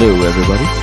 Hello, everybody.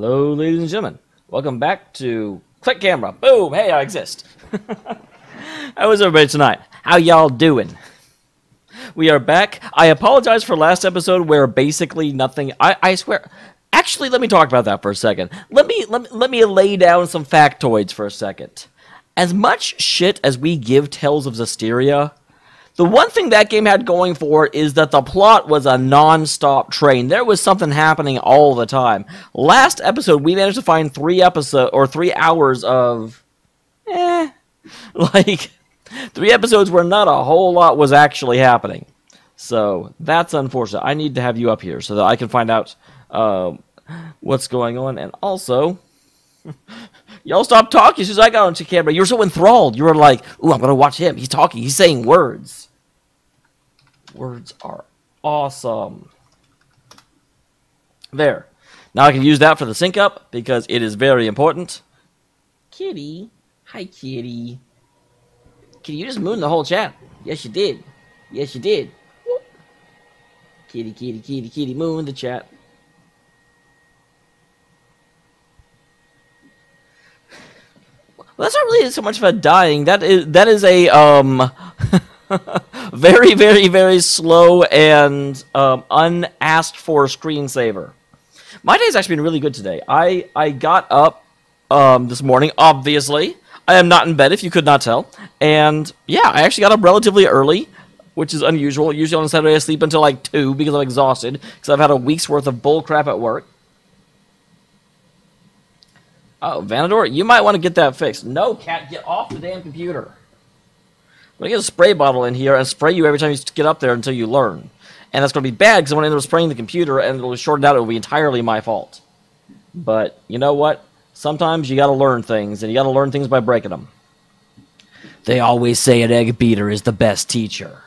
Hello, ladies and gentlemen. Welcome back to Click Camera. Boom! Hey, I exist. How is everybody tonight? How y'all doing? We are back. I apologize for last episode where basically nothing... I swear... Actually, let me talk about that for a second. Let me lay down some factoids for a second. As much shit as we give Tales of Zestiria, the one thing that game had going for it is that the plot was a non-stop train. There was something happening all the time. Last episode, we managed to find 3 hours of... like, 3 episodes where not a whole lot was actually happening. So, that's unfortunate. I need to have you up here so that I can find out what's going on. And also, y'all stop talking as soon as I got onto camera. You were so enthralled. You were like, ooh, I'm going to watch him. He's talking. He's saying words. Words are awesome. There. Now I can use that for the sync up because it is very important. Kitty. Hi, kitty. Kitty, you just mooned the whole chat. Yes, you did. Yes, you did. Whoop. Kitty, kitty, kitty, kitty, moon the chat. Well, that's not really so much of a dying. That is a very, very, very slow and unasked for screensaver. My day's actually been really good today. I got up this morning, obviously. I am not in bed, if you could not tell. And yeah, I actually got up relatively early, which is unusual. Usually on Saturday I sleep until like 2 because I'm exhausted, because I've had a week's worth of bull crap at work. Oh, Vanador, you might want to get that fixed. No, cat, get off the damn computer. I'm going to get a spray bottle in here and spray you every time you get up there until you learn. And that's going to be bad because I'm going to end up spraying the computer and it'll short it out. It'll be entirely my fault. But you know what? Sometimes you got to learn things, and you got to learn things by breaking them. They always say an egg beater is the best teacher.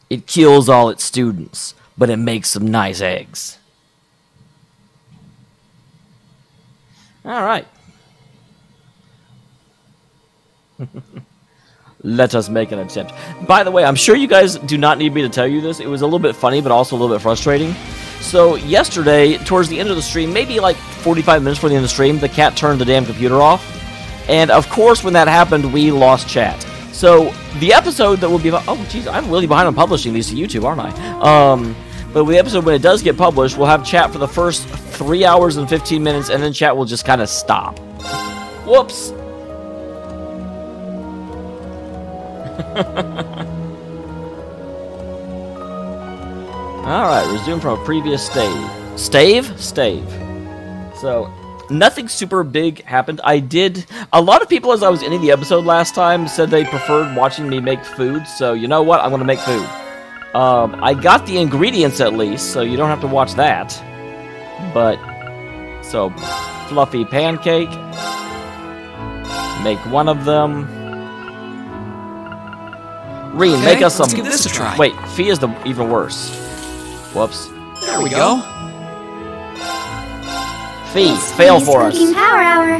It kills all its students, but it makes some nice eggs. All right. Let us make an attempt. By the way, I'm sure you guys do not need me to tell you this. It was a little bit funny, but also a little bit frustrating. So yesterday, towards the end of the stream, maybe like 45 minutes before the end of the stream, the cat turned the damn computer off. And of course, when that happened, we lost chat. So the episode that will be... Oh, jeez, I'm really behind on publishing these to YouTube, aren't I? But the episode, when it does get published, we'll have chat for the first 3 hours and 15 minutes, and then chat will just kind of stop. Whoops. Alright, resume from a previous stave. Stave? Stave. So, nothing super big happened. A lot of people, as I was ending the episode last time, said they preferred watching me make food, so you know what? I'm going to make food. I got the ingredients at least, so you don't have to watch that. But, so, fluffy pancake. Make one of them. Reen, okay, make us some... Let's give this a try. Wait, Fee is the even worse. Whoops. There we go. Fee, fail for us. Power Hour.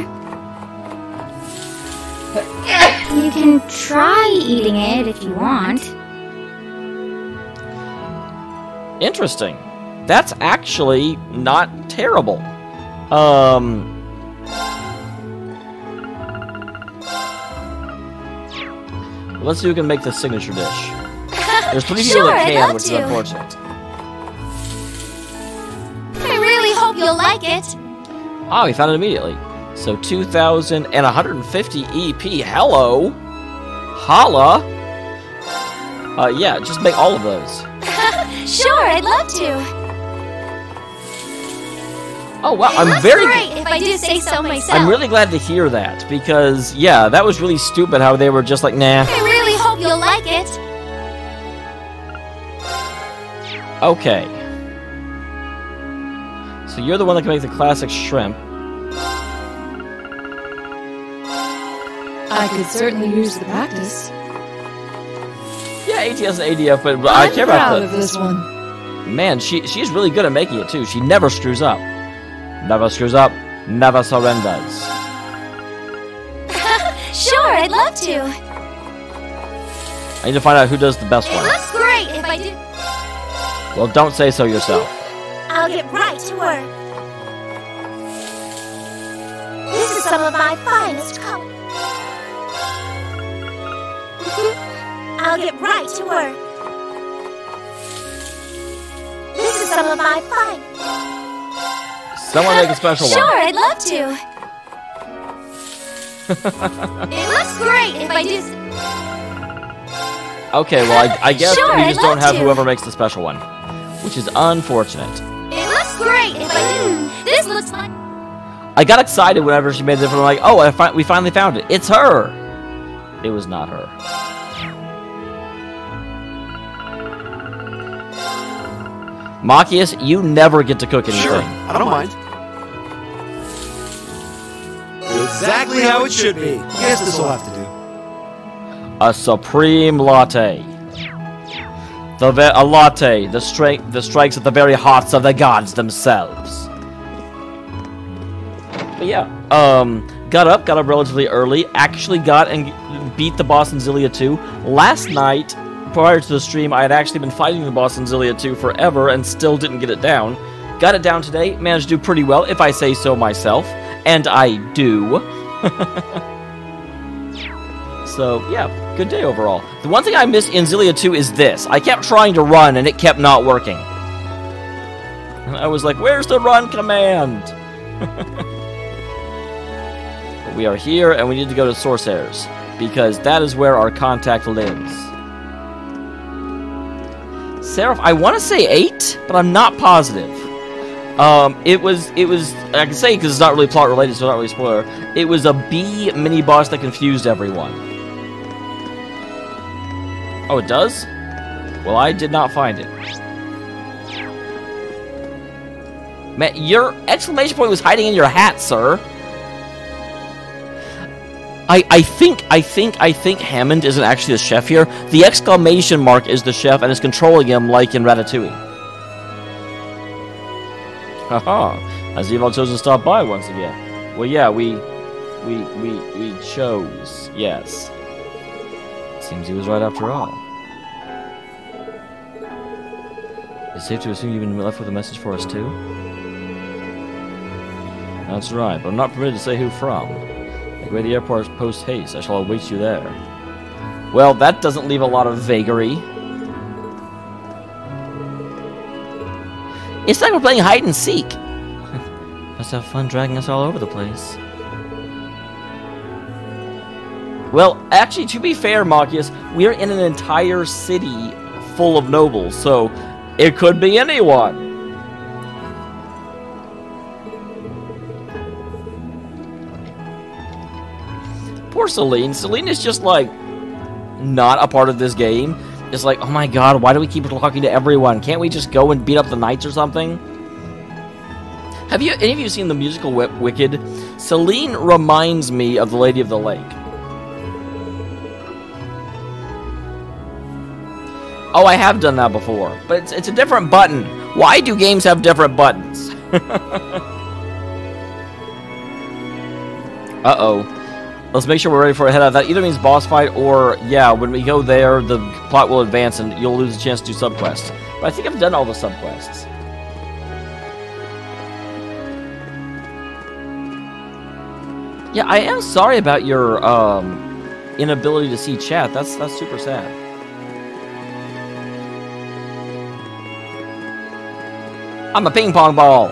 You can try eating it if you want. Interesting. That's actually not terrible. Let's see who can make the signature dish. There's 3 people that can, which is unfortunate. I really hope you'll like it. Ah, we found it immediately. So 2,150 EP. Hello. Holla. Yeah, just make all of those. Sure, I'd love to. Oh, wow, I'm very great, if I do say so myself. I'm really glad to hear that, because, yeah, that was really stupid how they were just like, nah. I really hope you'll like it. Okay. So you're the one that can make the classic shrimp. I could certainly use the practice. Yeah, ATS and ADF, but I care about proud of this one. Man, she's really good at making it, too. She never screws up. Never screws up, never surrenders. Sure, I'd love to. I need to find out who does the best one. It looks great if I do. Well, don't say so yourself. I'll get right to work. This is some of my finest color. I'll get right to work. This is some of my fine. Someone make a special Sure, one. I'd love to. It looks great if I do. Okay, well, I guess Sure, we I'd just don't love have to. whoever makes the special one, which is unfortunate. It looks great if I do. This looks like. I got excited whenever she made it different. I'm like, oh, we finally found it. It's her. It was not her. Machias, you never get to cook anything. Sure, I don't mind. Exactly how it should be. Guess this will have to do. A supreme latte. A latte that strikes at the very hearts of the gods themselves. But yeah, got up relatively early. Actually got and beat the boss in Xillia 2. Last night, prior to the stream, I had actually been fighting the boss in Xillia 2 forever and still didn't get it down. Got it down today, managed to do pretty well, if I say so myself. And I do. So, yeah, good day overall. The one thing I miss in Xillia 2 is this. I kept trying to run and it kept not working. And I was like, where's the run command? But we are here and we need to go to Sorcerer's, because that is where our contact lives. Seraph, I want to say 8, but I'm not positive. It was, I can say because it's not really plot related, so not really spoiler. It was a B mini boss that confused everyone. Oh, it does? Well, I did not find it. Man, your exclamation point was hiding in your hat, sir. I think Hammond isn't actually the chef here. The exclamation mark is the chef and is controlling him like in Ratatouille. Haha, Azival chose to stop by once again. Well, yeah, we chose, yes. Seems he was right after all. It's safe to assume you've been left with a message for us too? That's right, but I'm not permitted to say who from. Make way to the airport post haste. I shall await you there. Well, that doesn't leave a lot of vagary. It's like we're playing hide and seek. Must have fun dragging us all over the place. Well, actually, to be fair, Machias, we're in an entire city full of nobles, so it could be anyone. Poor Celine. Celine is just like not a part of this game. It's like, oh my god, why do we keep talking to everyone? Can't we just go and beat up the knights or something? Have you any of you seen the musical Wicked? Celine reminds me of the Lady of the Lake. Oh, I have done that before, but it's a different button. Why do games have different buttons? Uh-oh. Let's make sure we're ready for a head out. That either means boss fight or, yeah, when we go there, the plot will advance and you'll lose a chance to do subquests. But I think I've done all the subquests. Yeah, I am sorry about your inability to see chat. That's super sad. I'm a ping pong ball.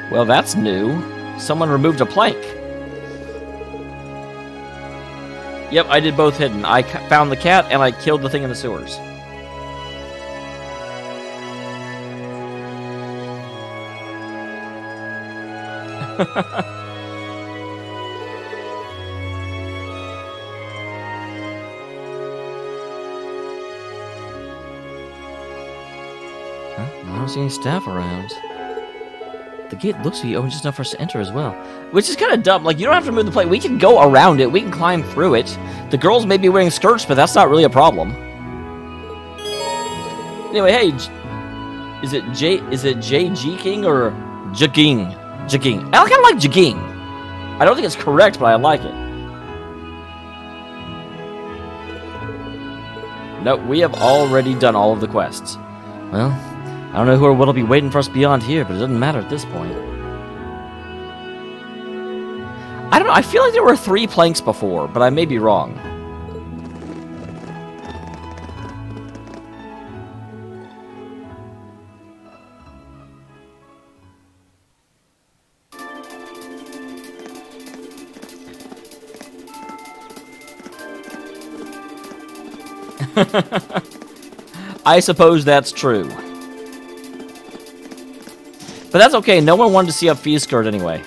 Well, that's new. Someone removed a plank. Yep, I did both hidden. I found the cat and I killed the thing in the sewers. I don't see any staff around. The gate looks to be open just enough for us to enter as well. Which is kind of dumb. Like, you don't have to move the plate. We can go around it. We can climb through it. The girls may be wearing skirts, but that's not really a problem. Anyway, hey. Is it J.G. King or Jaging? Jaging. I kind of like Jaging. I don't think it's correct, but I like it. No, we have already done all of the quests. Well, I don't know who or what'll be waiting for us beyond here, but it doesn't matter at this point. I don't know, I feel like there were 3 planks before, but I may be wrong. I suppose that's true. But that's okay, no one wanted to see a fee skirt anyway.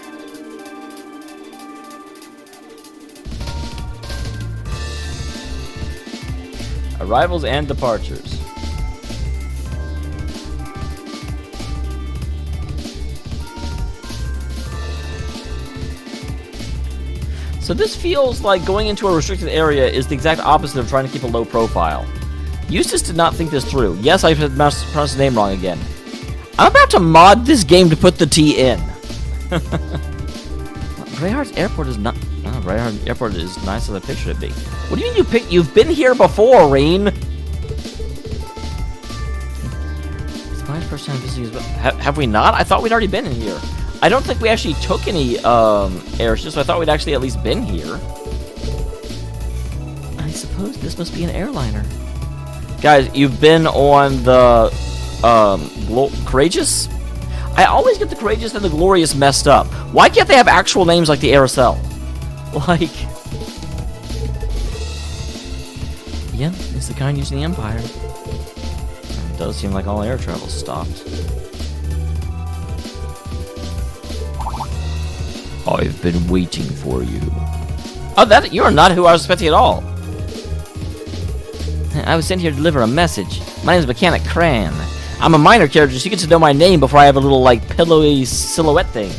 Arrivals and departures. So this feels like going into a restricted area is the exact opposite of trying to keep a low profile. Eustace did not think this through. Yes, I pronounced his name wrong again. I'm about to mod this game to put the T in. Greyheart's Airport is not... Oh, Greyheart Airport is nice as I pictured it being. What do you mean you've been here before, Reen? It's my first time visiting... Have we not? I thought we'd already been in here. I don't think we actually took any airships, so I thought we'd actually at least been here. I suppose this must be an airliner. Guys, you've been on the Courageous? I always get the Courageous and the Glorious messed up. Why can't they have actual names like the Aracel? Like... Yeah, it's the kind used in the Empire. It does seem like all air travel stopped. I've been waiting for you. Oh, you are not who I was expecting at all. I was sent here to deliver a message. My name is Mechanic Cran. I'm a minor character, so you get to know my name before I have a little, like, pillowy silhouette thing.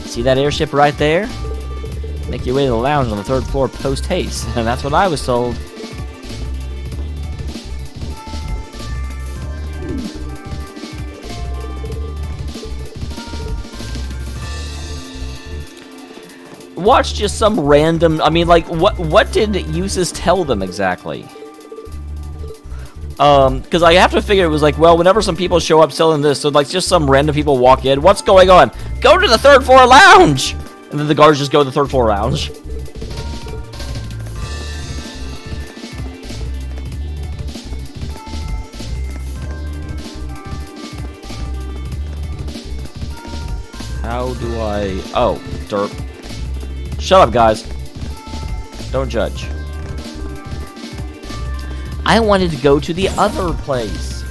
See that airship right there? Make your way to the lounge on the 3rd floor post-haste. And that's what I was told. Watch just some random... I mean, like, what did Eustace tell them exactly? Because I have to figure it was like, well, whenever some people show up selling this, so like just some random people walk in, what's going on? Go to the 3rd floor lounge! And then the guards just go to the 3rd floor lounge. How do I... Oh, derp. Shut up, guys. Don't judge. I wanted to go to the other place.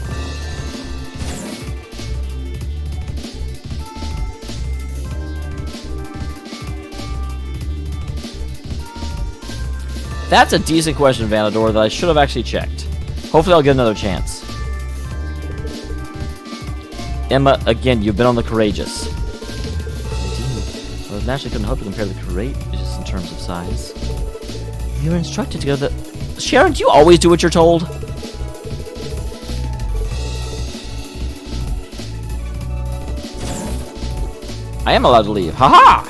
That's a decent question, Vanador, that I should have actually checked. Hopefully I'll get another chance. Emma, again, you've been on the Courageous. Indeed. Well, I naturally couldn't hope to compare the Courageous in terms of size. You were instructed to go to the... Sharon, do you always do what you're told? I am allowed to leave. Haha!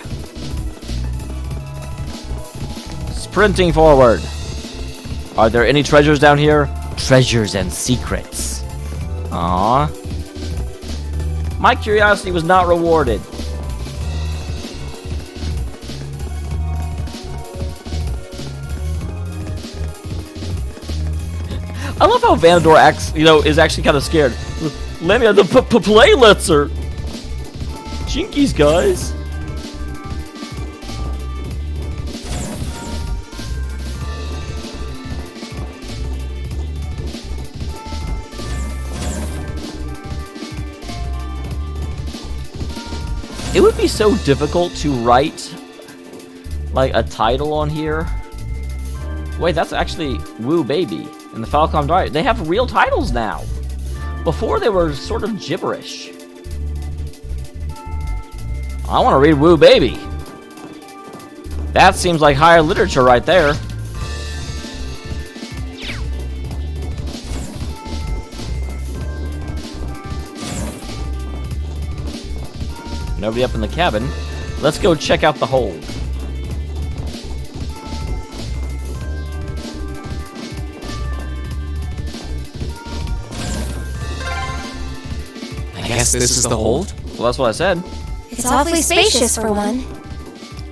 Sprinting forward. Are there any treasures down here? Treasures and secrets. Aww. My curiosity was not rewarded. I love how Vanador acts, is actually kind of scared. Let me have the playlitzer. Jinkies, guys. It would be so difficult to write, like, a title on here. Wait, that's actually Woo Baby. And the Falcom Diary. They have real titles now. Before they were sort of gibberish. I want to read Woo Baby. That seems like higher literature right there. Nobody up in the cabin. Let's go check out the hold. guess this is the hold? Well, that's what I said. It's awfully spacious for one.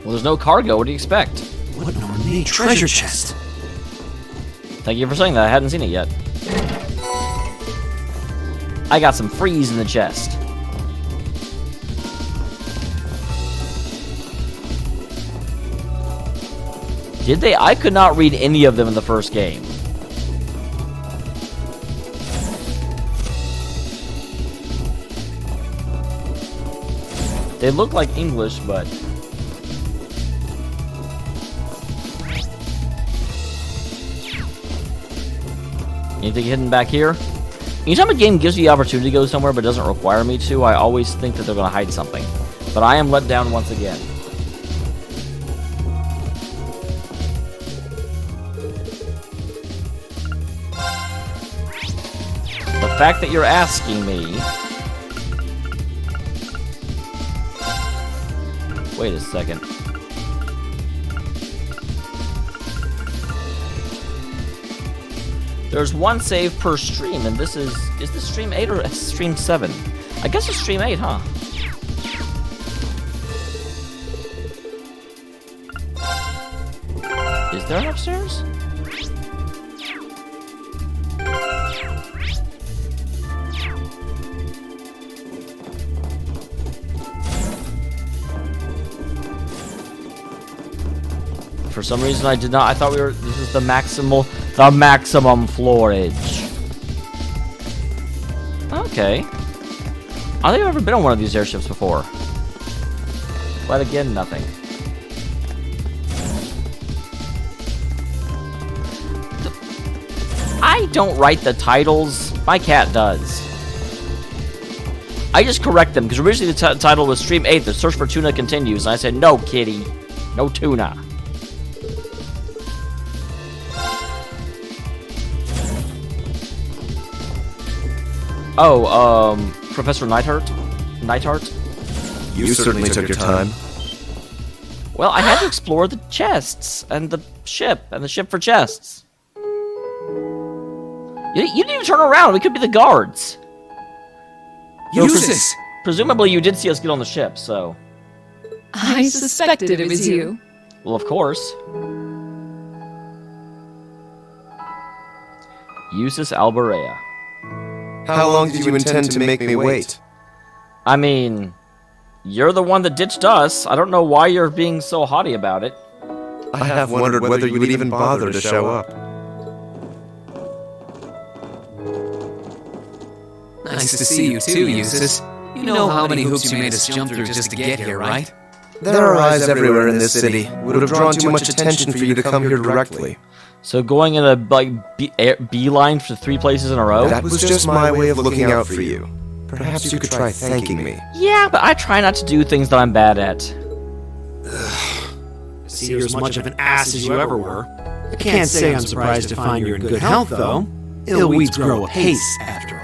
Well, there's no cargo. What do you expect? What an ornate treasure chest. Thank you for saying that. I hadn't seen it yet. I got some freeze in the chest. Did they? I could not read any of them in the first game. They look like English, but... Anything hidden back here? Anytime a game gives me the opportunity to go somewhere but doesn't require me to, I always think that they're going to hide something. But I am let down once again. The fact that you're asking me... Wait a second. There's one save per stream, and this is this stream 8 or stream 7? I guess it's stream 8, huh? Is there an upstairs? For some reason I did not. I thought this is the maximum floorage. Okay. I don't think I've ever been on one of these airships before. But again, nothing. I don't write the titles. My cat does. I just correct them, because originally the title was Stream 8, The Search for Tuna Continues, and I said, no, kitty. No tuna. Oh, Professor Neidhart? You certainly took your time. Well, I had to explore the chests, and the ship for chests. You didn't even turn around, we could be the guards. Eustace! Presumably you did see us get on the ship, so... I suspected it was you. Well, of course. Eustace Alberea. How long did you intend to make me wait? I mean, you're the one that ditched us. I don't know why you're being so haughty about it. I have wondered whether you would even bother to show up. Nice to see you too, Eustace. You know how many hoops you made us jump through just to get here, right? There are eyes everywhere in this city. Would have drawn too much attention for you to come here directly. So going in a beeline for 3 places in a row? That was just my way of looking out for you. Perhaps you could try thanking me. Yeah, but I try not to do things that I'm bad at. See, you're as much of an ass as you ever were. I can't say I'm surprised to find you're in good health, though. Ill weeds grow apace, after all.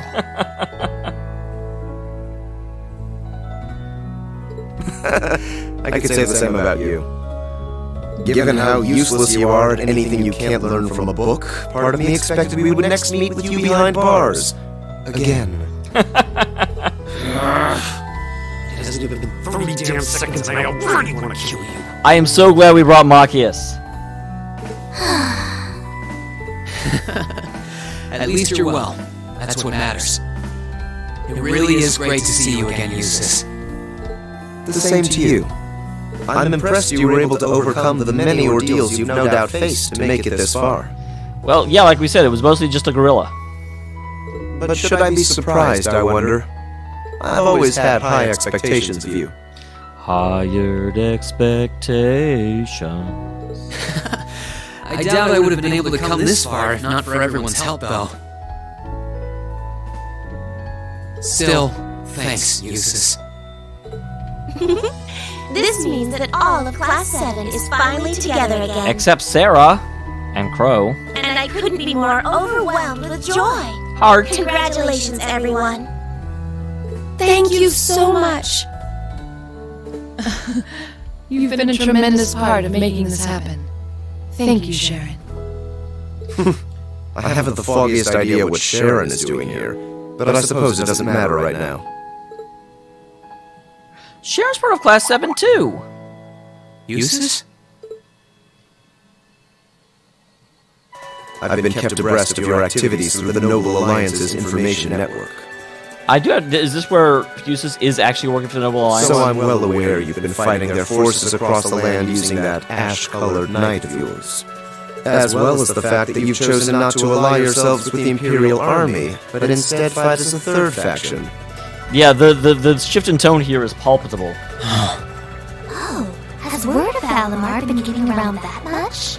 I could say the same about you. Given how useless you are at anything you can't learn from a book, part of me expected we would next meet with you behind bars. Again. It hasn't even been 30 damn seconds and I already want to kill you. I am so glad we brought Machias. At least you're well. That's what matters. It really is great to see you again, Eustace. The same to you. I'm impressed you were able to overcome the many ordeals you've no doubt faced to make it this far. Well, yeah, like we said, it was mostly just a gorilla. But should I be surprised, I wonder? I've always had high expectations of you. Higher expectations. I doubt I would have been able to come this far if not for everyone's help, though. Still, thanks, Eustace. This means that all of Class 7 is finally together again. Except Sarah and Crow. And I couldn't be more overwhelmed with joy. Heart. Congratulations, everyone. Thank you so much. You've been a tremendous part of making this happen. Thank you, Sharon. I haven't the foggiest idea what Sharon is doing here, but I suppose it doesn't matter right now. Sharon's part of Class 7 too. Eustace? I've been kept abreast of your activities through the Noble Alliance's information network. I do have. Is this where Eustace is actually working for the Noble Alliance? So I'm well aware you've been fighting their forces across the land using that ash-colored knight of yours. As well as the fact that you've chosen not to ally yourselves with the Imperial Army, but instead fight as a third faction. Yeah, the shift in tone here is palpable. Oh, has word of Valimar been getting around that much?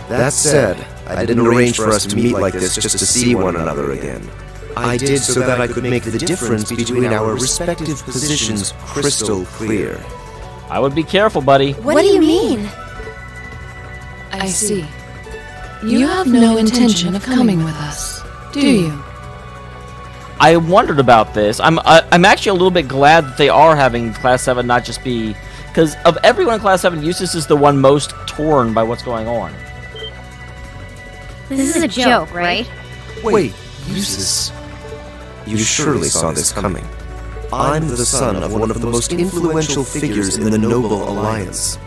That said, I didn't arrange for us to meet like this just to see one another again. I did so that I could make the difference between our respective positions crystal clear. I would be careful, buddy. What do you mean? I see. You have no intention of coming with us, do you? I wondered about this. I'm actually a little bit glad that they are having Class 7 not just be... Because of everyone in Class 7, Eustace is the one most torn by what's going on. This is a joke, right? Wait, Eustace. You surely saw this coming. I'm the son of one of the most influential figures in the Noble Alliance.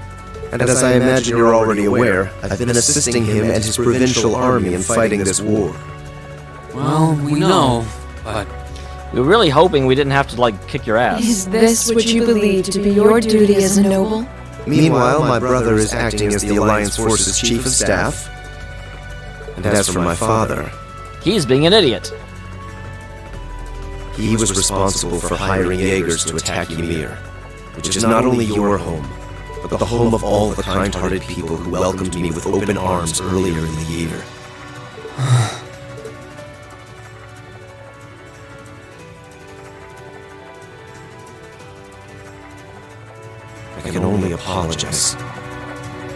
And as I imagine you're already aware, I've been assisting him and his provincial army in fighting this war. Well, we know, but... We were really hoping we didn't have to, like, kick your ass. Is this what you believe to be your duty as a noble? Meanwhile, my brother is acting as the Alliance Force's Chief of Staff. And as for my father... He's being an idiot. He was responsible for hiring Jaegers to attack Ymir, which is not only your home, but the home of all the kind-hearted people who welcomed me with open arms earlier in the year. I can only apologize.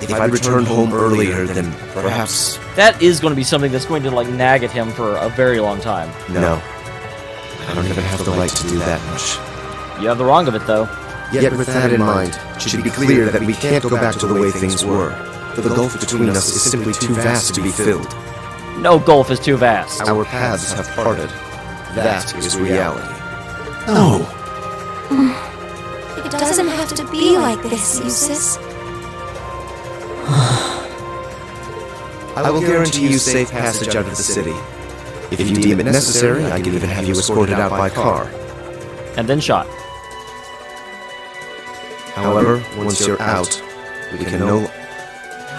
If I'd returned home earlier, then perhaps... That is going to be something that's going to, like, nag at him for a very long time. No. I don't even have the right to do that much. You have the wrong of it, though. Yet with that in mind, it should be clear that we can't go back to the way things were. For the gulf between us is simply too vast to be filled. No gulf is too vast. Our paths have parted. That is reality. No. It doesn't have to be like this, Eustace. I will guarantee you safe passage out of the city. If you deem it necessary, I can even have you escorted out by car. And then shot. However, once you're out, we can no...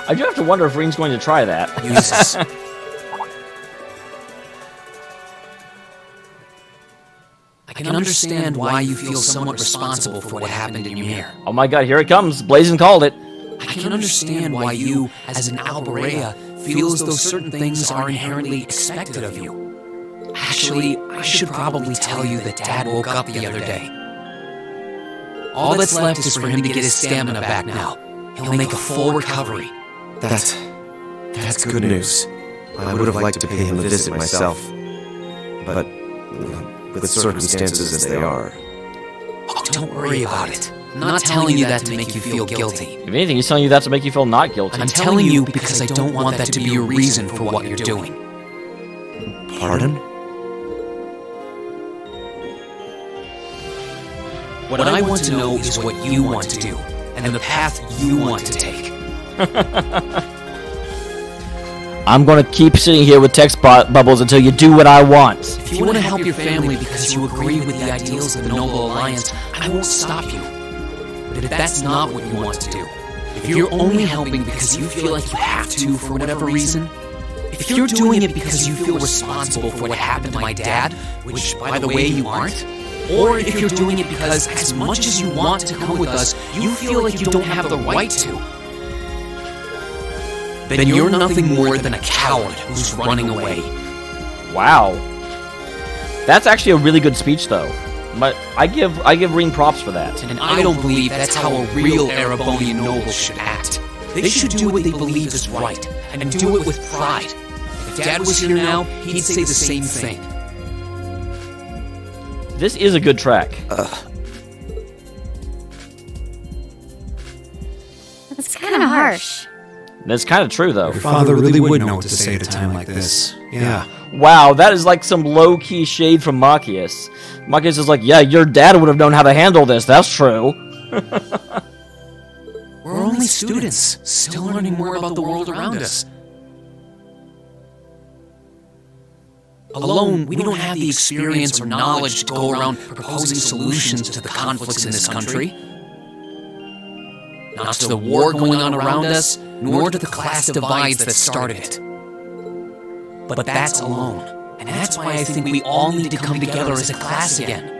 I do have to wonder if Reen's going to try that. Eustace. I can understand why you feel somewhat responsible for what happened in Ymir. Oh my god, here it comes. Blazin called it. I can understand why you, as an Alberea, feel as though certain things are inherently expected of you. Actually, I should probably tell you that Dad woke up the other day. All that's left is for him to get his stamina back now. He'll make a full recovery. That's good news. I would have liked to pay him a visit myself. But with the circumstances as they are... Oh, don't worry about it. I'm not telling you that to make you feel guilty. If anything, he's telling you that to make you feel not guilty. I'm telling you because I don't want that to be a reason for what you're doing. Pardon? What I want to know is what you want to do, and the path you want to take. I'm gonna keep sitting here with text bubbles until you do what I want. If you want to help your family because you agree with the ideals of the Noble Alliance, I won't stop you. But if that's not what you want to do, if you're only helping because you feel like you have to for whatever reason, if you're doing it because you feel responsible for what happened to my dad, which, by the way, you aren't, or if you're doing it because, as much as you want to come with us, you feel like you don't have the right to, then you're nothing more than a coward who's running away. Wow. That's actually a really good speech, though. But I give Reen props for that. And I don't believe that's how a real Erebonian noble should act. They should do what they believe is right, and do it with pride. If Dad was here now, he'd say the same thing. This is a good track. That's kind of harsh. That's kind of true, though. Your father really would know what to say at a time like this. Yeah. Wow, that is like some low-key shade from Machias. Machias is like, yeah, your dad would have known how to handle this, that's true. We're only students, still learning more about the world around us. Alone, we don't have the experience or knowledge to go around proposing solutions to the conflicts in this country. Not to the war going on around us, nor to the class divides that started it. But that's alone. And that's why I think we all need to come together as a class again.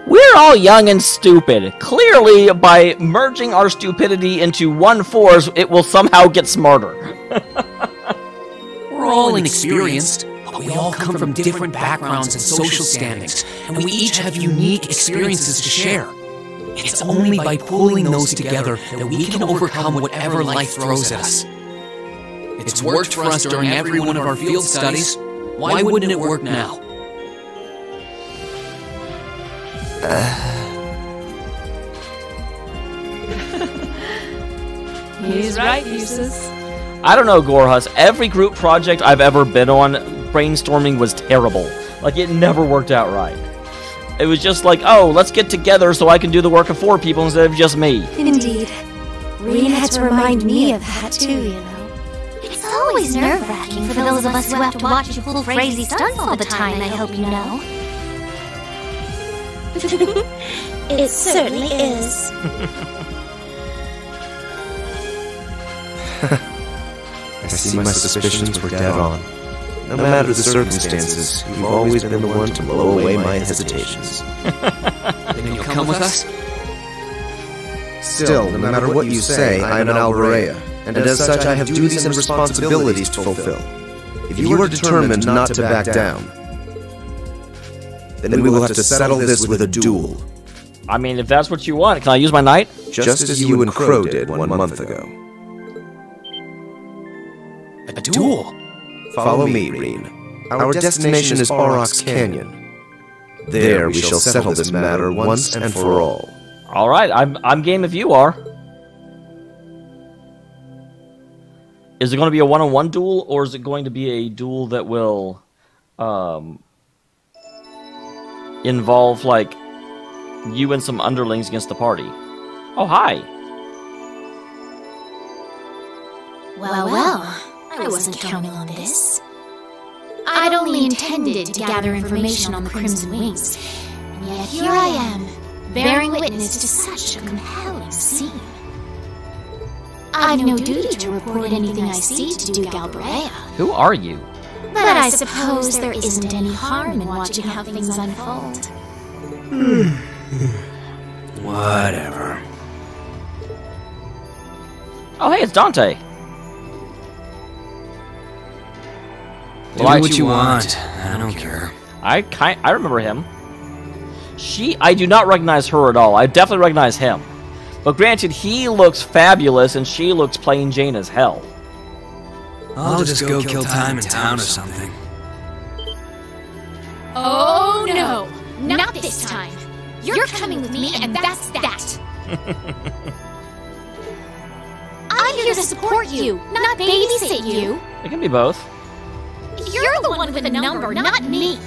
We're all young and stupid. Clearly, by merging our stupidity into one force, it will somehow get smarter. We're all inexperienced, but we all come from different backgrounds and social standings, and we each have unique experiences to share. It's only by pulling those together that we can overcome whatever life throws at us. It's worked for us during every one of our field studies. Why wouldn't it work now? He's right, Useless. I don't know, Gorhus. Every group project I've ever been on, brainstorming was terrible. Like, it never worked out right. It was just like, oh, let's get together so I can do the work of 4 people instead of just me. Indeed. Reen had to remind me of that too, you know. It's always nerve-wracking for those of us who have to watch you pull crazy stunts all the time, I hope you know. It certainly is. I see my suspicions were dead on. No matter the circumstances, you've always been the one to blow away my hesitations. Then you'll come with us? Still, no matter what you say, I am an Alborea, and as such I have duties and responsibilities to fulfill. If you are determined not to back down, then we will have to settle this with a duel. I mean, if that's what you want, can I use my knight? Just as you and Crow did 1 month ago. A duel? Follow me, Reen. Our destination is Aurochs Canyon. There we shall settle this matter once and for all. Alright, I'm game if you are. Is it going to be a one-on-one duel, or is it going to be a duel that will involve, like, you and some underlings against the party? Oh, hi. Well, I wasn't counting on this. I'd only intended to gather information on the Crimson Wings, and yet here I am, bearing witness to such a compelling scene. I've no duty to report anything I see to Duke Alborea. Who are you? But I suppose there isn't any harm in watching how things unfold. Whatever. Oh, hey, it's Dante. Do what you want. I don't care. I remember him. I do not recognize her at all. I definitely recognize him. But granted, he looks fabulous and she looks plain Jane as hell. I'll just go kill time in town or something. Oh no! Not this time! You're coming with me, and that's that! I'm here to support you, not babysit you! It can be both. You're the one with the number, not me!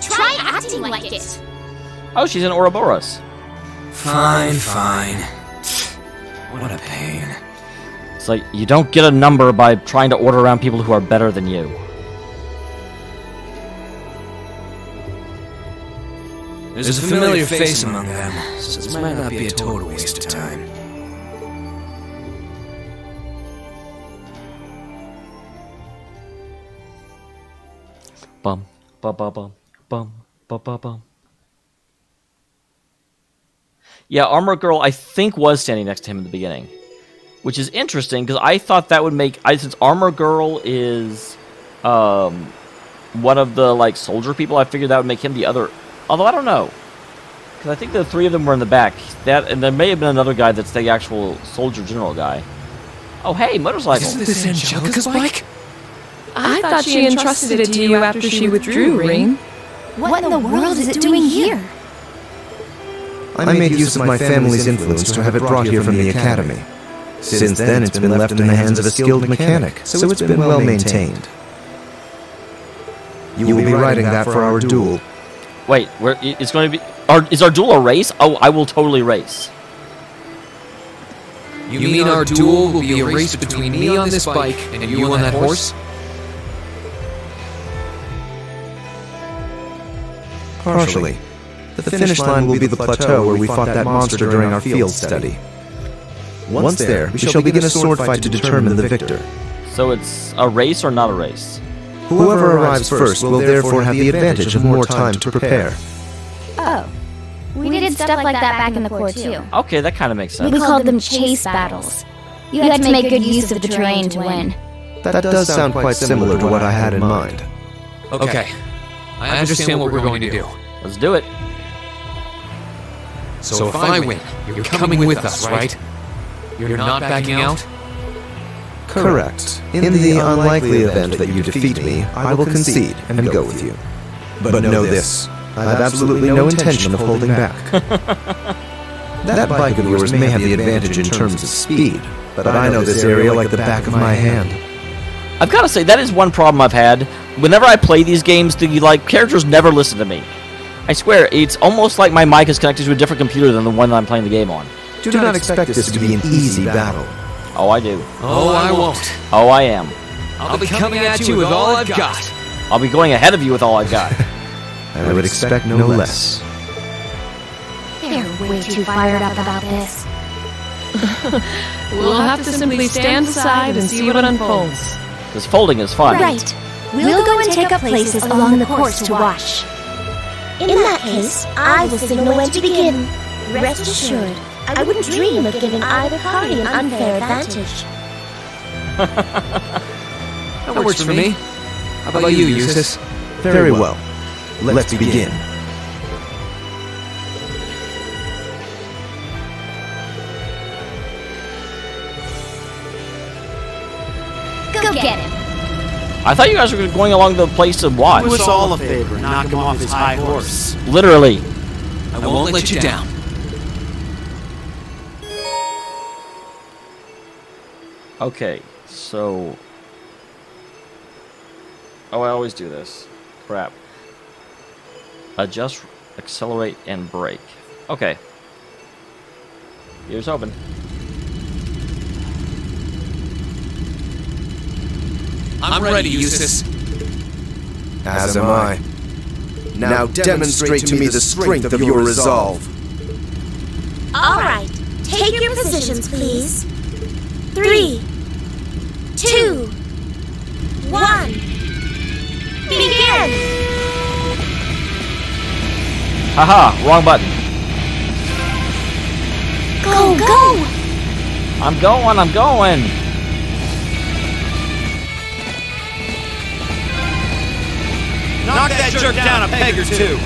Try acting like it! Oh, she's in Ouroboros. Fine. What a pain. It's like, you don't get a number by trying to order around people who are better than you. There's a familiar face among them, so this might not be a total waste of time. Bum, bum, bum, bum, bum, bum, bum, bum. Yeah, Armor Girl, I think, was standing next to him in the beginning. Which is interesting, because I thought that would make... since Armor Girl is one of the, like, soldier people, I figured that would make him the other... Although, I don't know. Because I think the 3 of them were in the back. And there may have been another guy that's the actual soldier general guy. Oh, hey, motorcycle. Isn't this Angelica's bike? I thought she entrusted it to you after she withdrew, Reen. What in the world is it doing here? I made use of my family's influence to have it brought here from the Academy. Since then, it's been left in the hands of a skilled mechanic, so it's been well maintained. You will be riding that for our duel. Wait, it's going to be... Is our duel a race? Oh, I will totally race. You mean our duel will be a race between me on this bike and you on that horse? Partially. The finish line will be the plateau where we fought that monster during our field study. Once there, we shall begin a sword fight to determine the victor. So it's a race or not a race? Whoever arrives first will therefore have the advantage of more time to prepare. Oh. We did stuff like that back in the Corps, too. Okay, that kind of makes sense. We called them chase battles. You had to make good use of the terrain to win. That does sound quite similar to what I had in mind. Okay. I understand what we're going to do. Let's do it. So if I win, you're coming with us, right? You're not backing out? Correct. In the unlikely event that you defeat me, I will concede and go with you. But know this, I have absolutely no intention of holding back. That bike of yours may have the advantage in terms of speed, but I know this area like the back of my hand. I've got to say, that is one problem I've had. Whenever I play these games, the characters never listen to me. I swear, it's almost like my mic is connected to a different computer than the one that I'm playing the game on. Do not expect this to be an easy battle. Oh, I do. Oh, I won't. Oh, I am. I'll be coming at you with all I've got. I'll be going ahead of you with all I've got. I would expect no less. They're way too fired up about this. We'll have to simply stand aside and see what unfolds. Because folding is fun. Right. We'll go and take up places along the course to watch. In that case, I will signal when to begin. Rest assured, I wouldn't dream of giving either party an unfair advantage. That works for me. How about you, Eustace? Very well. Let's begin. Go get him. I thought you guys were going along the place to watch. Do us all a favor and knock him off his high horse. Literally. I won't let you down. Okay, so... Oh, I always do this. Crap. Adjust, accelerate, and brake. Okay. Ears open. I'm ready, Eustace. As am I. Now demonstrate to me the strength of your resolve. All right, take your positions, please. 3, 2, 1. Begin! Haha, wrong button. Go, go! I'm going. Knock that jerk down a peg or two.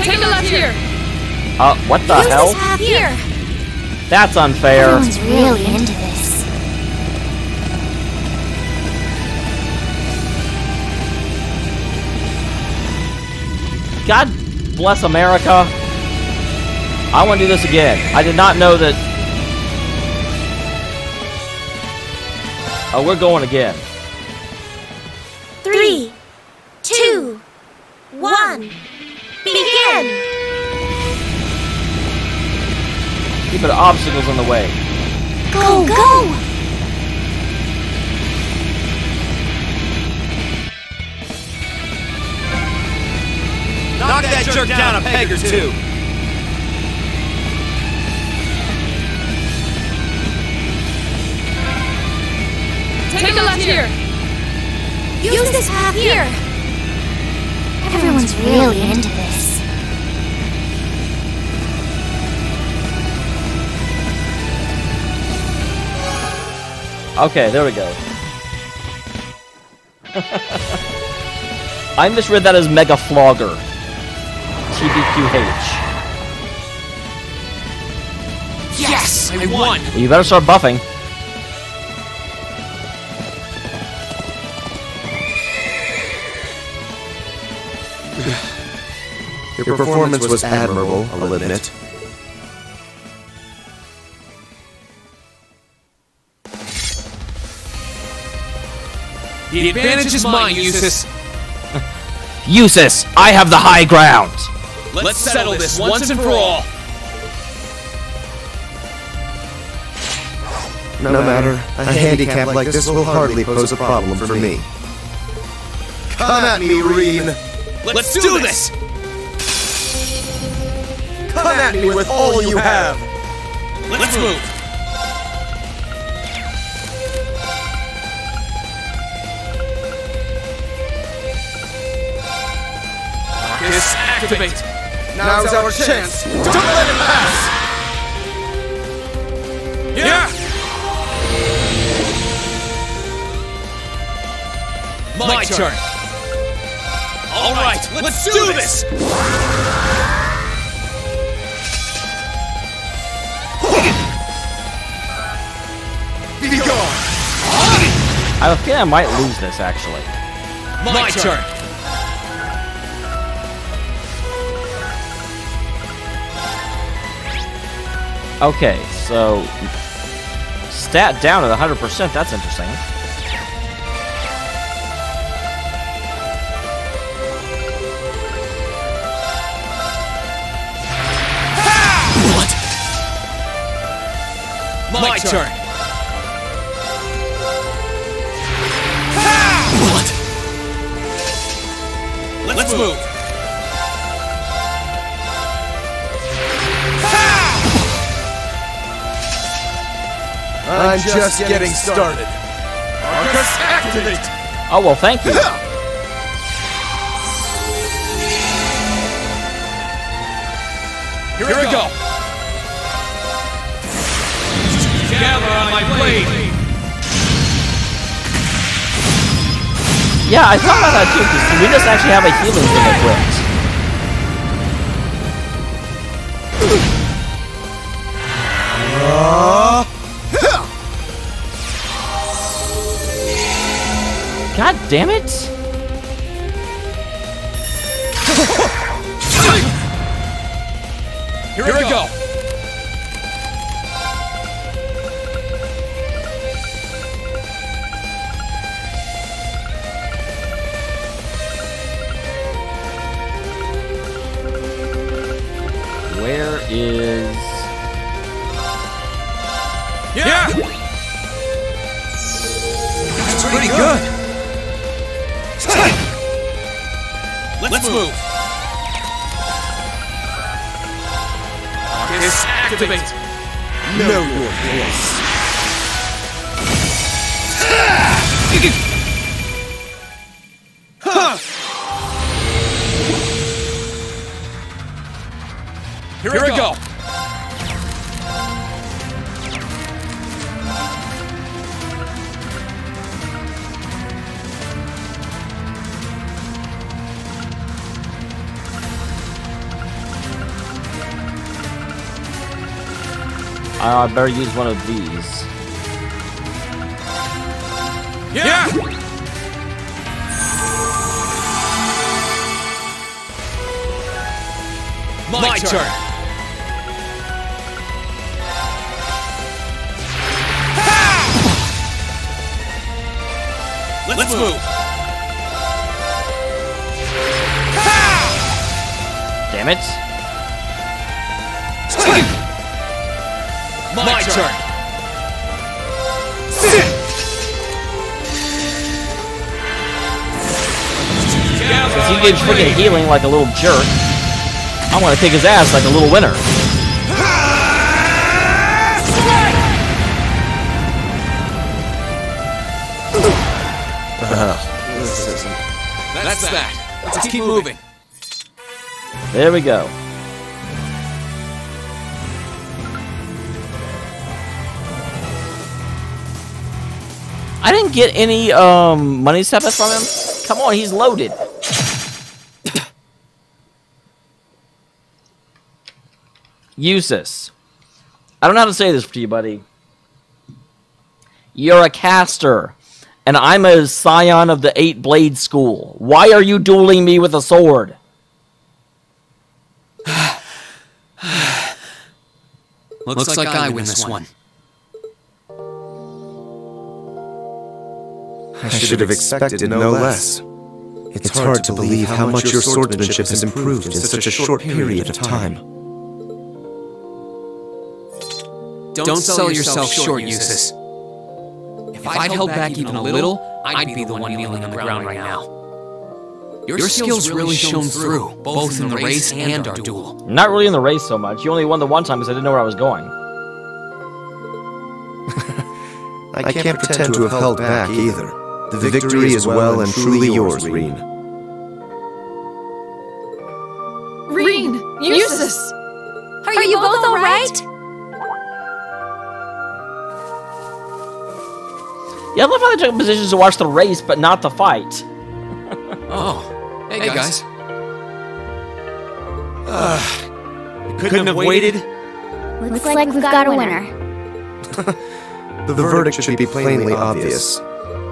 Take a left here. What the Use hell? this half here. That's unfair. Everyone's really into this. God bless America. I want to do this again. I did not know that... Oh, we're going again. 3, 2, 1. Begin! Keeping obstacles in the way. Go, go! Knock that jerk down a peg or two. Take a left here. Use this half here. Everyone's really into this. Okay, there we go. I misread that as Mega Flogger. TBQH. Yes, I won. Well, you better start buffing. Your performance was admirable, I'll admit. The advantage is mine, Eustace. Eustace, I have the high ground! Let's settle this once and for all. No matter, a handicap like this will hardly pose a problem for me. Come at me, Reen! Let's do this! Come at me with all you have! Let's move! Arcus, activate! Now's our chance! Don't let it pass! Yeah! My turn! Alright, let's do this! Be gone! I have a feeling I might lose this, actually. My turn! Okay, so... Stat down at 100%, that's interesting. My turn! What? Let's move! I'm just getting started. Arcus, activate! Oh, well, thank you. Here we go! Gather on my blade! Yeah, I thought about that too, because we just actually have a healing thing equipped. God damn it! Here we go! Where is... Yeah! That's pretty good! Let's move! Arcus, activate! Know your place. Here we go! I better use one of these. Yeah! My turn! Let's move! Damn it. My turn! If he keeps freaking healing like a little jerk, I'm gonna kick his ass like a little winner. That's that. Let's keep moving. There we go. I didn't get any money steppers from him. Come on, he's loaded. Eustace. I don't know how to say this to you, buddy. You're a caster, and I'm a scion of the 8-Blade School. Why are you dueling me with a sword? Looks like I win this one. I should have expected no less. It's hard to believe how much your swordsmanship has improved in such a short period of time. Don't sell yourself short, Eustace. If I'd held back even a little, I'd be the one kneeling on the ground right now. Your skills really shone through, both in the race and our duel. Not really in the race so much. You only won the one time because I didn't know where I was going. I can't pretend to have held back either. The victory is well and truly yours, Reen. Reen! Eustace! Are you both alright? Yeah, I love how they took positions to watch the race, but not the fight. Oh, hey guys. Couldn't have waited? Looks like we've got a winner. The verdict should be plainly obvious.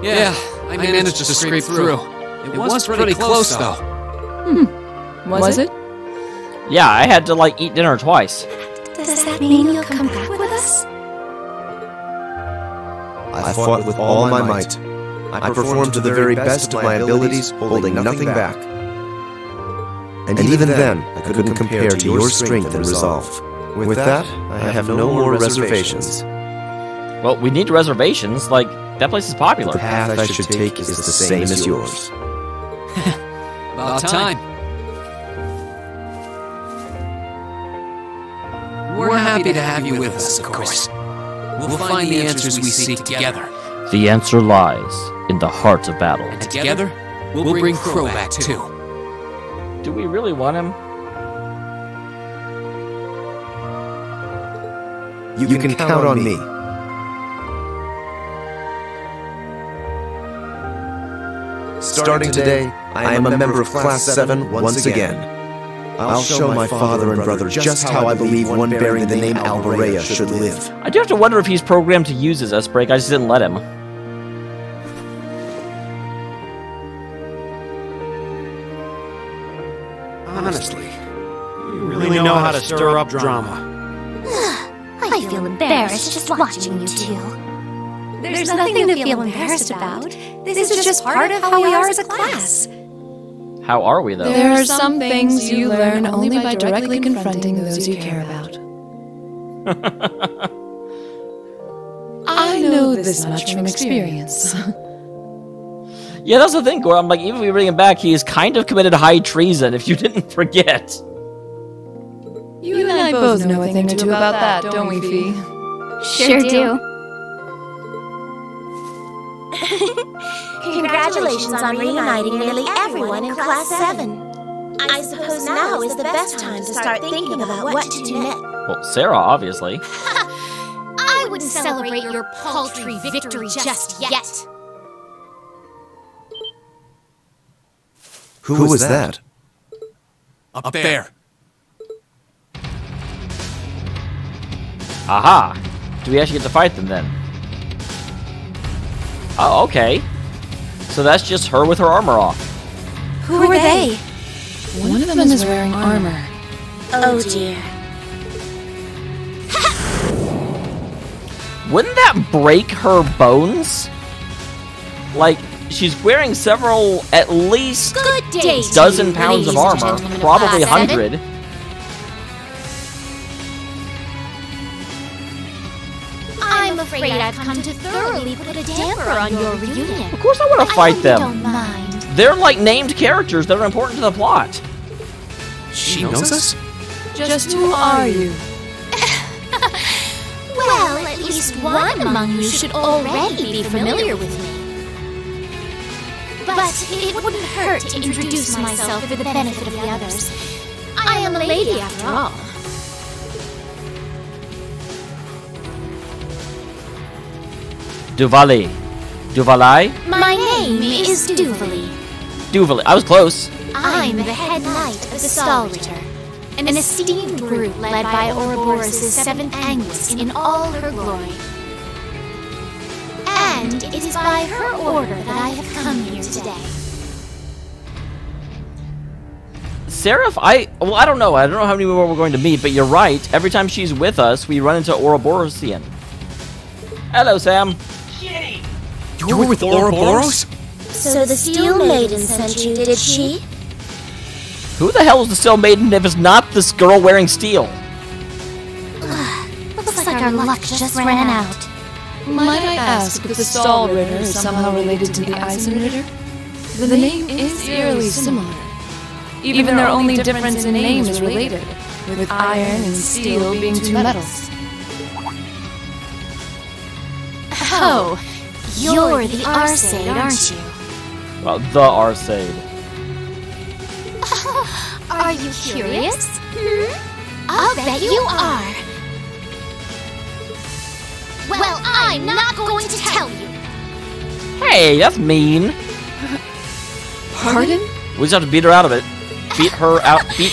Yeah, I managed to scrape through. It was pretty close, though. Was it? Yeah, I had to, like, eat dinner twice. Does that mean you'll come back with us? I fought with all my might. I performed to the very best of my abilities, holding nothing back. And even then, I couldn't compare to your strength and resolve. With that, I have no more reservations. Well, we need reservations. Like, that place is popular. The path I should take is the same as yours. About time. We're happy to have you with us, of course. We'll find the answers we seek together. The answer lies in the heart of battle. And together, we'll bring Crow back too. Do we really want him? You can count on me. Starting today, I am a member of Class 7 once again. I'll show my father and brother just how I believe one bearing the name Alborea should live. I do have to wonder if he's programmed to use his S-Break. I just didn't let him. Honestly, you really know how to stir up drama. I feel embarrassed just watching you two. There's nothing to feel embarrassed about. This is just part of how we are as a class. How are we, though? There are some things you learn only by directly confronting those you care about. I know this much from experience. Yeah, that's the thing, Gore. I'm like, even if we bring him back, he's kind of committed high treason, if you didn't forget. You and I both know a thing or two about that, don't we, Fee? Sure do. Congratulations on reuniting nearly everyone in Class 7. I suppose now is the best time to start thinking about what to do next. Well, Sarah, obviously. I wouldn't celebrate your paltry victory just yet. Who was that? Up there. Aha! Do we actually get to fight them, then? Oh, okay. So that's just her with her armor off. Who are they? One of them is wearing armor. Oh dear. Wouldn't that break her bones? Like, she's wearing several, at least Good day, dozen pounds of armor, probably 100. I'm afraid I've come to thoroughly put a damper on your reunion. Of course I want to fight them. Don't mind. They're like named characters that are important to the plot. She knows us? Just who are you? Well, at least one among you should already be familiar with me. But it wouldn't hurt to introduce myself for the benefit of the others. I am a lady after all. Duvali. Duvalai? My name is Duvali. Duvali. I was close. I'm the head knight of the Stalritter, an esteemed group led by Ouroboros' seventh Anguis in all her glory. And it is by her order that I have come here today. Seraph, I don't know. I don't know how many more we're going to meet, but you're right. Every time she's with us, we run into Ouroborosian. Hello, Sam. You're with Ouroboros? So the Steel Maiden sent you, did she? Who the hell is the Steel Maiden if it's not this girl wearing steel? Looks like our luck just ran out. Might I ask if the Stahl Ritter is somehow related to the Eisenritter? The name is eerily similar. Even their only difference in name is related, with iron and steel being two metals. Oh, you're the Arseid, aren't you? Well, the Arseid. Are you curious? I'll bet you are. Well, I'm not going to tell you. Hey, that's mean. Pardon? We just have to beat her out of it. Beat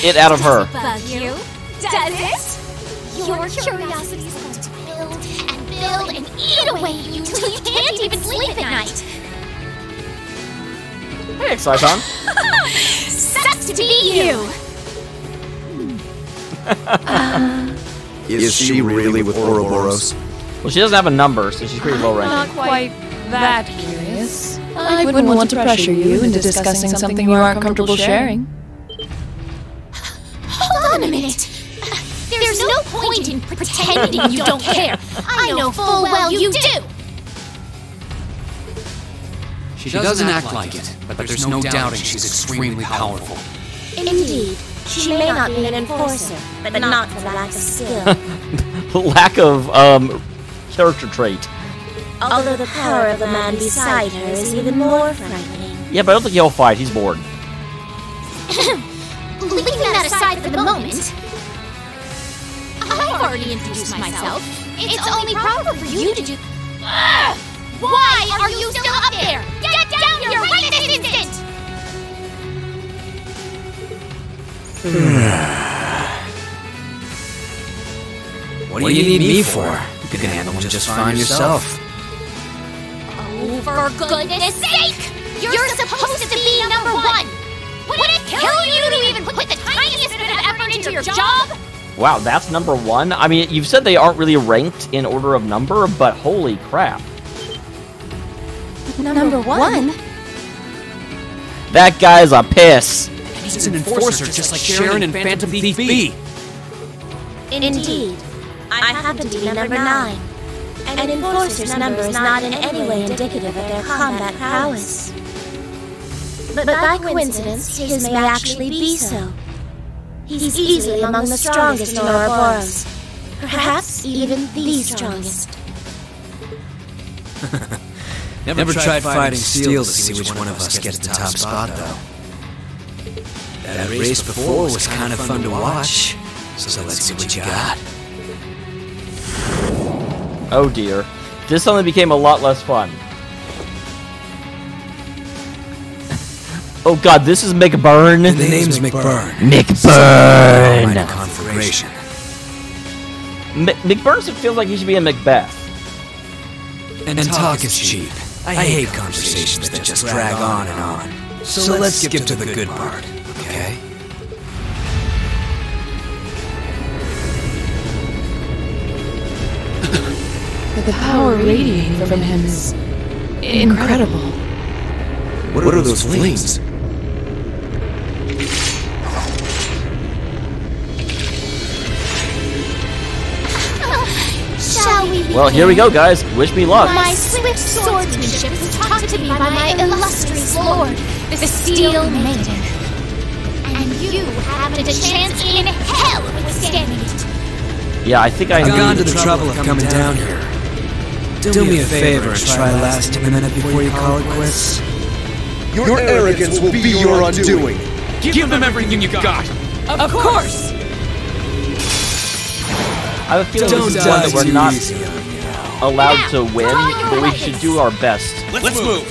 it out of her. Bug you? Does it? Your curiosity is going to build and eat away at you till you can't even sleep at night. Hey, Exciton. Sucks to be you. Is she really with Ouroboros? Well, she doesn't have a number, so she's pretty low Not ranking. quite that curious. I wouldn't want to pressure you into discussing something you aren't comfortable sharing. Hold on a minute. There's no point in pretending you don't care. I know full well you do. She doesn't act like it, but there's no doubting she's extremely powerful. Indeed. She may not be an enforcer, but not for lack of skill. Lack of, character trait. Although the power of the man beside her is even more frightening. Yeah, but I don't think he'll fight. He's bored. Leaving that aside for the moment, I've already introduced myself. It's only proper for you to do... Why are you still up there? Get down here right this instant! What do you need me for? You can handle them just fine yourself. Oh, for goodness sake! You're supposed to be number one! Would it kill you to even put the tiniest bit of effort into your job? Wow, that's number one? I mean, you've said they aren't really ranked in order of number, but holy crap. Number one? That guy's a piss. He's an enforcer just like Sharon and Phantom Thief B. Indeed. I happen to be number 9. An enforcer's number is not in any way indicative of their combat prowess. But by coincidence, his may actually be so. He's easily among the strongest in Ouroboros. Perhaps even the strongest. Never tried fighting steel to see which one of us gets the top spot, though. That race before was kind of fun to watch, so let's see what you got. Oh dear. This suddenly became a lot less fun. Oh god, this is McBurn. The name's McBurn. McBurn! Configuration. McBurn feels like he should be in Macbeth. And talk is cheap. I hate conversations that just drag on and on. So let's skip to the good part, okay? The power radiating from him is incredible. What are those flames? Shall we begin? Well, here we go, guys. Wish me luck. My swift swordsmanship was taught to me by my illustrious lord, the Steel Maiden. And you haven't a chance in hell of withstanding it. Yeah, I think I've I gone need... to the trouble of coming down here. Do me a favor and try lasting a minute before you call it quits. Your arrogance will be your undoing. Give them everything you got. Of course! I have a feeling Don't this is one die that we're too not easy on me now. allowed to win, draw your but we weapons. should do our best. Let's move.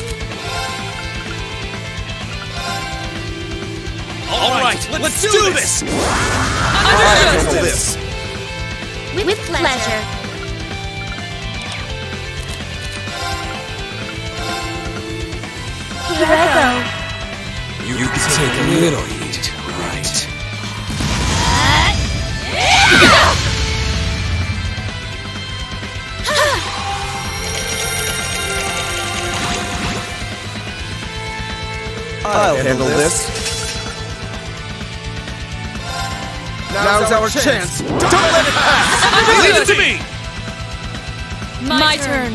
All right, let's do this. Handle this. With pleasure. Here I go. You can take a little heat, right? I'll handle this. Now's our chance. Don't let it pass. Leave it to me! My turn.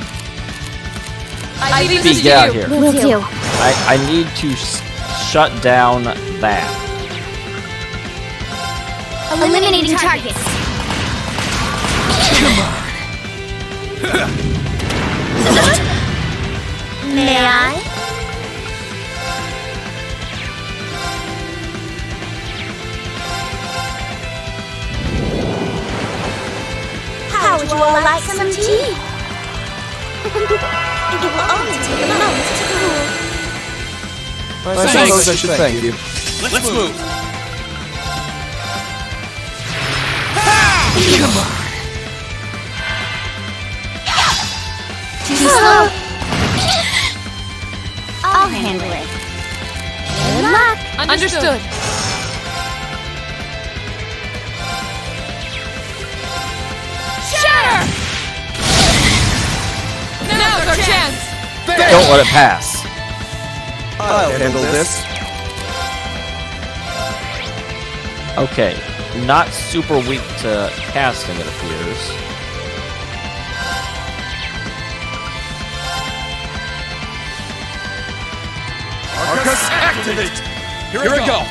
I leave Pete, this get out to you. here. Will do. I need to shut down that. Eliminating targets. May I? How would you all like some tea? It will only take a moment to cool. I suppose I should thank you. Let's move! Too slow. I'll handle it. Good luck. Understood. Shatter! Now's our chance. Don't let it pass. I'll handle this. Okay, not super weak to casting, it appears. Arcus, activate! Here we go!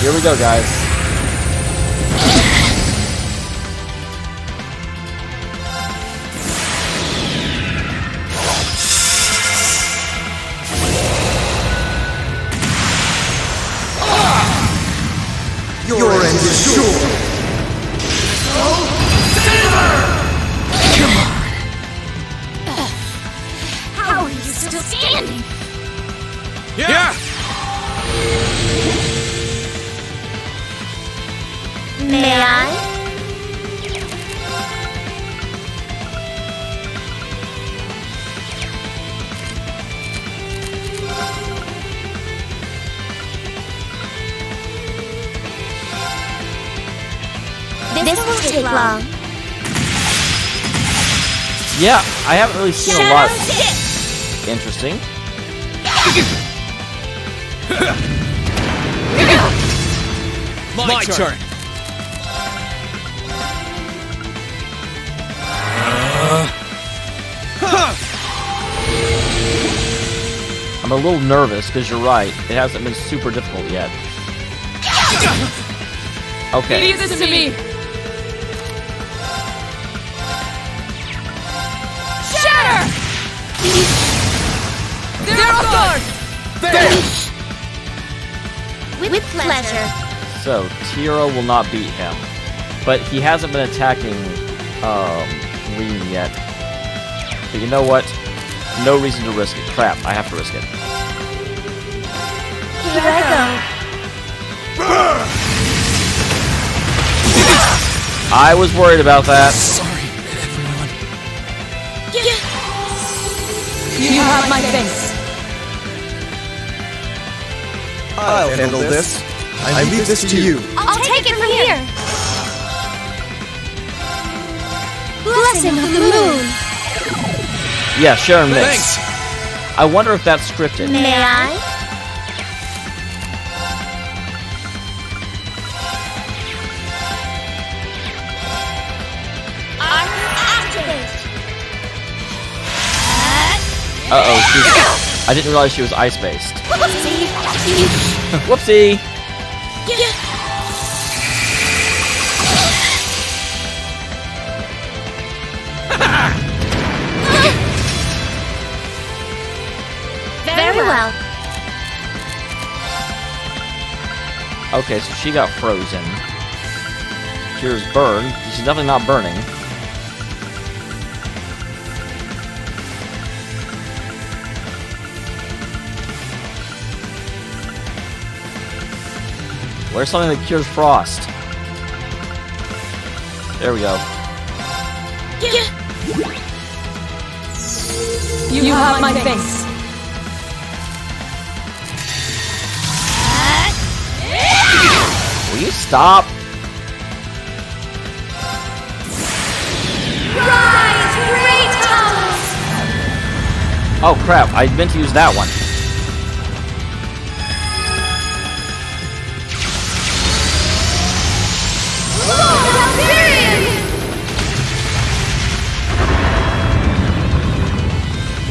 Here we go, guys. Your end is sure. How are you still standing? Yeah! May I? This won't take long. Yeah, I haven't really seen a lot. Interesting. My turn! I'm a little nervous because you're right. It hasn't been super difficult yet. Okay. Leave this to me. Shatter! They're off guard! With pleasure. So, Tiro will not beat him. But he hasn't been attacking Rean yet. But you know what? No reason to risk it. Crap, I have to risk it. Here I I was worried about that. Sorry, everyone. You have my face. I'll handle this. I leave this to you. I'll take it from here. Blessing of the moon. Yeah, Sharon mixed. Thanks! I wonder if that's scripted. May I? Uh-oh, I didn't realize she was ice-based. Whoopsie! Very well. Okay, so she got frozen. Here's burn. She's definitely not burning. Where's something that cures frost? There we go. You have my face. Will you stop? Oh crap, I meant to use that one.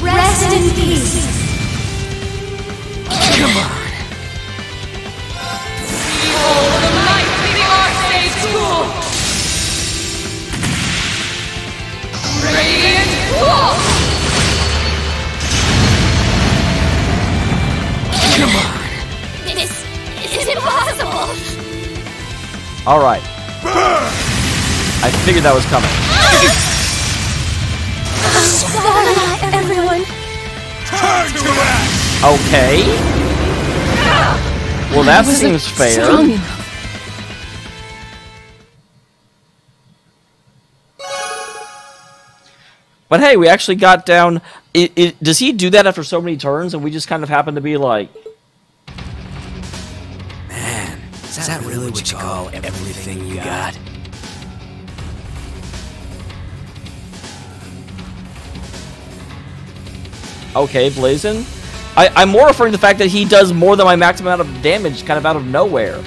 Rest in peace. Come on. Behold the might of the Archmage tool! Radiant Wolf! Come on. This is impossible! Alright. I figured that was coming. Sorry, everyone. Okay. Well, that seems fair. Strong enough. But hey, we actually got down... does he do that after so many turns and we just kind of happen to be like... Man, is that really what you call everything you got? Okay, Blazin. I'm more referring to the fact that he does more than my maximum amount of damage kind of out of nowhere.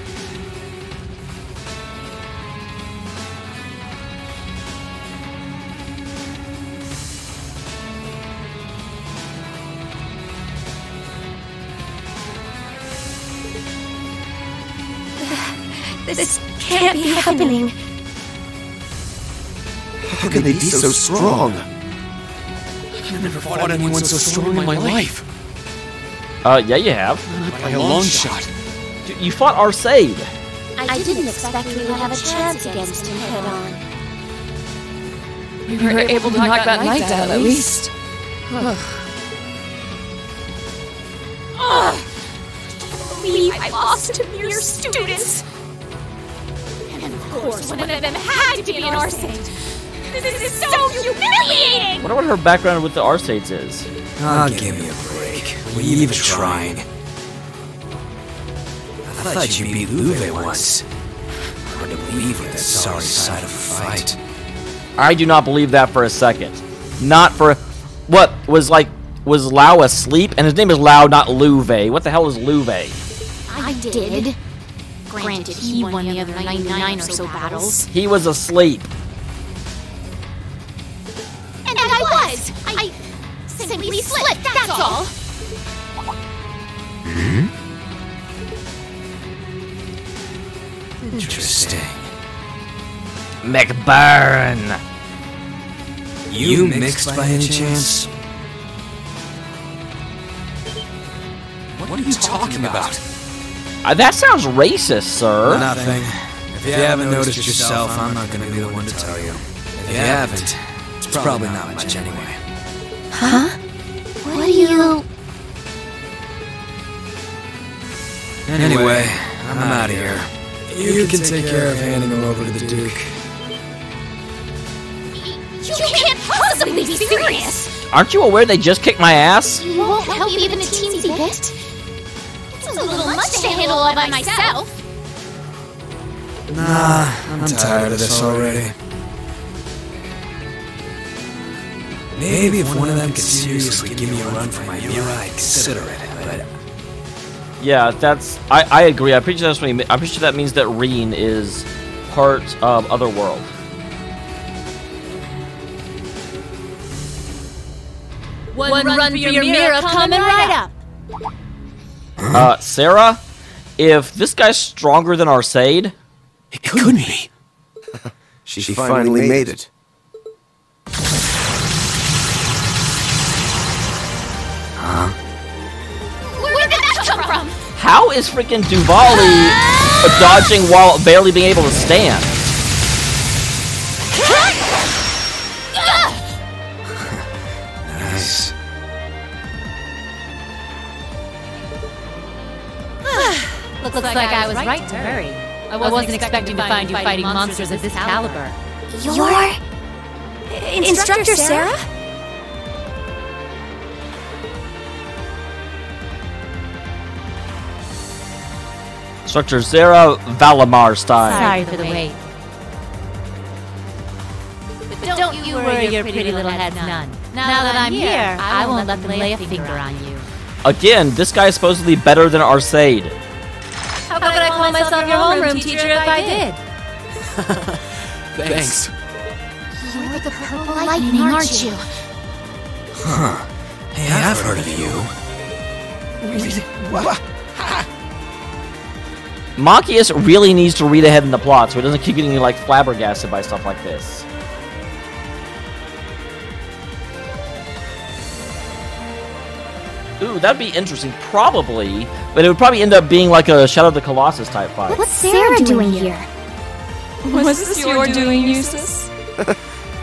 This can't be happening. How can they be so strong? I've never fought anyone so strong in my life. Yeah, you have. Not by a long shot. Dude, you fought Arcade. I didn't expect we would have a chance against him head on. We were able to knock that knight down at least. I lost to mere students. And of course, one of them had to be an Arcade. This is so humiliating! I wonder what her background with the Arcades is. Oh, give me a break. Were you even trying? I thought you beat Luve once. Hard to believe with that sorry side of a fight. I do not believe that for a second. Not for... What? Was Lau asleep? And his name is Lau, not Luve. What the hell is Luve? I did. Granted, he won the other 99 or so battles. He was asleep. And I was! I simply slipped, that's all! Interesting. McBurn. You mixed by any chance? What are you talking about? That sounds racist, sir. Nothing. If you haven't noticed yourself, I'm not gonna be the one to tell you. If you haven't, it's probably not much anyway. Huh? What are you... Anyway, I'm out of here. You can take care of handing him over to the Duke. You can't possibly be serious! Aren't you aware they just kicked my ass? You won't help even a teensy bit? It's a little much to handle all by myself. Nah, I'm tired of this already. Maybe if one of them could seriously give me a run for my Mira, I'd consider it, but... Yeah, that's... I agree. I'm pretty sure that's what I'm pretty sure that means that Reen is part of Otherworld. One run for your Mira coming right up. Sarah, if this guy's stronger than Arcade... It could be. She finally made it. Where did that come from? How is freaking Duvali dodging while barely being able to stand? Nice. Looks like I was right to hurry. I wasn't expecting to find you fighting monsters of this caliber. You're... Instructor Sarah? Instructor Sarah Valimar style. Sorry for the wait. But don't you worry your pretty little heads none. Now that I'm here, I won't let them lay a finger on you. Again, this guy is supposedly better than Arcade. How could I call myself your homeroom teacher if I did? Thanks. You're the purple lightning, aren't you? Huh. Hey, I've heard of you. Really? What? Machias really needs to read ahead in the plot so he doesn't keep getting like flabbergasted by stuff like this. Ooh, that'd be interesting, probably, but it would probably end up being like a Shadow of the Colossus type fight. What's Sarah doing here? Was this your doing, Eustace?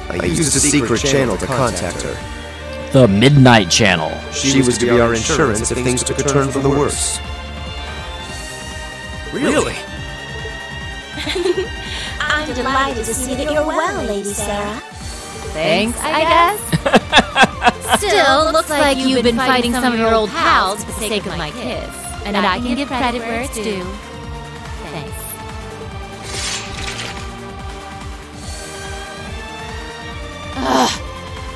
I used a secret channel to contact her. The Midnight Channel. She was to be our insurance if things took a turn for the worse. Really? I'm delighted to see that you're well, Lady Sarah. Thanks, I guess. Still, looks like you've been fighting some of your old pals for the sake of my kiss. And I can give credit where it's due. Thanks.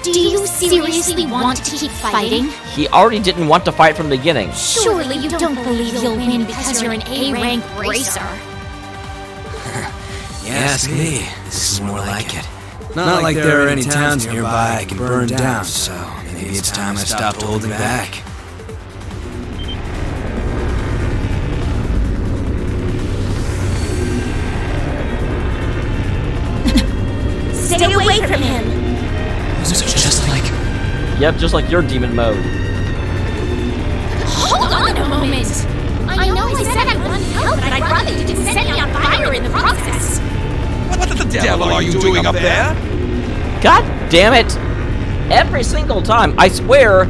Do you seriously want to keep fighting? He already didn't want to fight from the beginning. Surely you don't believe you'll win because you're an A-rank racer. You ask me, this is more like it. Not like there are any towns nearby I can burn down, so maybe it's time I stopped holding back. Stay away from him! Just like... Yep, just like your demon mode. Hold on a moment! I know I said I wouldn't help, but I'd rather you didn't set me on fire in the process. What the devil are you doing up there? God damn it! Every single time, I swear,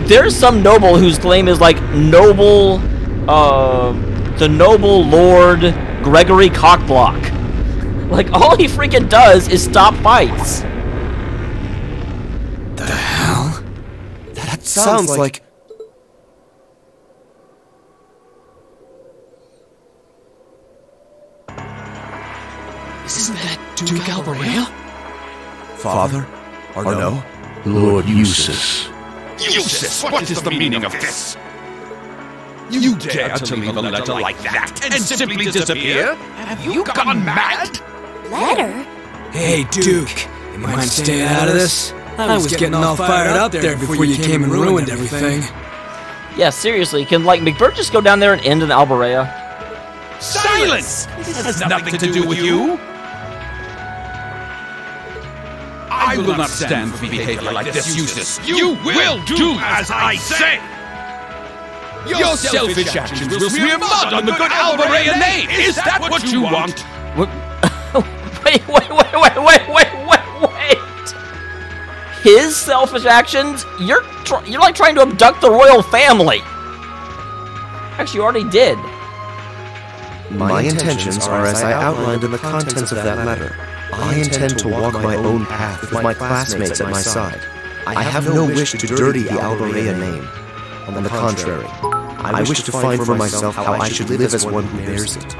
there's some noble whose claim is like noble, the noble Lord Gregory Cockblock. Like, all he freaking does is stop fights. The hell? That sounds like... Isn't that Duke Alvaria? Father? Or no? Lord Eustace. Eustace, what is the meaning of this? You dare to leave a letter like that and simply disappear? Have you gone mad? Letter? Hey, Duke, you mind staying out of this? I was getting all fired up there before you came and ruined everything. Yeah, seriously, can like McBurk just go down there and end in Alvaria? Silence! This has nothing to do with you. I will not stand for behavior like this, Eustace. You will do as I say! Your selfish actions will smear mud on the good Alvaria name! Is that what you want? What? Wait! His selfish actions? You're like trying to abduct the royal family. Actually, you already did. My intentions are as I outlined in the contents of that letter. I intend to walk my own path with my classmates at my side. I have no wish to dirty the Alvaria name. On the contrary, I wish to find for myself how I should live as one who bears it.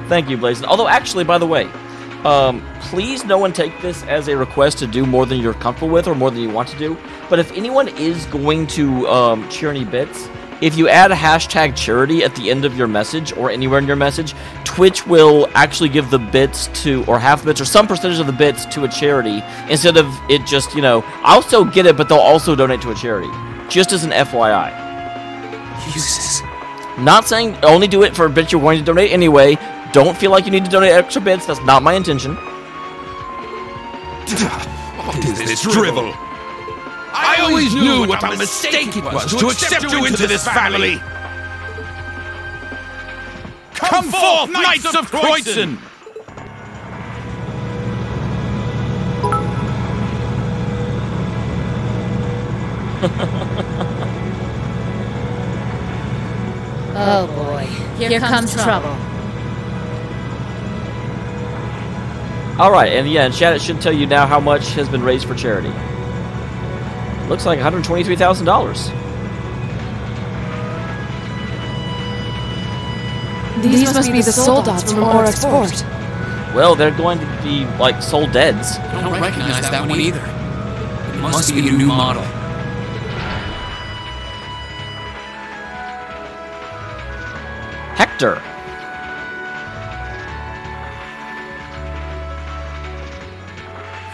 Thank you, Blazin. Although, actually, by the way, please no one take this as a request to do more than you're comfortable with or more than you want to do. But if anyone is going to cheer any bits, if you add a hashtag charity at the end of your message or anywhere in your message, Twitch will actually give the bits to, or half the bits, or some percentage of the bits to a charity, instead of it just, you know, I'll still get it, but they'll also donate to a charity. Just as an FYI. Eustace. Not saying only do it for bits you're going to donate anyway. Don't feel like you need to donate extra bits. That's not my intention. What is this drivel? I always knew what a mistake it was to accept you into this family! Come forth, Knights of Croydon! Oh boy, here comes trouble. Alright, and yeah, in chat it should tell you now how much has been raised for charity. Looks like $123,000. These must be the soul dots from Oryx Fort. Well, they're going to be, like, soul deads. I don't recognize that one either. It must be a new model. Hector.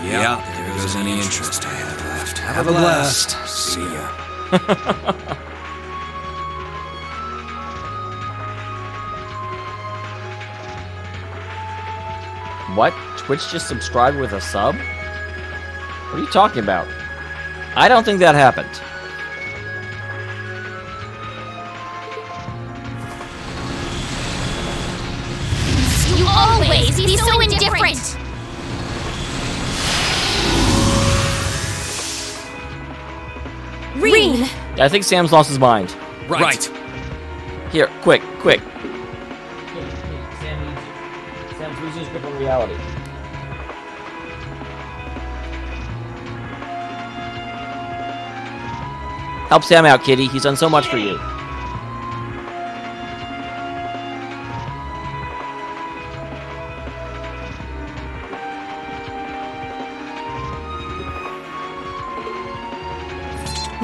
Yeah, there goes any interest I had left. Have a blast. See ya. What? Twitch just subscribed with a sub? What are you talking about? I don't think that happened. You always be so indifferent! Rean! I think Sam's lost his mind. Right. Here, quick. Sam needs you. Sam's losing his grip on reality. Help Sam out, kitty. He's done so much for you.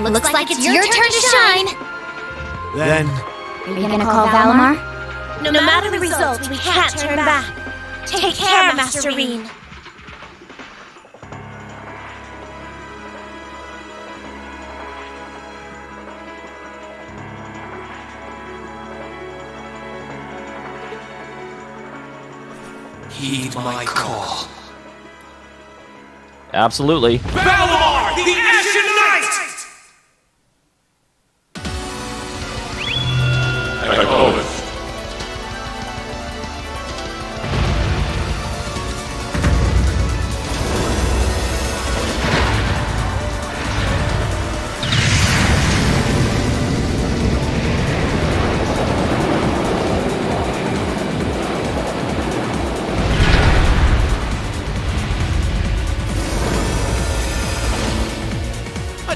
Looks like it's your turn to shine! Then, Are you gonna call Valimar? No matter the result, we can't turn back. Take care, Master Rean. Heed my call. Absolutely. Valimar, the Ashen Knight! I call it.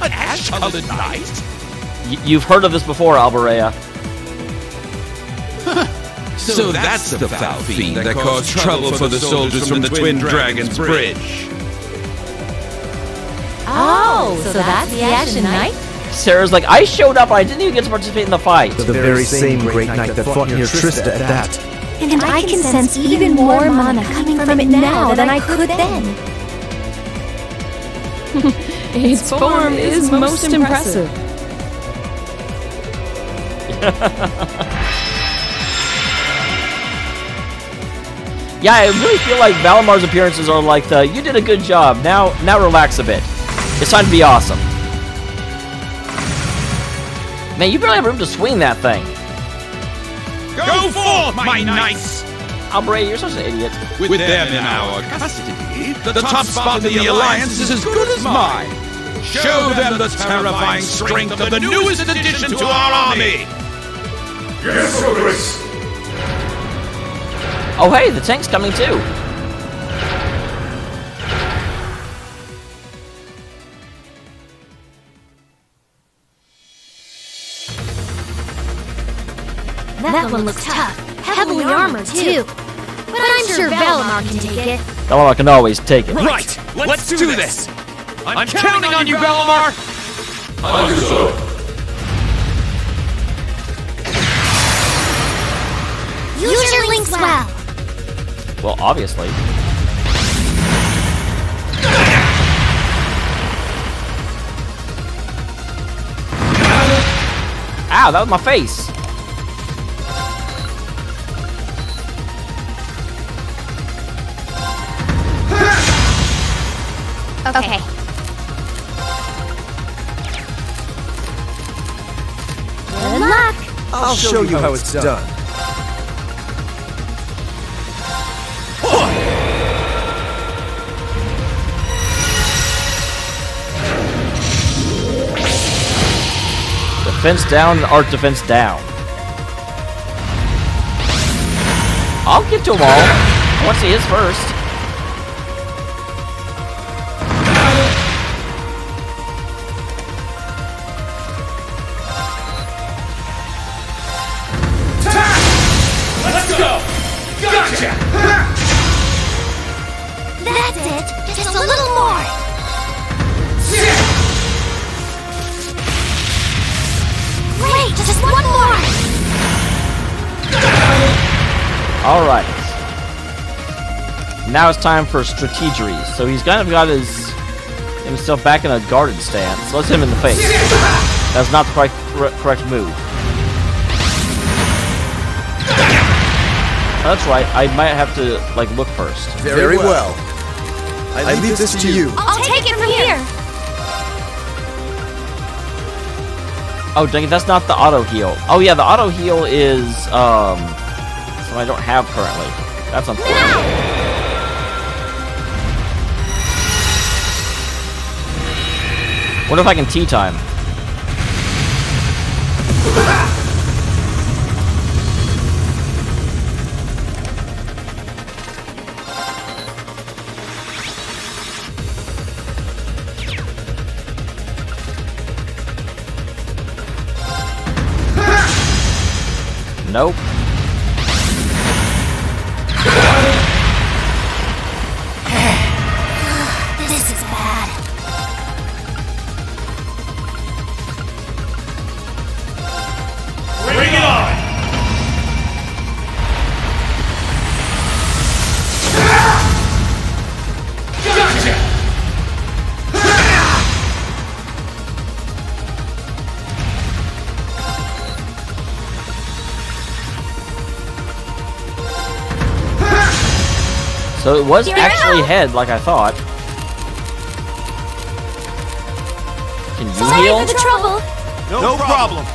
An ash-colored knight? You've heard of this before, Alberea. So that's the foul fiend that caused trouble for the soldiers from the Twin Dragons Bridge. Oh, so that's the Ashen Knight? Sarah's like, I showed up, I didn't even get to participate in the fight. the very same great knight that fought near Trista at that. And I can sense even more mana coming from it now than I could then. Its form is most impressive. Yeah, I really feel like Valimar's appearances are like the, you did a good job, now relax a bit. It's time to be awesome. Man, you barely have room to swing that thing. Go forth, my knights! Alberea, you're such an idiot. With them in our custody, the top spot in the Alliance is as good as mine. Show them the terrifying strength of the newest addition to our army! Yes, Your Grace! Oh hey, the tank's coming too. That one looks tough. Heavily armored, too. But I'm sure Valimar can take it. Valimar can always take it. Right! Let's do this! I'm counting on you, Valimar! Understood. Use your links well. Well, obviously. Ow, that was my face. Okay. Good luck. I'll show you how it's done. Defense down and art defense down. I'll get to them all. I want to see his first. Let's go! Gotcha! That's it. Just a little more. Wait, just one more. Alright. Now it's time for strategeries. So he's kind of got himself back in a guarded stance. Let's hit him in the face. That's not the correct move. That's right, I might have to, like, look first. Very well. I leave this to you. I'll take it from here. Oh, dang it, that's not the auto heal. Oh, yeah, the auto heal is, something I don't have currently. That's unfortunate. What if I can tea time? Nope. This is bad. Bring it on! Gotcha! So it was actually head, like I thought. Can you heal? Sorry for the trouble. No problem.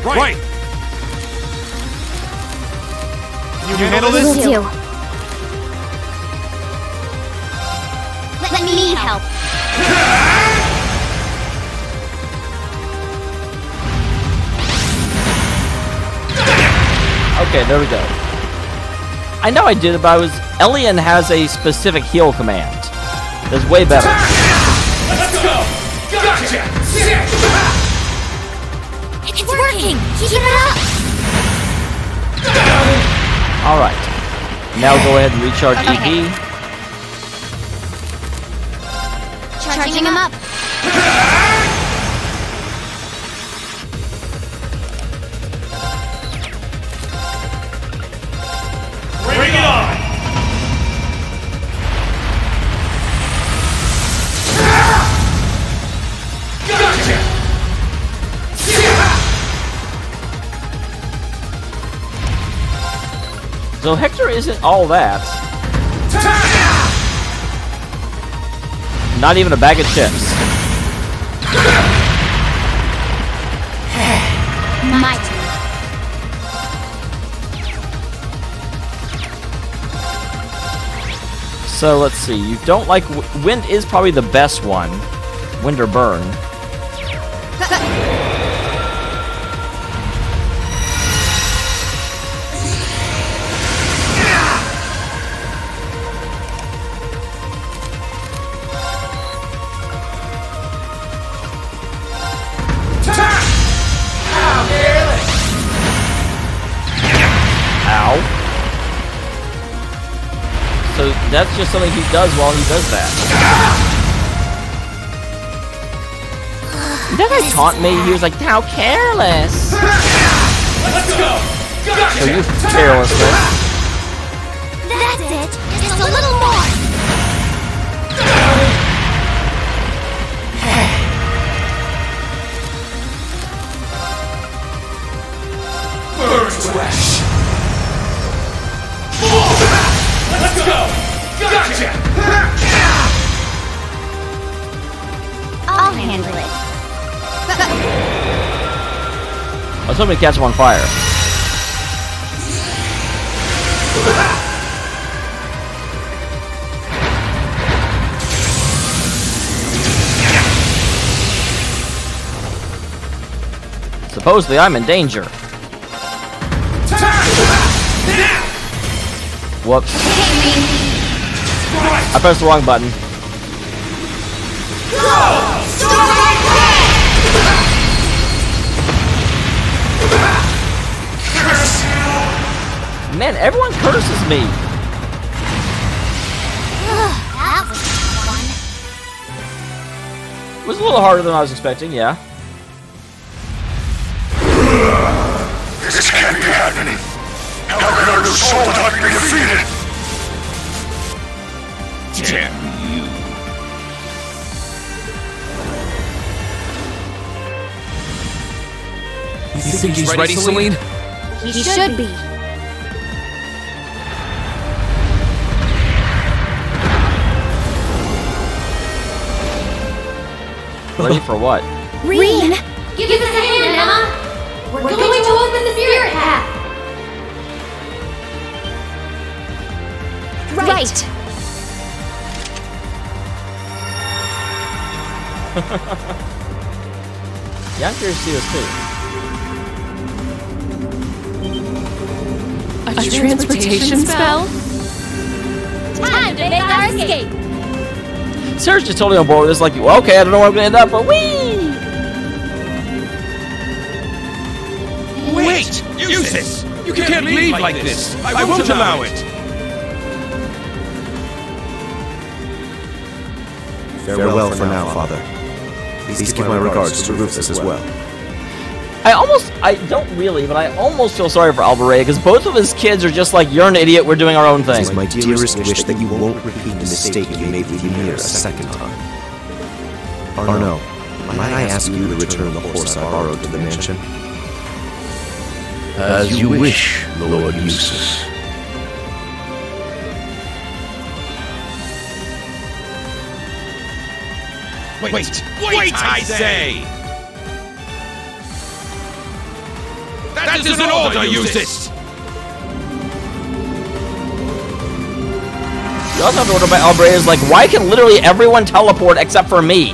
Right. You handle this? Will do. Let me help. Okay, there we go. I know I did it, but Elian has a specific heal command. That's way better. Let's go! Gotcha! It's working. Keep it up. Alright. Now go ahead and recharge EP. Charging him up. Bring it on! Gotcha! So Hector isn't all that. Not even a bag of chips. My turn. So let's see. You don't like wind is probably the best one. Wind or burn. Ow. So that's just something he does while he does that. That guy taunt me. He was like, "How careless." Let's go! Gotcha! So you carelessness. That's it. Just a little more. Bird Splash! Let's go! Gotcha! I'll handle it. I was hoping to catch him on fire. Supposedly, I'm in danger. Whoops. I pressed the wrong button. Man, everyone curses me. That was fun. It was a little harder than I was expecting, yeah. This can't be happening. How can our new Soldat be defeated? Damn you. You think he's ready, Celine? He should be. Ready for what? Rean! Give us a hand, Emma. We're going to open the spirit path. Right! Yeah, I'm curious to see this too. A transportation spell? Time to make our escape. Sarah's just totally on board with this, like, well, okay, I don't know where I'm gonna end up, but whee! Wait! Use this! You can't leave like this! I won't allow it! Farewell for now, Father. Please give my regards to Rufus as well. I don't really, but I almost feel sorry for Alvaray, because both of his kids are just like, you're an idiot, we're doing our own It thing. is my dearest wish that you won't repeat the mistake you made with Ymir a second time. Arno, might I ask you to return the horse I borrowed to the mansion? As you wish, Lord Eustace. Wait, I say! That is an order, Eustace! You also have to order by Alvaray is like, why can literally everyone teleport except for me?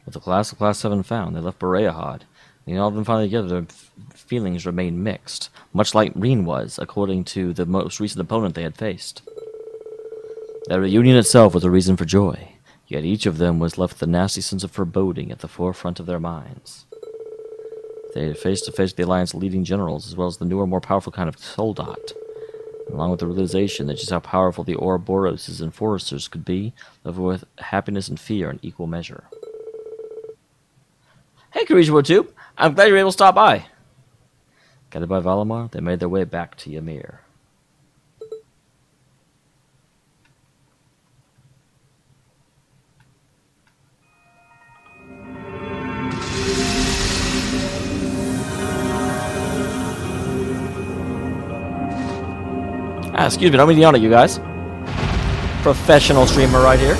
With the class of Class 7 found, they left Boreahad. And all of them finally together, their feelings remained mixed, much like Rean was, according to the most recent opponent they had faced. Their reunion itself was a reason for joy, yet each of them was left with a nasty sense of foreboding at the forefront of their minds. They had face-to-face with the Alliance's leading generals, as well as the newer, more powerful kind of Soldat, along with the realization that just how powerful the Ouroboros' enforcers could be, living with happiness and fear in equal measure. Hey, Karijiwo, I'm glad you were able to stop by. Guided by Valimar, they made their way back to Ymir. Excuse me, don't mean to yell at you guys. Professional streamer right here.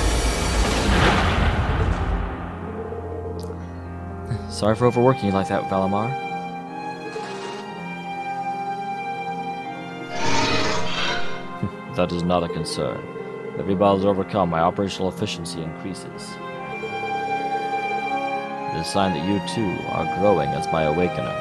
Sorry for overworking you like that, Valimar. That is not a concern. Every battle is overcome, my operational efficiency increases. It is a sign that you too are growing as my awakener.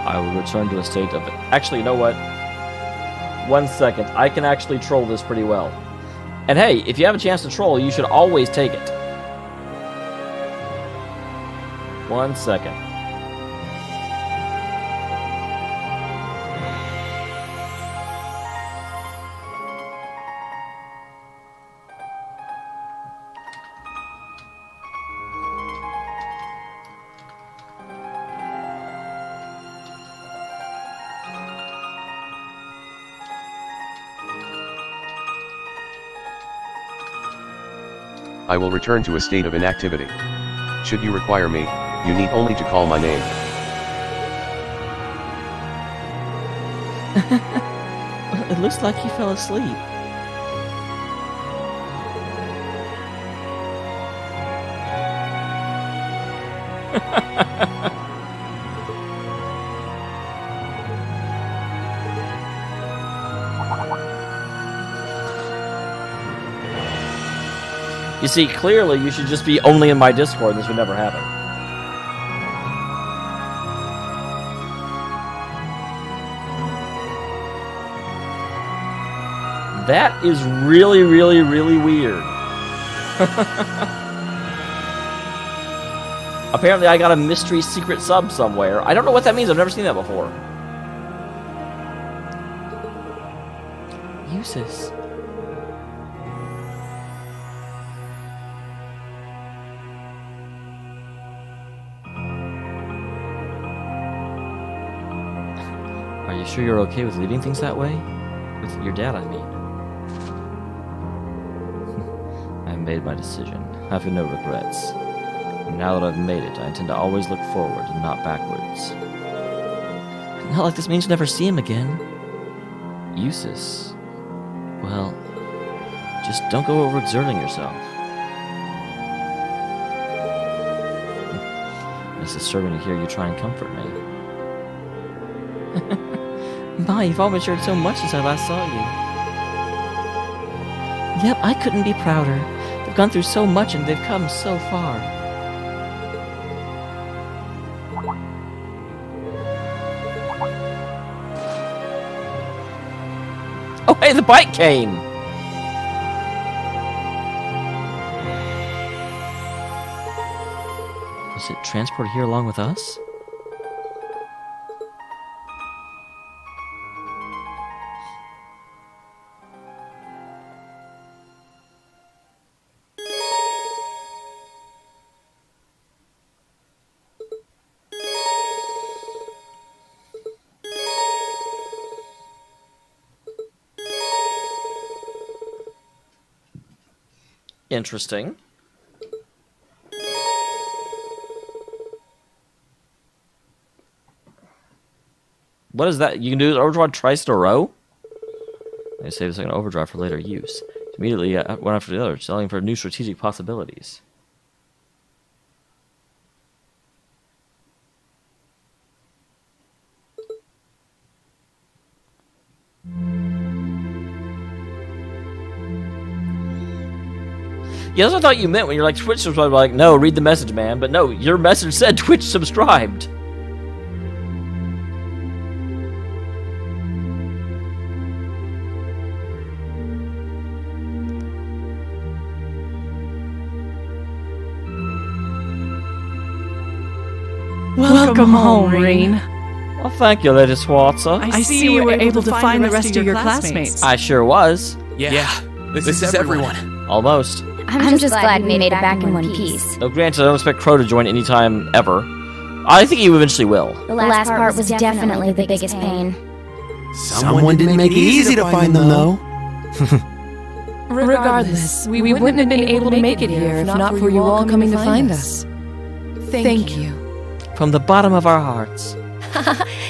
I will return to a state of... Actually, you know what? 1 second. I can actually troll this pretty well. And hey, if you have a chance to troll, you should always take it. 1 second. I will return to a state of inactivity. Should you require me, You need only to call my name. It looks like he fell asleep. You see, clearly you should just be only in my Discord. This would never happen. That is really, really, really weird. Apparently I got a mystery secret sub somewhere. I don't know what that means. I've never seen that before. Uses. Are you sure you're okay with leaving things that way? With your dad, I mean. I've made my decision. I have no regrets. And now that I've made it, I intend to always look forward and not backwards. Not like this means never see him again. Eustace. Well, just don't go overexerting yourself. It's disturbing to hear you try and comfort me. Ma, you've all matured so much since I last saw you. Yep, I couldn't be prouder. They've gone through so much and they've come so far. Oh, hey, the bike came! Was it transported here along with us? Interesting. What is that? You can do overdrive twice in a row? They save a second overdrive for later use. Immediately one after the other, selling for new strategic possibilities. Yeah, that's what I thought you meant when you're like Twitch subscribed. Like, no, read the message, man. But no, your message said Twitch subscribed. Welcome home, Rean. Well, thank you, Lady Schwarzer. I see you were able to find the rest of your classmates. I sure was. Yeah, this is everyone. Almost. I'm just glad we made it back in one piece. Though granted, I don't expect Crow to join anytime ever. I think he eventually will. The last part was definitely the biggest pain. Someone didn't make it easy to find them, though. Regardless, we wouldn't have been able to make it here if not for you all coming to find us. Thank you. From the bottom of our hearts.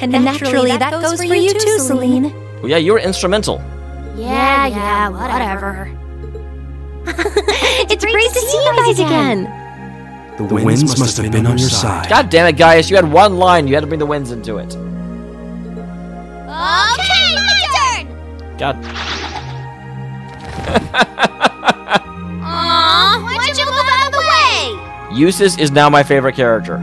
And naturally, that goes for you too, Celine. Well, yeah, you were instrumental. Yeah, whatever. It's great to see you guys again. The winds must have been on your side. God damn it, Gaius, you had one line. You had to bring the winds into it. Okay, my turn! God. Aww, why'd you move out of the way? Eustace is now my favorite character.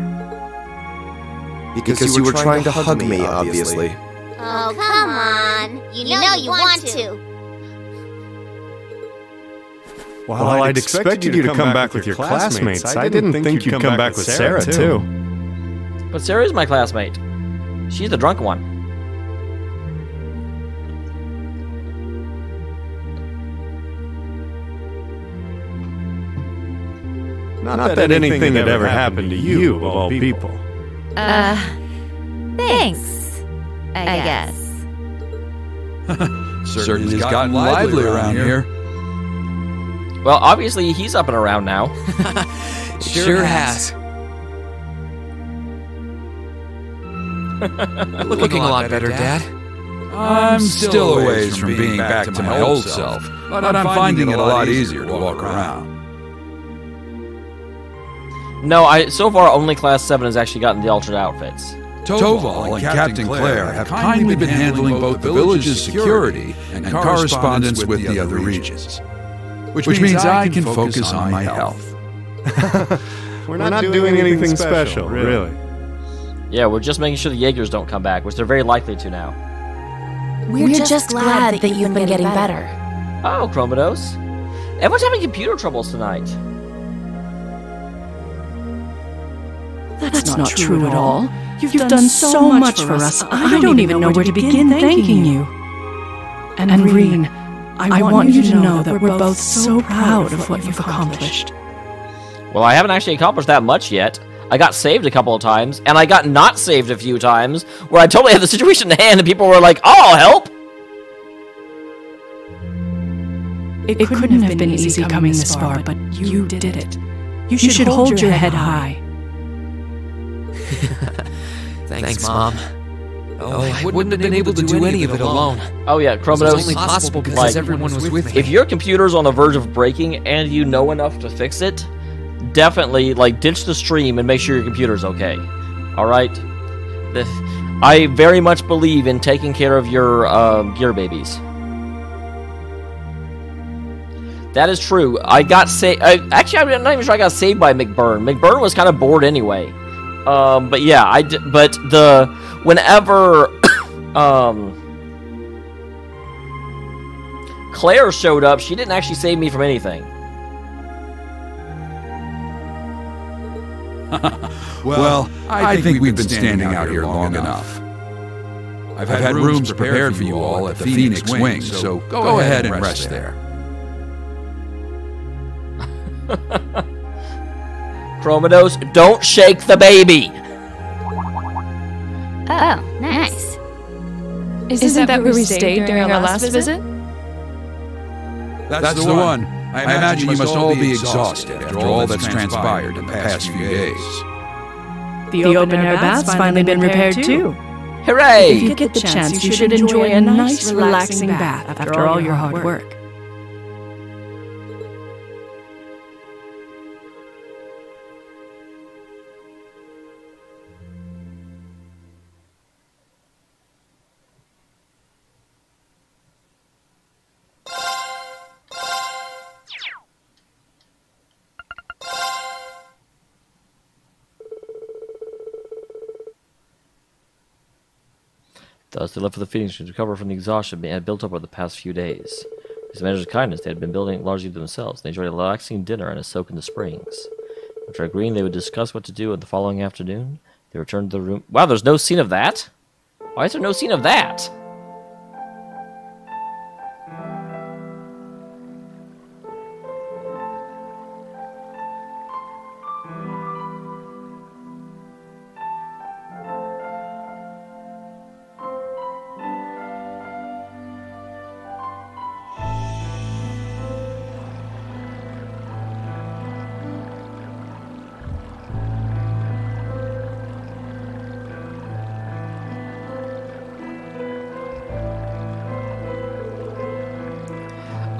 Because you were trying to hug me, obviously. Oh, come on. You know you want to. Well, I'd expected you to come back with your classmates. I didn't think you'd come back with Sarah, too. But Sarah is my classmate. She's the drunk one. Not that anything had ever happened to you, of all people. Thanks, I guess. Certainly has gotten lively around here. Well, obviously he's up and around now. Sure has. Looking a lot better, Dad. I'm still a ways from being back to my old self, but I'm finding it a lot easier to walk around. No, so far only Class 7 has actually gotten the altered outfits. Toval and Captain Claire have kindly been handling both the village's security and correspondence with the other regions, which means I can focus on my health. We're not doing anything special, really. Yeah, we're just making sure the Jaegers don't come back, which they're very likely to now. We're just glad that you've been getting better. Oh, Chromados. Everyone's having computer troubles tonight. That's not true at all. You've done so much for us. I don't even know where to begin thanking you. And Reen, I want you to know that we're both so proud of what you've accomplished. Well, I haven't actually accomplished that much yet. I got saved a couple of times, and I got not saved a few times, where I totally had the situation in hand, and people were like, "Oh, I'll help!" It couldn't have been easy coming this far, but you did it. You should hold your head high. Thanks, Mom. I wouldn't have been able to do any of it alone. Oh yeah, Chromados. It was only possible because everyone was with me. If your computer's on the verge of breaking and you know enough to fix it, definitely ditch the stream and make sure your computer's okay. All right. I very much believe in taking care of your gear babies. That is true. I got saved. Actually, I'm not even sure I got saved by McBurn. McBurn was kind of bored anyway. But yeah, I did. But whenever Claire showed up, she didn't actually save me from anything. Well, I think we've been standing out here long enough. I've had rooms prepared for you all at the Phoenix Wing, so go ahead and rest there. Chromados, don't shake the baby! Oh, nice. Isn't that where we stayed during our last visit? That's the one. I imagine you must all be exhausted after all that's transpired in the past few days. The open-air bath's finally been repaired too. Hooray! If you get the chance, you should enjoy a nice, relaxing bath after all your hard work. Thus, they left for the Phoenix to recover from the exhaustion they had built up over the past few days. These measures of kindness they had been building largely to themselves. They enjoyed a relaxing dinner and a soak in the springs. After agreeing they would discuss what to do on the following afternoon, they returned to the room. Wow, there's no scene of that? Why is there no scene of that?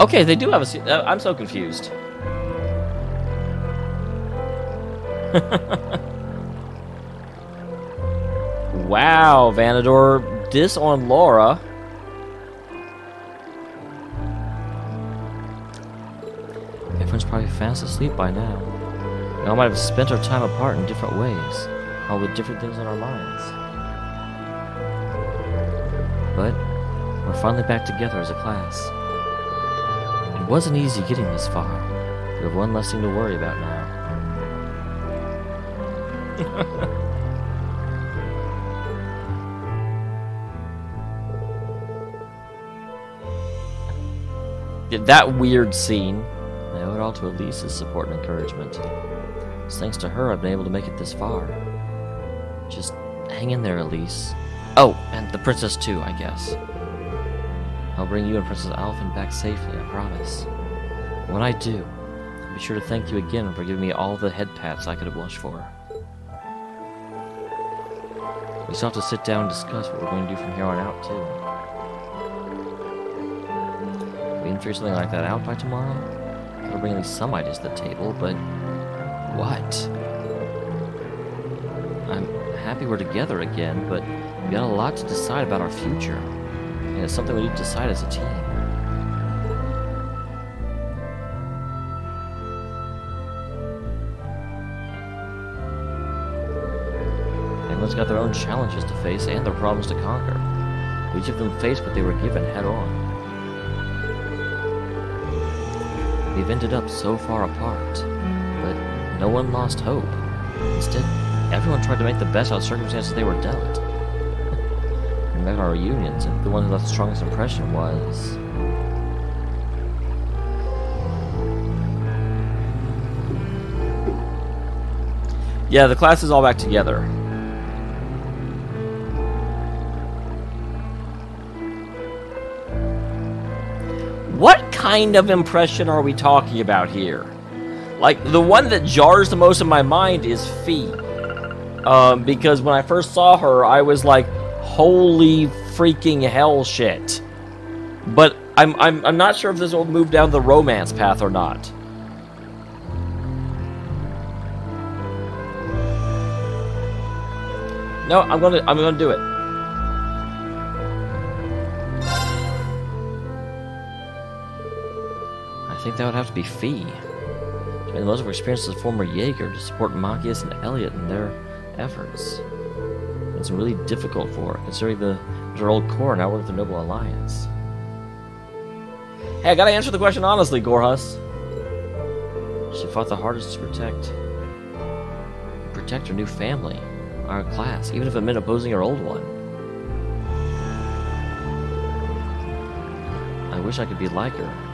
Okay, they do have a scene. I'm so confused. Wow, Vanador, diss on Laura. Everyone's probably fast asleep by now. We all might have spent our time apart in different ways, all with different things on our minds. But we're finally back together as a class. It wasn't easy getting this far. We have one less thing to worry about now. That weird scene. I owe it all to Elise's support and encouragement. It's thanks to her I've been able to make it this far. Just hang in there, Elise. Oh, and the princess too, I guess. I'll bring you and Princess Alphen back safely, I promise. When I do, I'll be sure to thank you again for giving me all the head pats I could have wished for. We still have to sit down and discuss what we're going to do from here on out, too. We can figure something like that out by tomorrow? Gotta bring at least some ideas to the table, but what? I'm happy we're together again, but we got a lot to decide about our future. And it's something we need to decide as a team. Everyone's got their own challenges to face and their problems to conquer. Each of them faced what they were given head on. We've ended up so far apart, but no one lost hope. Instead, everyone tried to make the best out of circumstances they were dealt. We met our reunions, and the one who left the strongest impression was... Yeah, the class is all back together. What kind of impression are we talking about here? Like, the one that jars the most in my mind is Fee. Because when I first saw her, I was like, holy freaking hell shit. But I'm not sure if this will move down the romance path or not. No, I'm gonna do it. I think that would have to be Fee. She made the most of her experience as a former Jaeger to support Machias and Elliot in their efforts. It's really difficult for her, considering her old core now work with the Noble Alliance. Hey, I gotta answer the question honestly, Gorhus. She fought the hardest to protect her new family, our class, even if it meant opposing her old one. I wish I could be like her.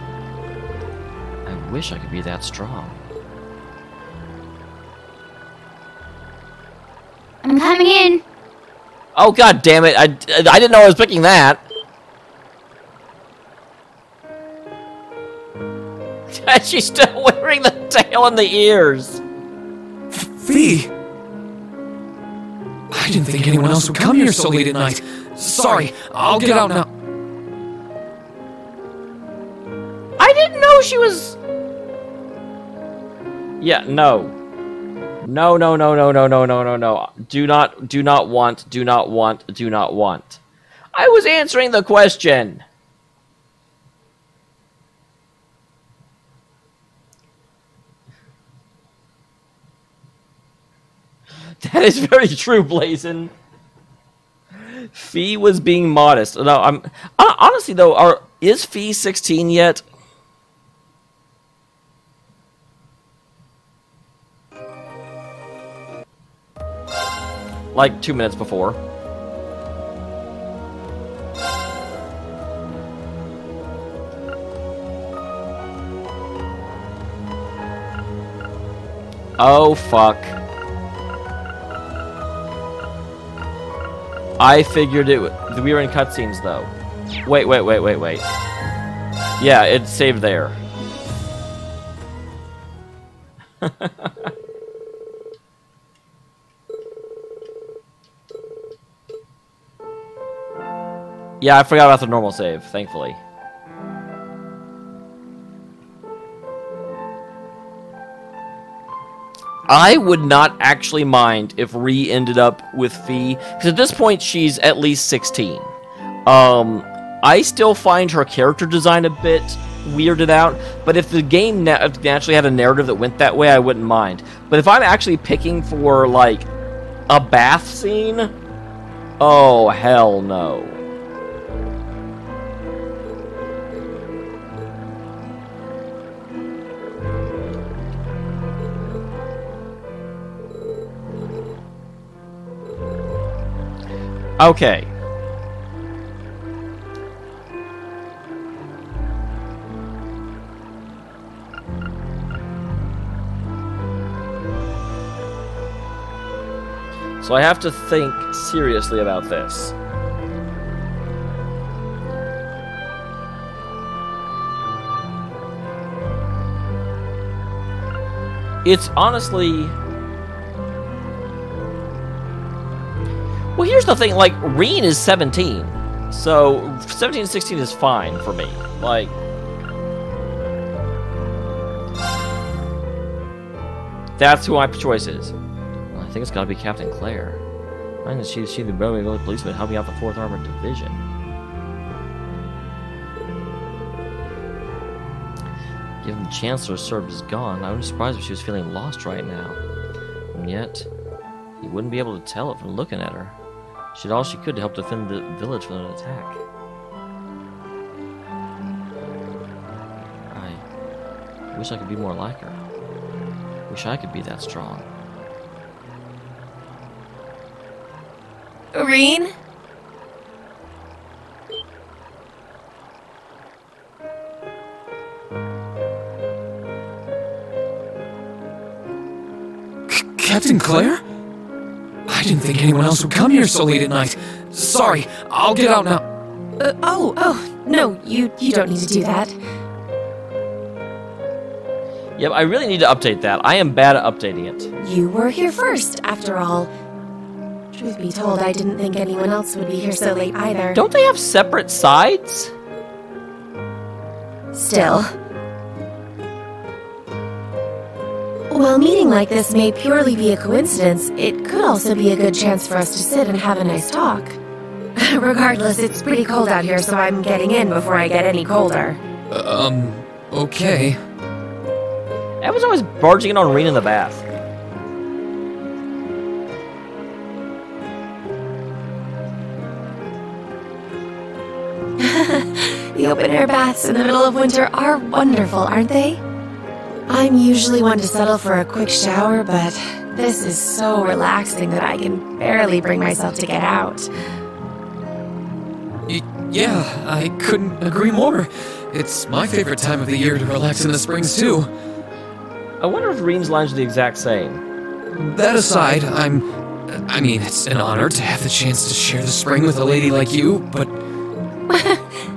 I wish I could be that strong. I'm coming in. Oh, god damn it. I didn't know I was picking that. She's still wearing the tail and the ears. Fee! I didn't think anyone else would come here so late at night. Sorry, I'll get out now. I didn't know she was... Yeah, no. No, no, no, no, no, no, no, no, no. Do not want. I was answering the question. That is very true, Blazin. Fee was being modest. No, honestly though, is Fee 16 yet? Like 2 minutes before. Oh fuck. I figured it. We were in cutscenes though. Wait. Yeah, it's saved there. Yeah, I forgot about the normal save, thankfully. I would not actually mind if Ree ended up with Fee, because at this point she's at least 16. I still find her character design a bit weirded out, but if the game naturally had a narrative that went that way, I wouldn't mind. But if I'm actually picking for, like, a bath scene, oh, hell no. Okay. So I have to think seriously about this. It's honestly... Well, here's the thing, like, Reen is 17. So, 17 and 16 is fine for me. Like... That's who my choice is. Well, I think it's gotta be Captain Claire. I think she's the Brotherly policeman helping out the 4th Armored Division. Given the Chancellor's served is gone, I wouldn't be surprised if she was feeling lost right now. And yet, you wouldn't be able to tell it from looking at her. She did all she could to help defend the village from an attack. I wish I could be more like her. Wish I could be that strong. Reen? Captain Claire? I didn't think anyone else would come here so late at night. Sorry, I'll get out now. No, you don't need to do that. Yep, I really need to update that. I am bad at updating it. You were here first, after all. Truth be told, I didn't think anyone else would be here so late either. Don't they have separate sides? Still. While meeting like this may purely be a coincidence, it could also be a good chance for us to sit and have a nice talk. Regardless, it's pretty cold out here, so I'm getting in before I get any colder. Okay. I was always barging in on Reen in the bath. The open-air baths in the middle of winter are wonderful, aren't they? I'm usually one to settle for a quick shower, but this is so relaxing that I can barely bring myself to get out. Yeah, I couldn't agree more. It's my favorite time of the year to relax in the springs, too. I wonder if Reen's lines are the exact same. That aside, I mean, it's an honor to have the chance to share the spring with a lady like you, but...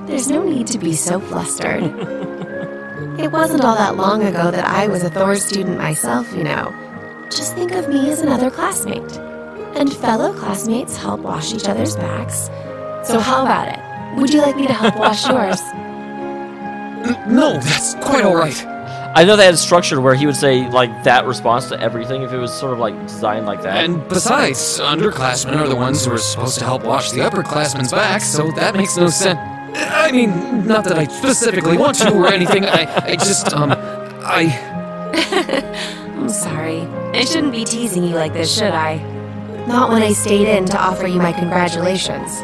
There's no need to be so flustered. It wasn't all that long ago that I was a Thor student myself, you know. Just think of me as another classmate. And fellow classmates help wash each other's backs. So how about it? Would you like me to help wash yours? No, that's quite alright. I know they had it structured where he would say, like, that response to everything if it was sort of, like, designed like that. And besides, underclassmen are the ones who are supposed to help wash the upperclassmen's backs, so that makes no sense. I mean, not that I specifically want to or anything, I just, I'm sorry. I shouldn't be teasing you like this, should I? Not when I stayed in to offer you my congratulations.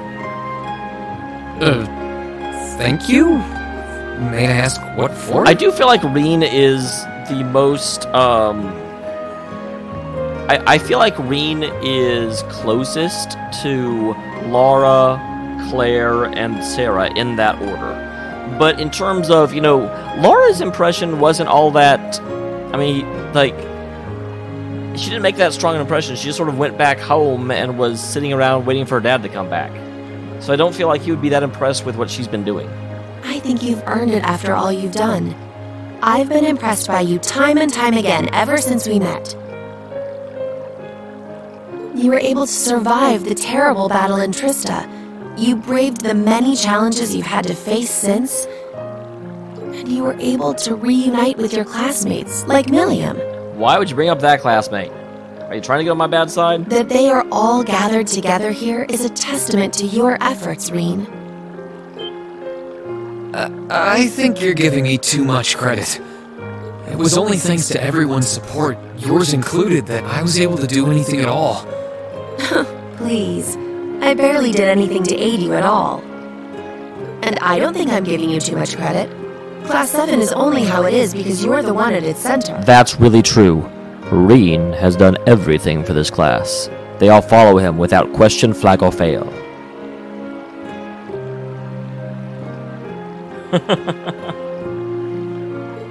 Thank you? May I ask what for? I do feel like Reen is the most, I feel like Reen is closest to Laura, Claire, and Sarah in that order. But in terms of, you know, Laura's impression wasn't all that, I mean, like, she didn't make that strong an impression. She just sort of went back home and was sitting around waiting for her dad to come back. So I don't feel like he would be that impressed with what she's been doing. I think you've earned it after all you've done. I've been impressed by you time and time again ever since we met. You were able to survive the terrible battle in Trista. You braved the many challenges you've had to face since. And you were able to reunite with your classmates, like Milliam. Why would you bring up that classmate? Are you trying to get on my bad side? That they are all gathered together here is a testament to your efforts, Reen. I think you're giving me too much credit. It was only thanks to everyone's support, yours included, that I was able to do anything at all. Please. I barely did anything to aid you at all. And I don't think I'm giving you too much credit. Class 7 is only how it is because you're the one at its center. That's really true. Reen has done everything for this class. They all follow him without question, flag, or fail.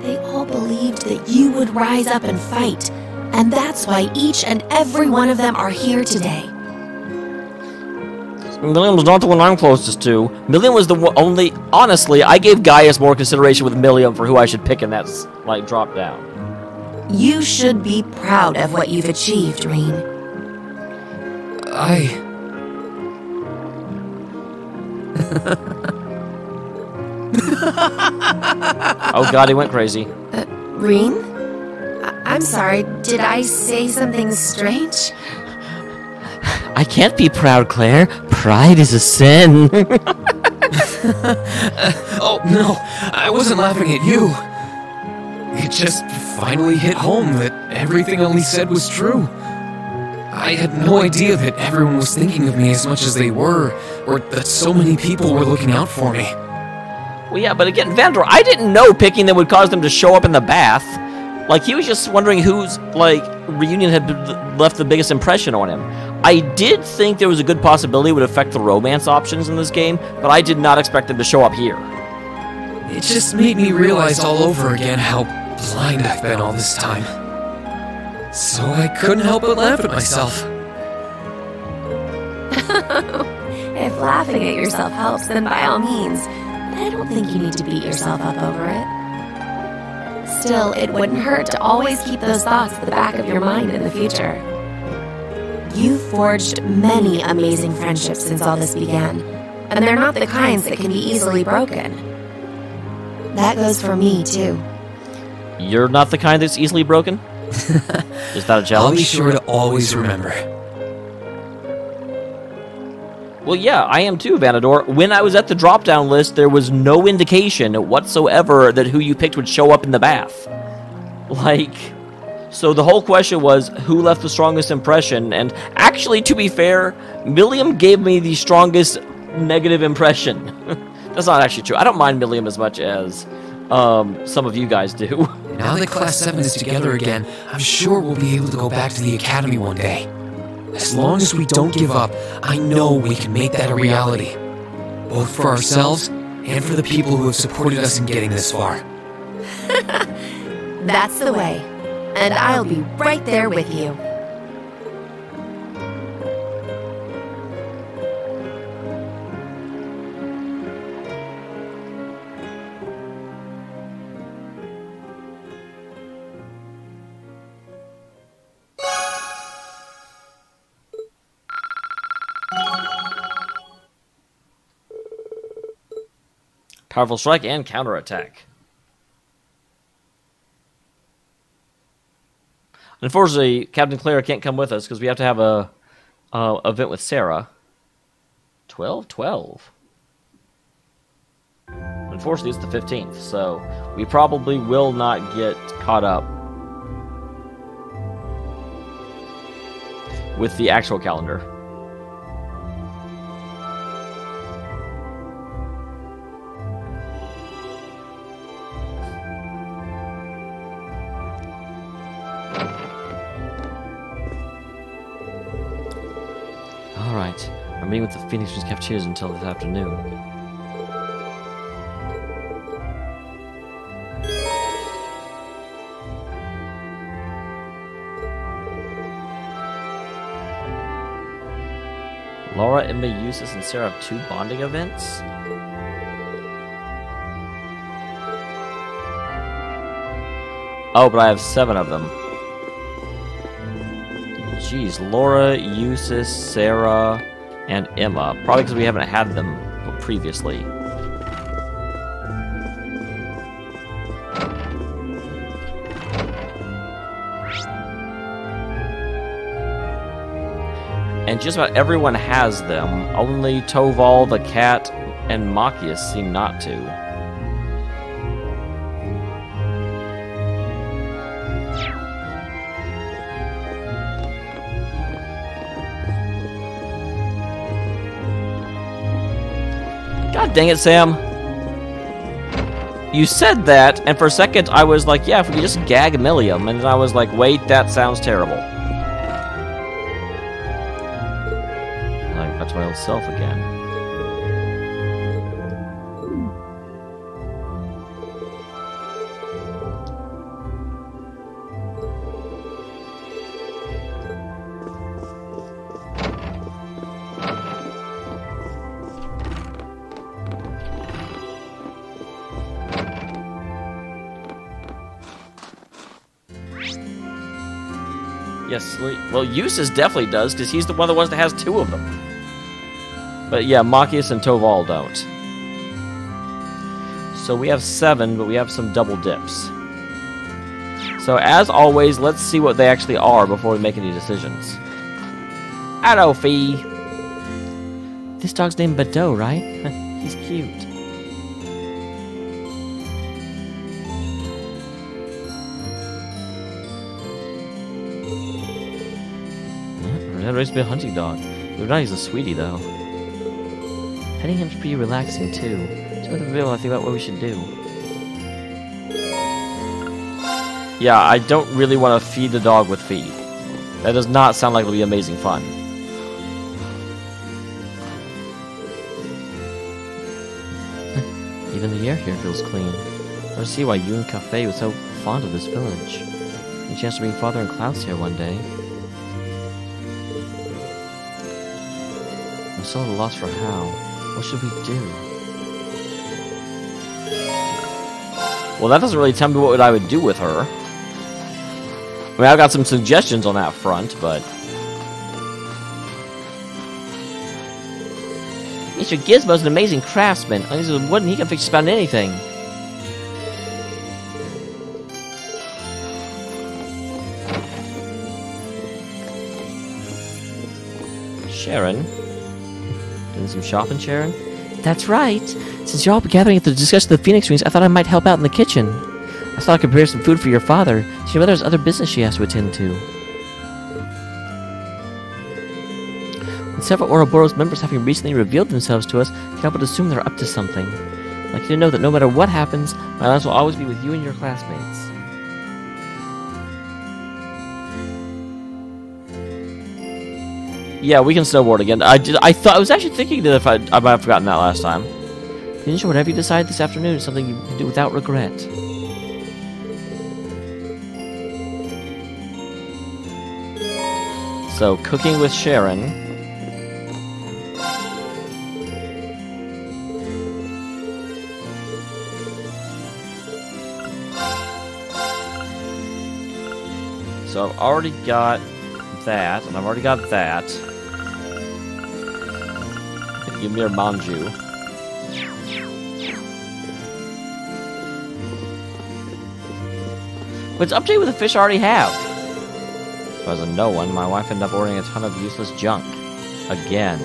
They all believed that you would rise up and fight, and that's why each and every one of them are here today. Milliam was not the one I'm closest to. Milliam was the only... Honestly, I gave Gaius more consideration with Milliam for who I should pick in that, like, drop down. You should be proud of what you've achieved, Reen. Oh god, he went crazy. Reen? I'm sorry, did I say something strange? I can't be proud, Claire. Pride is a sin. Oh, no, I wasn't laughing at you. It just finally hit home that everything Elise said was true. I had no idea that everyone was thinking of me as much as they were, or that so many people were looking out for me. Well, yeah, but again, Vandor, I didn't know picking them would cause them to show up in the bath. Like, he was just wondering whose, like, reunion had left the biggest impression on him. I did think there was a good possibility it would affect the romance options in this game, but I did not expect them to show up here. It just made me realize all over again how blind I've been all this time. So I couldn't help but laugh at myself. If laughing at yourself helps, then by all means. But I don't think you need to beat yourself up over it. Still, it wouldn't hurt to always keep those thoughts at the back of your mind in the future. You've forged many amazing friendships since all this began, and they're not the kinds that can be easily broken. That goes for me, too. You're not the kind that's easily broken? Is that a challenge? I'll be sure to always remember. Well, yeah, I am too, Vanador. When I was at the drop-down list, there was no indication whatsoever that who you picked would show up in the bath. Like, so the whole question was, who left the strongest impression? And actually, to be fair, Milliam gave me the strongest negative impression. That's not actually true. I don't mind Milliam as much as some of you guys do. Now that Class 7 is together again, I'm sure we'll be able to go back to the Academy one day. As long as we don't give up, I know we can make that a reality. Both for ourselves and for the people who have supported us in getting this far. That's the way. And I'll be right there with you. Powerful strike and counterattack. Unfortunately, Captain Claire can't come with us because we have to have a event with Sarah. 12? Unfortunately, it's the 15th, so we probably will not get caught up with the actual calendar. Alright, I'm meeting with the Phoenix Prince cafeterias until this afternoon. Laura, Emma, Eustace, and Sarah have 2 bonding events? Oh, but I have 7 of them. Jeez, Laura, Eustace, Sarah, and Emma. Probably because we haven't had them previously. And just about everyone has them. Only Toval, the cat, and Machias seem not to. God dang it, Sam. You said that, and for a second I was like, yeah, if we could just gag Milliam, and then I was like, wait, that sounds terrible. Like, that's my old self again. Yes, well, Eustace definitely does, because he's one of the ones that has 2 of them. But yeah, Machias and Toval don't. So we have 7, but we have some double dips. So as always, let's see what they actually are before we make any decisions. Hello, Fee. This dog's named Badeau, right? He's cute. That raised to be a hunting dog. He's a sweetie, though. Petting him's pretty relaxing, too. So with the video, I think about what we should do. Yeah, I don't really want to feed the dog with feed. That does not sound like it'll be amazing fun. Even the air here feels clean. I don't see why you and Cafe was so fond of this village. Any chance to bring Father and Klaus here one day? I'm still at a loss for how. What should we do? Well, that doesn't really tell me what I would do with her. I mean, I've got some suggestions on that front, but... Mr. Gizmo's an amazing craftsman. He's with wood and he can fix just about anything. Sharon? Doing some shopping, Sharon? That's right. Since you're all gathering to discuss the Phoenix Rings, I thought I might help out in the kitchen. I thought I could prepare some food for your father. Your mother has other business she has to attend to. With several Ouroboros members having recently revealed themselves to us, I can help but assume they're up to something. I'd like you to know that no matter what happens, my lives will always be with you and your classmates. Yeah, we can snowboard again. I was actually thinking that if I might have forgotten that last time. Finish whatever you decide this afternoon is something you can do without regret. So, cooking with Sharon. So I've already got that, and I've already got that. Give me your manju. What's update with the fish I already have? If I was a no one, my wife ended up ordering a ton of useless junk. Again.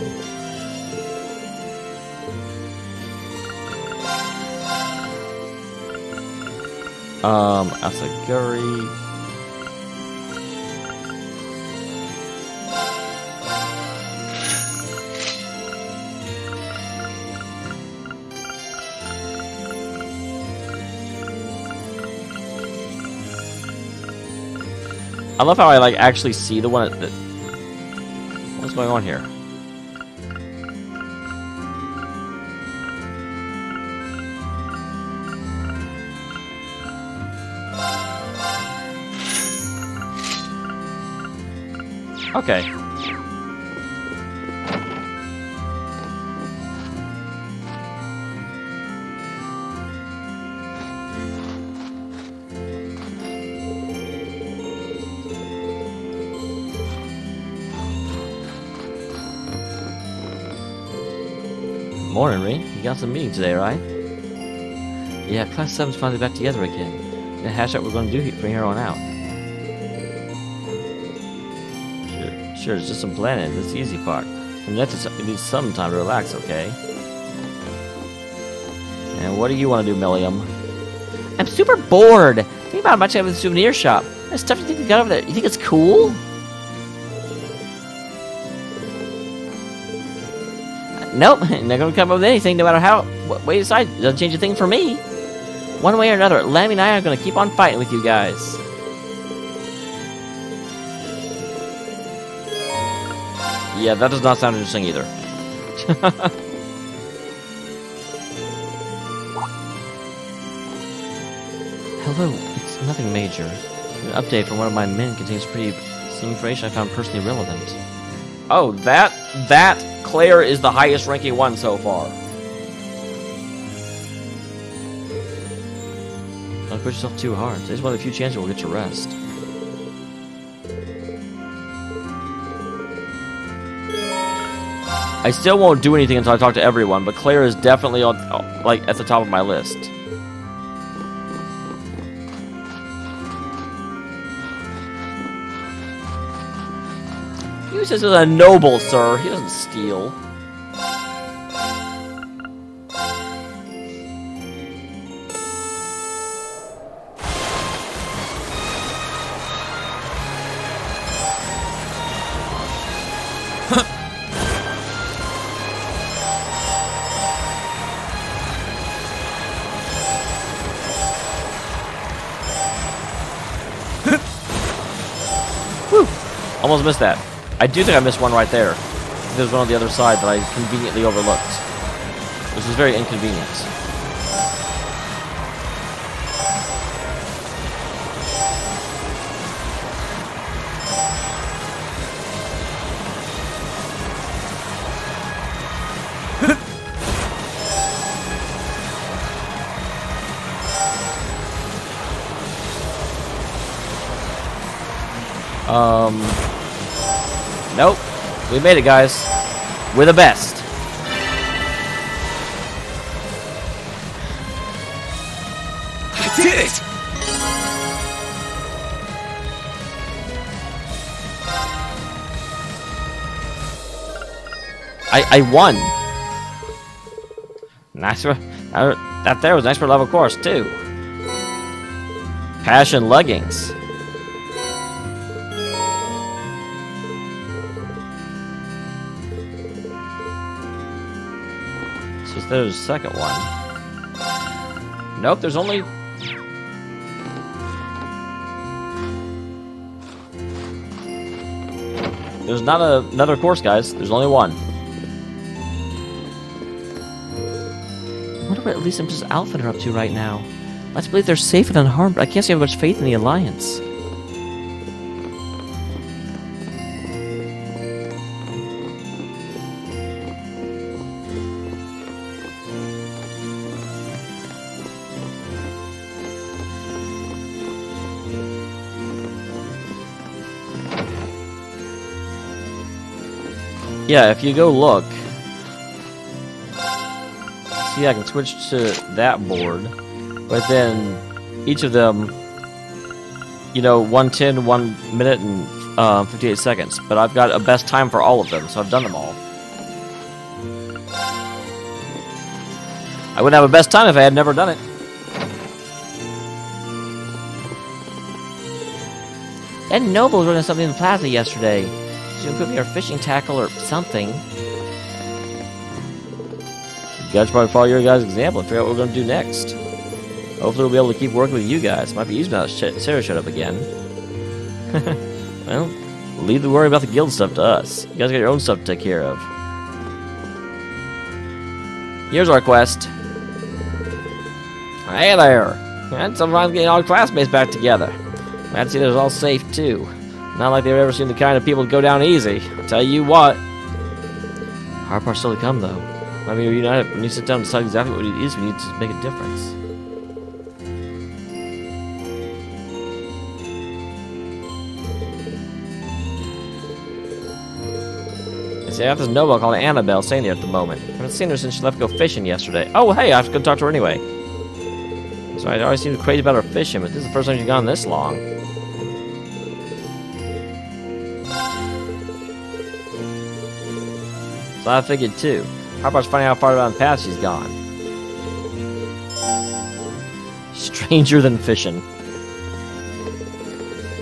Asaguri. I love how I like actually see the one that... What's going on here? Okay. Morning, Ring. You got some meeting today, right? Yeah, Class 7's finally back together again. We're gonna hash out what we're gonna do from here on out. Sure, it's just some planning. That's the easy part. And that's it needs some time to relax, okay? And what do you want to do, Milliam? I'm super bored. Think about how much I have in the souvenir shop. That stuff you think you got over there. You think it's cool? Nope, not gonna come up with anything, no matter what way you decide. It doesn't change a thing for me. One way or another, Lammy and I are gonna keep on fighting with you guys. Yeah, that does not sound interesting either. Hello, it's nothing major. An update from one of my men contains some information I found personally relevant. Oh, that Claire is the highest ranking one so far. Don't push yourself too hard. Today's one of the few chances we'll get to rest. I still won't do anything until I talk to everyone, but Claire is definitely on, like, at the top of my list. He says he's a noble, sir. He doesn't steal. Whew. Almost missed that. I do think I missed one right there. There's one on the other side that I conveniently overlooked. This is very inconvenient. Nope. We made it, guys. We're the best. I did it! I won. Nice. That there was an expert level course too. Passion leggings. There's a second one. Nope, there's only... There's not another course, guys. There's only one. I wonder what Elise and Mrs. Alphen are up to right now. Let's believe they're safe and unharmed, but I can't see how much faith in the Alliance. Yeah, if you go look, see, I can switch to that board, but then each of them, you know, 1:10, 1 minute, and 58 seconds. But I've got a best time for all of them, so I've done them all. I wouldn't have a best time if I had never done it. That Noble was running something in the plaza yesterday. She could be our fishing tackle or something. You guys should probably follow your guys' example and figure out what we're going to do next. Hopefully we'll be able to keep working with you guys. Might be easy now that Sarah showed up again. Well, leave the worry about the guild stuff to us. You guys got your own stuff to take care of. Here's our quest. Hey there! And sometimes getting all the classmates back together. Glad to see they're all safe too. Not like they've ever seen the kind of people to go down easy. I'll tell you what. Hard part's still to come, though. I mean, united when you sit down and decide exactly what it is we need to make a difference. See, I got this Noble called Annabelle staying here at the moment. I haven't seen her since she left to go fishing yesterday. Oh, hey, I have to go talk to her anyway. So I always seem crazy about her fishing, but this is the first time she's gone this long. So I figured too. How about finding out how far down the path she's gone? Stranger than fishing.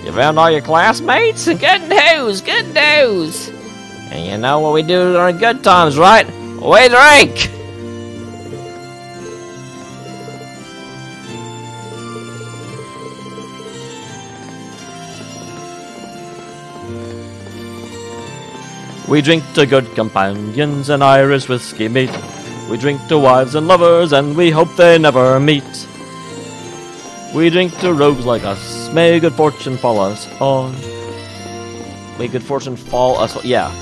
You found all your classmates? Good news! Good news! And you know what we do during good times, right? We drink! We drink to good companions and Irish whiskey meat. We drink to wives and lovers and we hope they never meet. We drink to rogues like us. May good fortune fall us on. May good fortune fall us on. Yeah.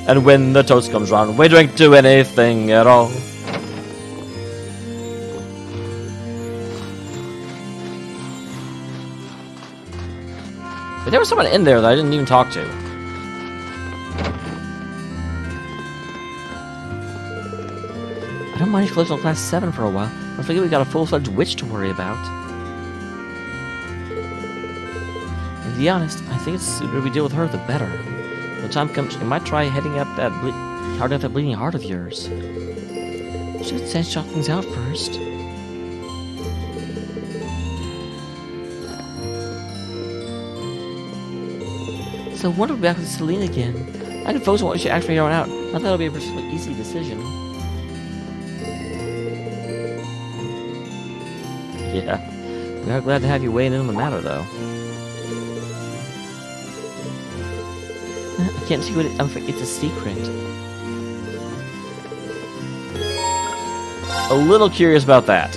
And when the toast comes round, we drink to anything at all. But there was someone in there that I didn't even talk to. mind if she lives on class 7 for a while. Don't forget we got a full-fledged witch to worry about. And to be honest, I think it's the sooner we deal with her, the better. When the time comes, you might try heading up that bleeding heart of yours. Should send shot things out first. So what if we're back with Celine again? I can focus on what we should actually figure out. Not that it'll be a particularly easy decision. Yeah, we are glad to have you weigh in on the matter, though. I can't see what it's a secret. A little curious about that.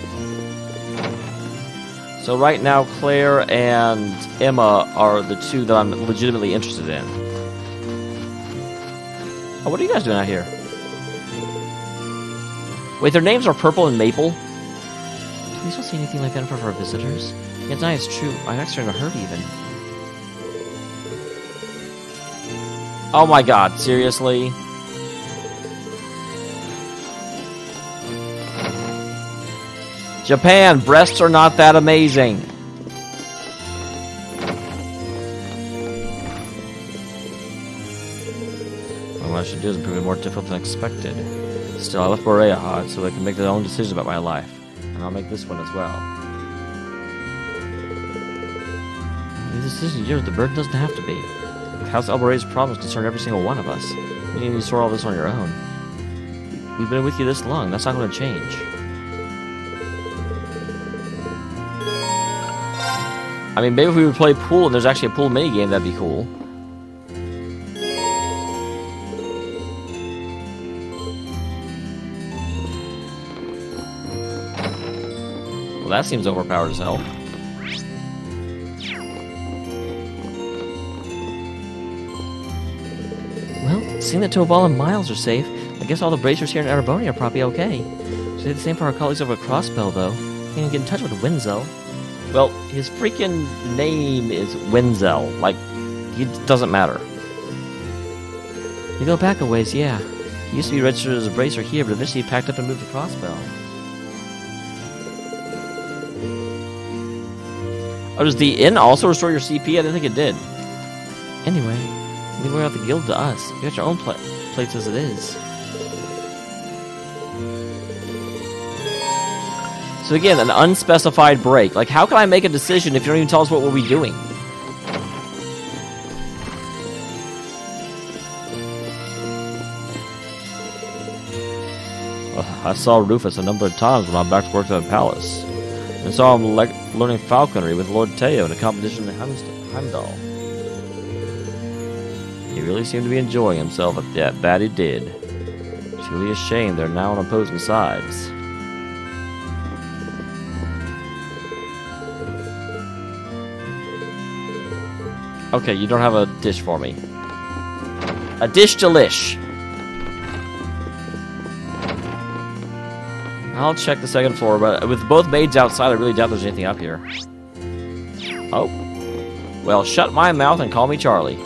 So right now, Claire and Emma are the two that I'm legitimately interested in. Oh, what are you guys doing out here? Wait, their names are Purple and Maple? Please don't say anything like that in front of our visitors. Yeah, it's not, it's true. I'm actually in a hurt, even. Oh my god, seriously? Japan, breasts are not that amazing. Well, what I should do is prove it more difficult than expected. Still, I left Borea hot so they can make their own decisions about my life. And I'll make this one as well. The decision yours, the burden doesn't have to be. House Alborea's problems concern every single one of us. You need to sort all this on your own. We've been with you this long, that's not going to change. I mean, maybe if we would play pool and there's actually a pool minigame, that'd be cool. Well, that seems overpowered as hell. Well, seeing that Tobal and Miles are safe, I guess all the bracers here in Erebony are probably okay. Say the same for our colleagues over at Crossbell, though. Can't get in touch with Winzel. Well, his freaking name is Winzel. Like, it doesn't matter. You go back a ways, yeah. He used to be registered as a bracer here, but eventually he packed up and moved to Crossbell. Oh, does the inn also restore your CP? I didn't think it did. Anyway, leave out the guild to us. You got your own place as it is. So again, an unspecified break. Like, how can I make a decision if you don't even tell us what we'll be doing? I saw Rufus a number of times when I'm back to work at the palace. And saw him learning falconry with Lord Teo in a competition in Heimdall. He really seemed to be enjoying himself at that he did. It's really a shame they're now on opposing sides. Okay, you don't have a dish for me. A dish delish. I'll check the second floor, but with both maids outside, I really doubt there's anything up here. Oh. Well, shut my mouth and call me Charlie.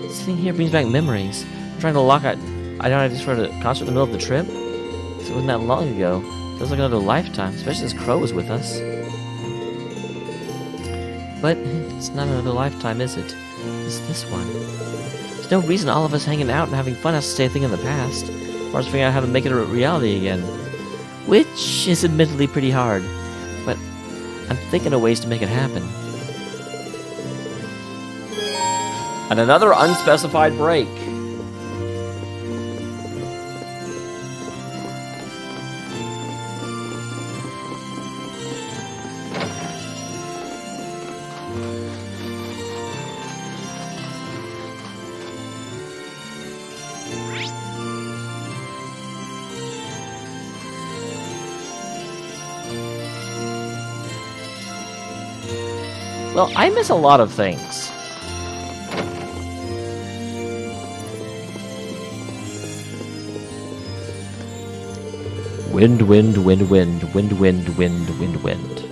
This thing here brings back memories. I'm trying to lock out. I don't have this for a concert in the middle of the trip. It wasn't that long ago. It feels like another lifetime, especially since Crow was with us. But it's not another lifetime, is it? It's this one. There's no reason all of us hanging out and having fun has to stay a thing in the past, as far as figuring out how to make it a reality again. Which is admittedly pretty hard, but I'm thinking of ways to make it happen. And another unspecified break. Well, I miss a lot of things. Wind, wind, wind, wind, wind, wind, wind, wind, wind.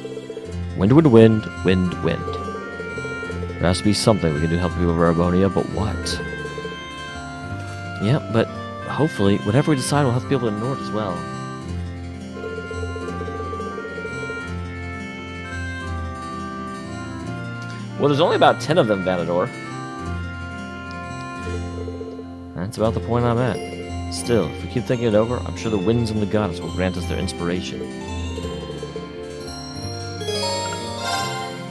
Wind, wind, wind, wind, wind. There has to be something we can do to help people of Erebonia, but what? Yeah, but hopefully, whatever we decide, we'll have to be able to ignore it as well. Well, there's only about 10 of them, Vanador. That's about the point I'm at. Still, if we keep thinking it over, I'm sure the winds and the goddess will grant us their inspiration.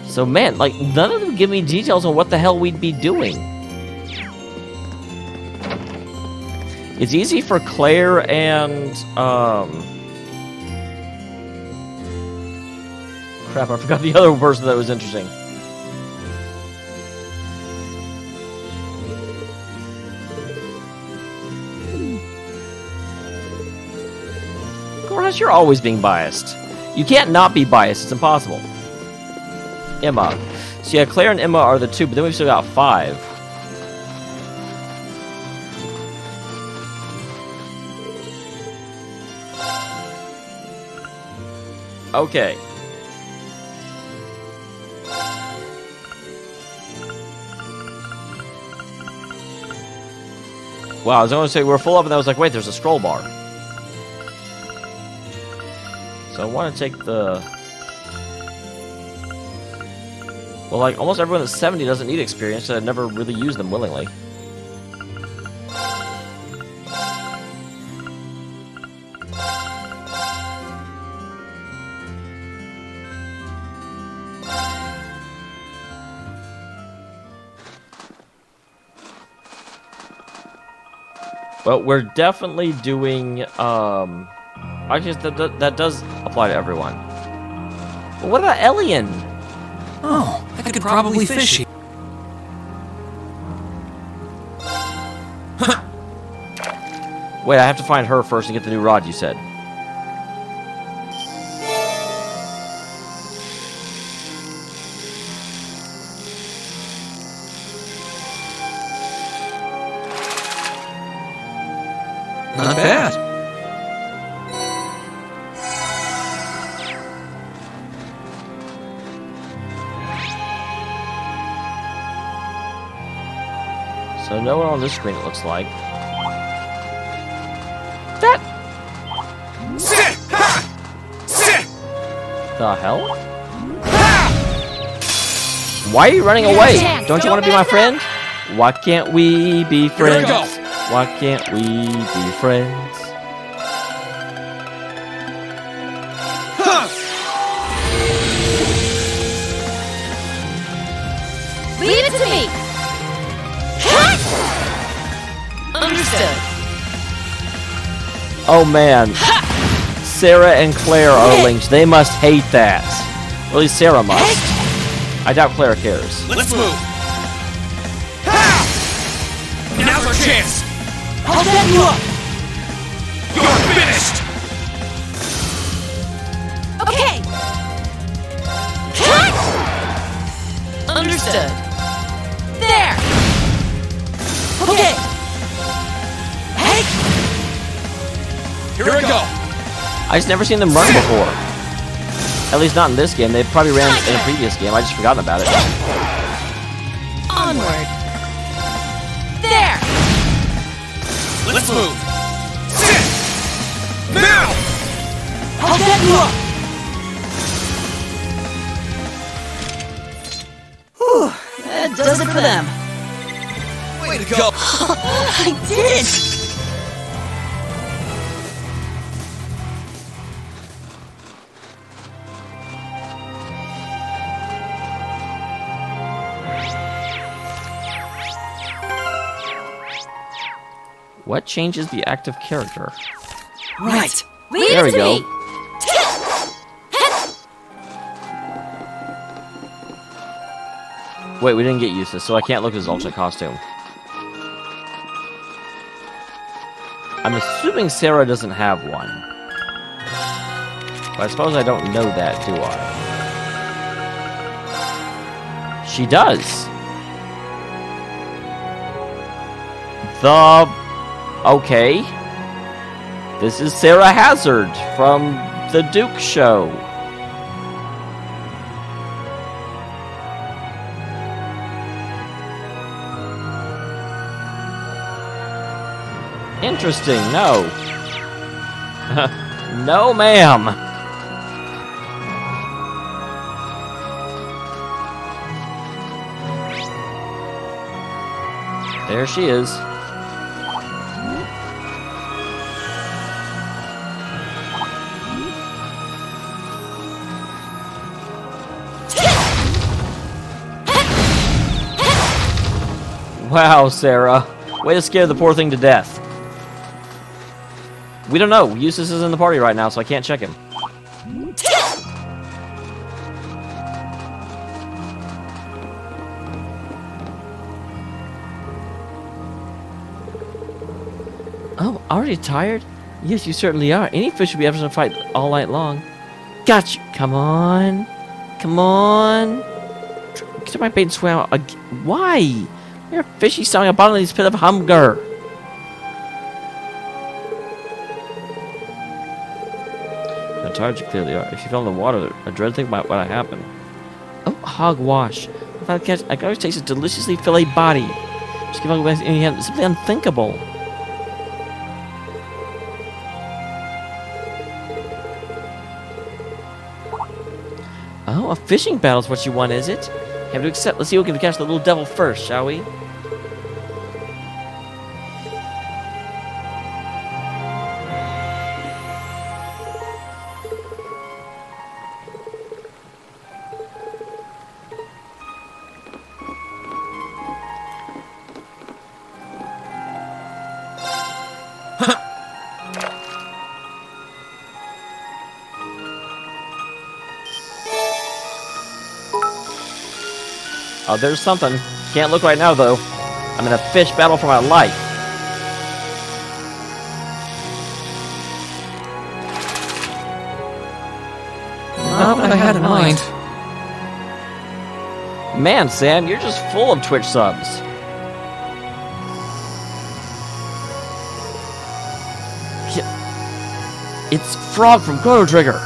So, man, like, none of them give me details on what the hell we'd be doing. It's easy for Claire and, crap, I forgot the other person that was interesting. Gorash, you're always being biased. You can't not be biased, it's impossible. Emma. So yeah, Claire and Emma are the two, but then we've still got 5. Okay. Wow, I was going to say we're full up, and I was like, wait, there's a scroll bar. So I want to take the... Well, like, almost everyone that's 70 doesn't need experience, so I've never really used them willingly. Well, we're definitely doing, I guess that does apply to everyone. But what about Elian? Oh, I could probably fish here. Wait, I have to find her first and get the new rod you said. Not bad. So no one on this screen, it looks like. That... The hell? Why are you running away? Don't you want to be my friend? Why can't we be friends? Why can't we be friends? Leave it to me! Understood. Oh man. Sarah and Claire are linked. They must hate that. Or at least Sarah must. I doubt Claire cares. Let's move. Now's our chance. I'll set you up! You're finished! Okay! Understood. There! Okay! Hey! Here we go! I just never seen them run before. At least not in this game. They probably ran in a previous game. I just forgotten about it. Onward! There! Let's move! Sit! Now! I'll set you up! Whew, that does it for them. Way to go! I did it! What changes the active character? Right. There we go. Wait, we didn't get used to this, so I can't look at his alternate costume. I'm assuming Sarah doesn't have one. But I suppose I don't know that, do I? She does. Okay. This is Sarah Hazard from The Duke Show. Interesting. No. No, ma'am. There she is. Wow, Sarah. Way to scare the poor thing to death. We don't know. Eustace is in the party right now, so I can't check him. Oh, already tired? Yes, you certainly are. Any fish would be able to fight all night long. Got you. Come on. Come on. Get to my bait and swim. Why? You're a fishy song a bottomless pit of hunger. How tired you clearly are. If you fell in the water, I dread to think about what happened. Oh, hogwash. If I catch, I can always taste a deliciously filleted body. Just give up in your hand. It's simply unthinkable. Oh, a fishing battle is what you want, is it? Have to accept. Let's see who can catch the little devil first, shall we? Oh, there's something. Can't look right now, though. I'm in a fish battle for my life. Not what I had in mind. Man, Sam, you're just full of Twitch subs. It's Frog from Chrono Trigger.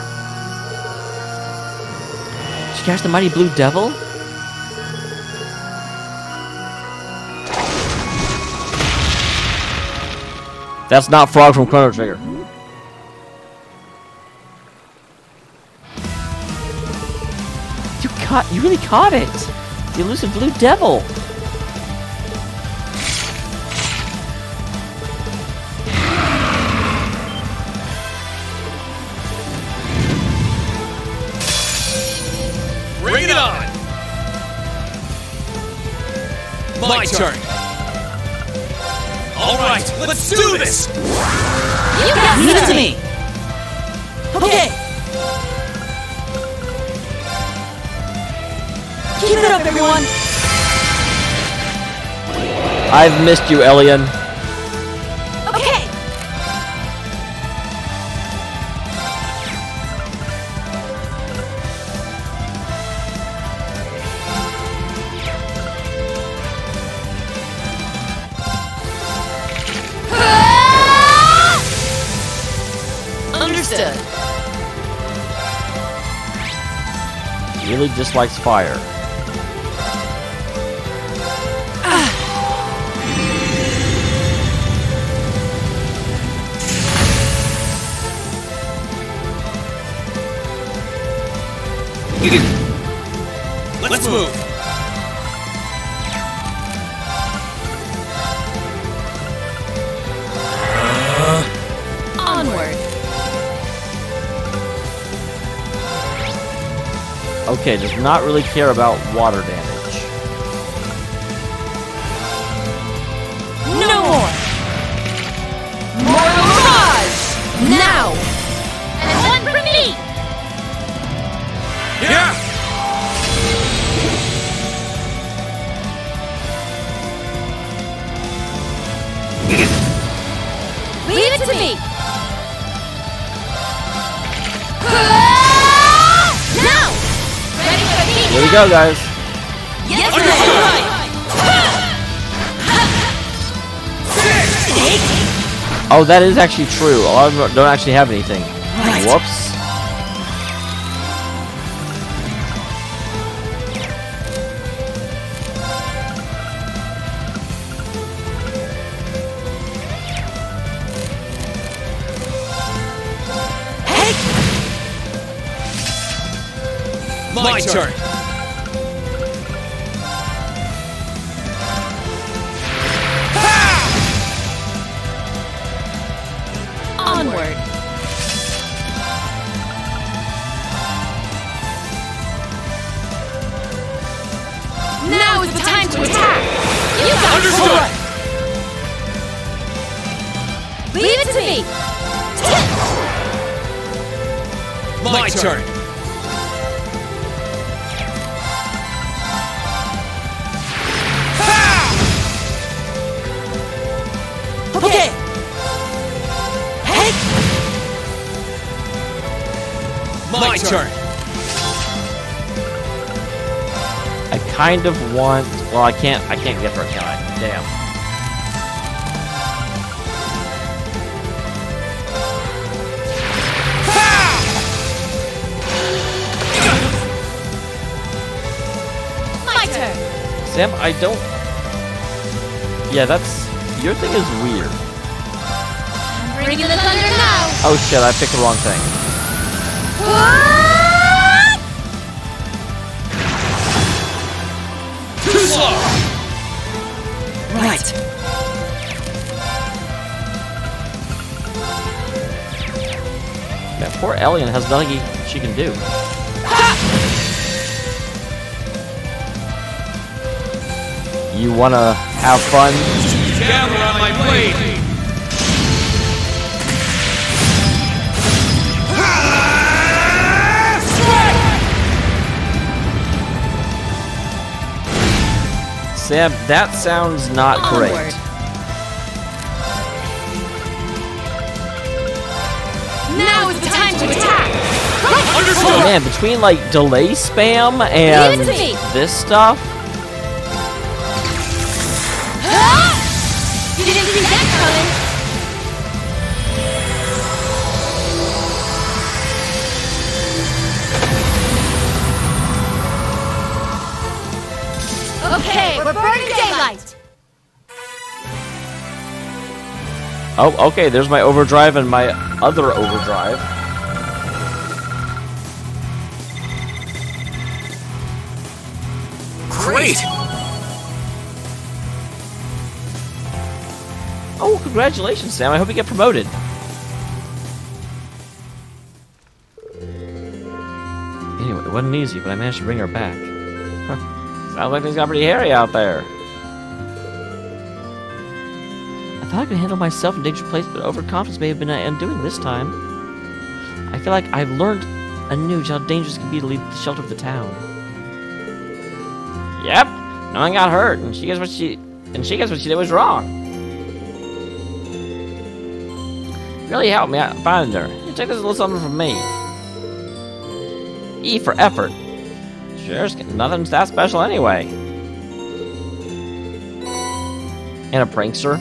Did you catch the mighty blue devil? That's not Frog from Chrono Trigger. You really caught it! The elusive blue devil! Bring it on! My turn! Alright, let's do this! You got Leave it to me! Okay! Keep it up, everyone! I've missed you, Elian. Okay! Understood. He really dislikes fire. Let's move! Onward. Okay, does not really care about water damage. No more! Mortal Mirage! Now! And one for me! Yeah! Leave it to me! Now! Ready for me? Here we go, guys. Yes, Oh, that is actually true. A lot of them don't actually have anything. Right. Whoops. My turn. Onward. Now is the time to attack. You got Understood. Leave it to me. My turn. Okay. Hey. My turn. I kind of want. Well, I can't get her, can I? Damn. My turn. Sam, I don't. Yeah, that's. Your thing is weird. Bring in the thunder now. Oh shit, I picked the wrong thing. Too slow. Right. Man, poor Elian has nothing she can do. You wanna have fun? Gather on my blade. Sam, that sounds not great. Now is the time to attack. Oh, man, between like delay spam and Leave it to me. this stuff. You didn't see that coming. Okay, we're burning daylight. Oh, okay, there's my overdrive and my other overdrive. Great. Oh, congratulations, Sam. I hope you get promoted. Anyway, it wasn't easy, but I managed to bring her back. Huh. Sounds like things got pretty hairy out there. I thought I could handle myself in dangerous places, but overconfidence may have been undoing this time. I feel like I've learned anew how dangerous it can be to leave the shelter of the town. Yep, no one got hurt, and she guessed what she did was wrong. Really helped me out find her. You take this little something from me. E for effort. Sure, nothing's that special anyway. And a prankster.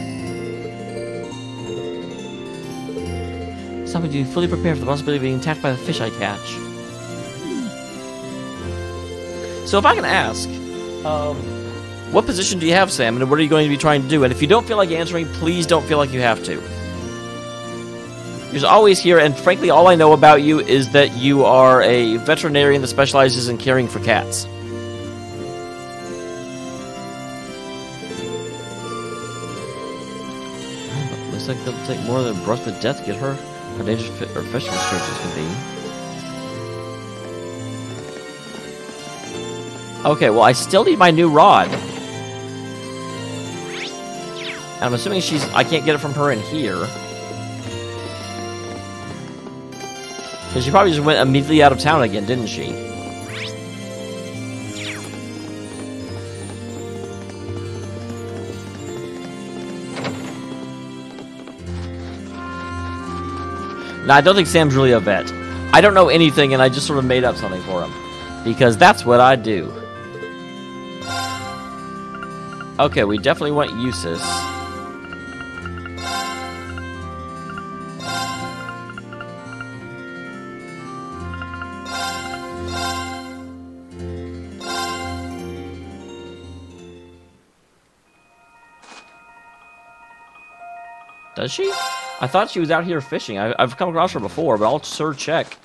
Something to be fully prepared for the possibility of being attacked by the fish I catch. So if I can ask, what position do you have, Sam, and what are you going to be trying to do? And if you don't feel like answering, please don't feel like you have to. You're always here, and frankly, all I know about you is that you are a veterinarian that specializes in caring for cats. Looks like it'll take more than a brush to death to get her how dangerous her fishing restrictions can be. Okay, well, I still need my new rod. And I'm assuming I can't get it from her in here. Because she probably just went immediately out of town again, didn't she? No, I don't think Sam's really a vet. I don't know anything, and I just sort of made up something for him. Because that's what I do. Okay, we definitely want Eustace. Does she? I thought she was out here fishing. I've come across her before, but I'll sure check.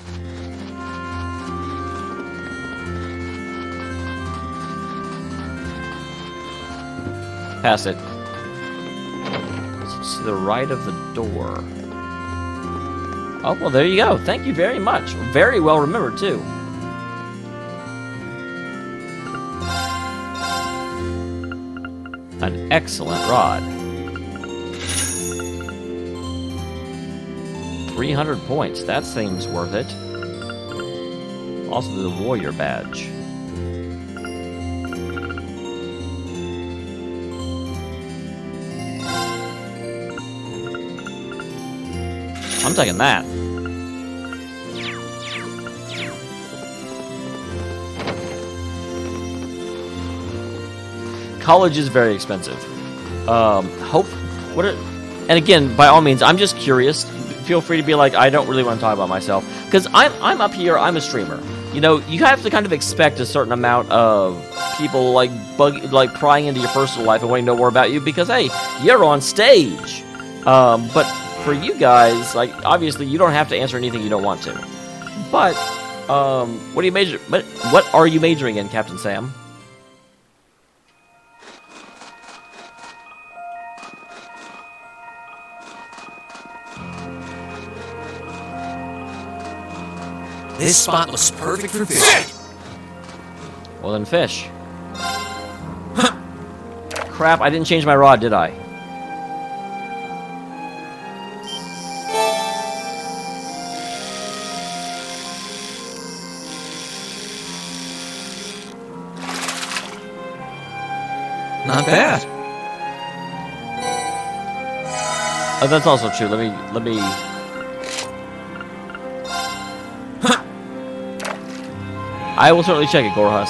past it. It's to the right of the door. Oh, well, there you go. Thank you very much. Very well remembered, too. An excellent rod. 300 points. That seems worth it. Also the warrior badge. I'm taking that. College is very expensive. And again, by all means, I'm just curious. Feel free to be like, I don't really want to talk about myself, because I'm up here. I'm a streamer. You know, you have to kind of expect a certain amount of people like prying into your personal life and wanting to know more about you because hey, you're on stage. But for you guys, like obviously, you don't have to answer anything you don't want to. But what are you majoring in, Captain Sam? This spot looks perfect for fishing. Well then, fish. Crap! I didn't change my rod, did I? Not bad. Oh, that's also true. Let me. I will certainly check it, Gorhus.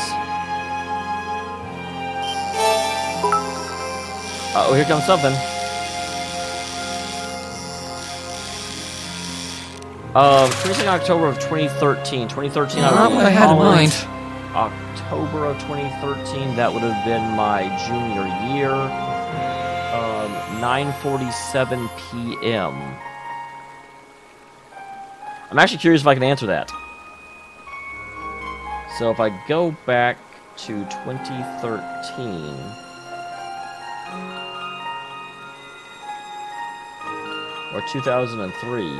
Oh, here comes something. Finishing October of 2013. 2013, Not what I had in mind. October of 2013, that would have been my junior year. 9:47 p.m. I'm actually curious if I can answer that. So if I go back to 2013, or 2003,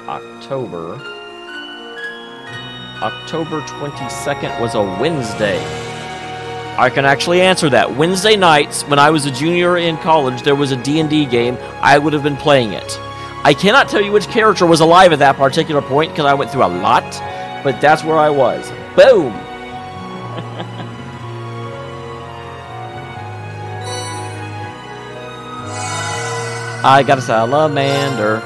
October 22nd was a Wednesday. I can actually answer that. Wednesday nights, when I was a junior in college, there was a D&D game. I would have been playing it. I cannot tell you which character was alive at that particular point, because I went through a lot. But that's where I was. Boom! I got a salamander.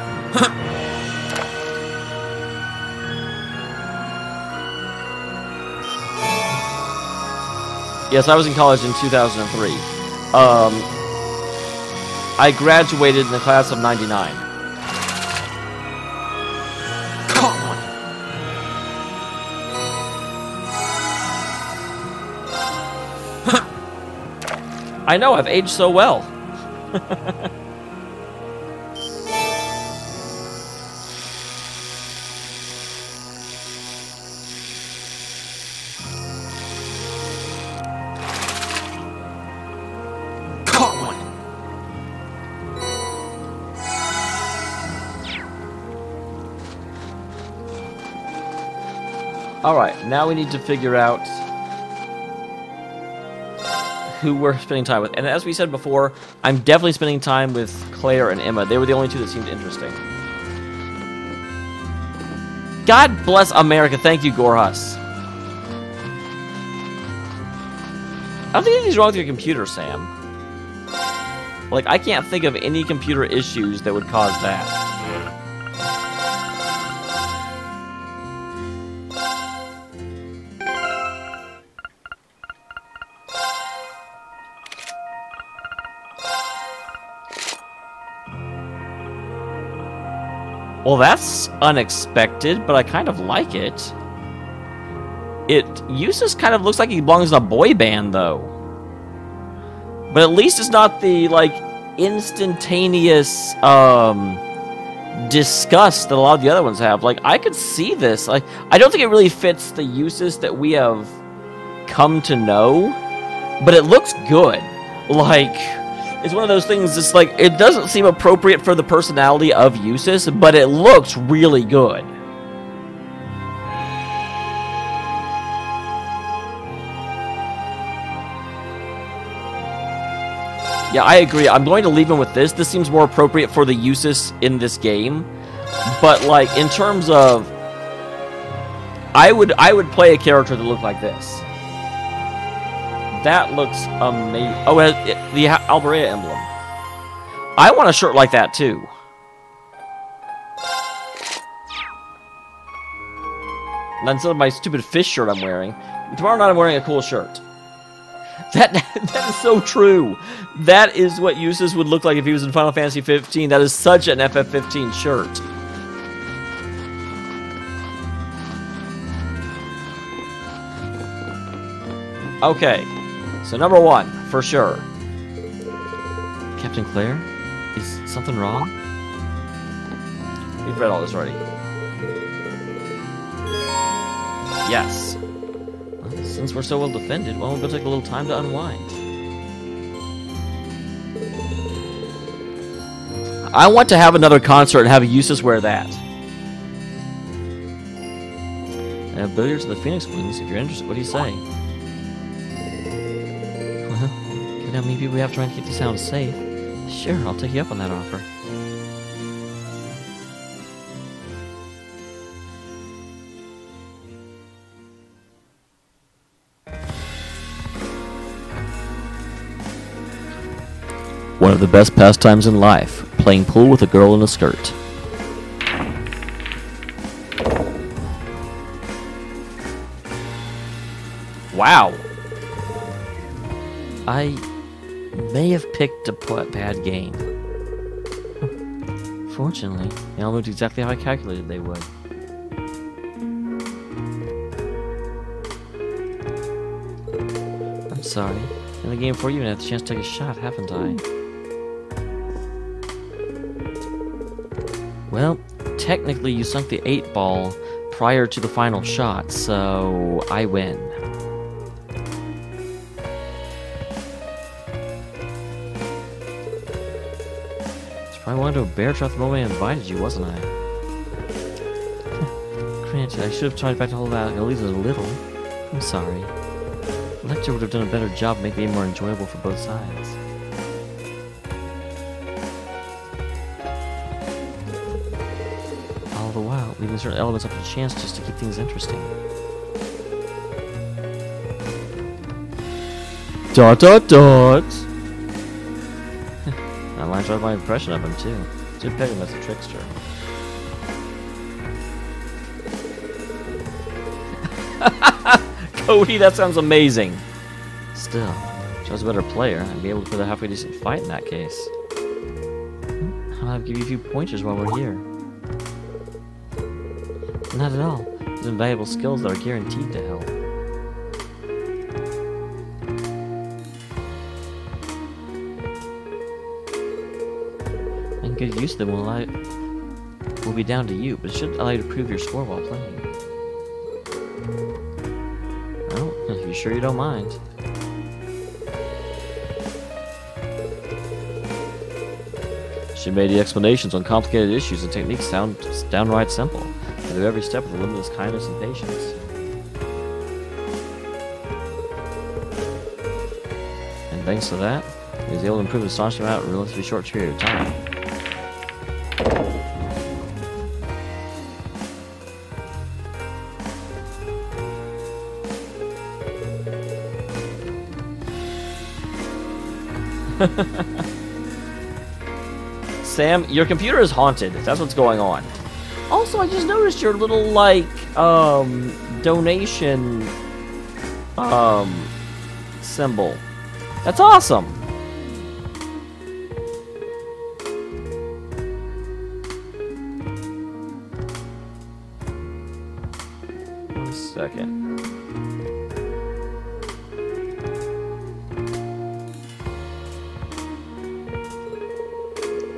Yes, I was in college in 2003. I graduated in the class of 99. I know, I've aged so well. Caught one. Alright, now we need to figure out who we're spending time with. And as we said before, I'm definitely spending time with Claire and Emma. They were the only two that seemed interesting. God bless America. Thank you, Gorhus. I don't think anything's wrong with your computer, Sam. Like, I can't think of any computer issues that would cause that. Well, that's unexpected, but I kind of like it. Eustace kind of looks like he belongs in a boy band, though. But at least it's not the, like, instantaneous, disgust that a lot of the other ones have. Like, I could see this. Like, I don't think it really fits the Eustace that we have come to know, but it looks good. like, it's one of those things that's like, it doesn't seem appropriate for the personality of Eustace, but it looks really good. Yeah, I agree. I'm going to leave him with this. This seems more appropriate for the Eustace in this game. But, like, in terms of... I would play a character that looked like this. That looks amazing. Oh, the Alberea emblem. I want a shirt like that, too. And instead of my stupid fish shirt I'm wearing, tomorrow night I'm wearing a cool shirt. That is so true. That is what Eustace would look like if he was in Final Fantasy 15. That is such an FF15 shirt. Okay, so number 1, for sure. Captain Claire? Is something wrong? We've read all this already. Yes. Since we're so well defended, well, we'll take a little time to unwind. I want to have another concert and have Eustace wear that. I have billiards at the Phoenix Wings, if you're interested. What do you say? Well, you know how many people we have trying to keep the sound safe. Sure, I'll take you up on that offer. One of the best pastimes in life, playing pool with a girl in a skirt. Wow. I may have picked a bad game. Fortunately, they all moved exactly how I calculated they would. I'm sorry. In the game before you even had the chance to take a shot, haven't I? Well, technically you sunk the 8-ball prior to the final shot, so I win. I wanted to bear trap the moment I invited you, wasn't I? Granted, I should have tried back to hold out at least a little. I'm sorry. Lecter would have done a better job making it more enjoyable for both sides. All the while, leaving certain elements up to chance just to keep things interesting. Dot dot dot! I might try my impression of him too. Did peg him as a trickster. Cody, that sounds amazing. Still, if I was a better player, I'd be able to put a halfway decent fight in that case. I'll give you a few pointers while we're here. Not at all. These invaluable skills that are guaranteed to help. And good use of them will be down to you, but it should allow you to prove your score while playing. Well, if you're sure you don't mind. She made the explanations on complicated issues and techniques sound downright simple. They do every step with limitless kindness and patience. And thanks to that, he was able to improve an astonishing amount in a relatively short period of time. Sam, your computer is haunted. That's what's going on. Also, I just noticed your little, like, donation, symbol. That's awesome. One second.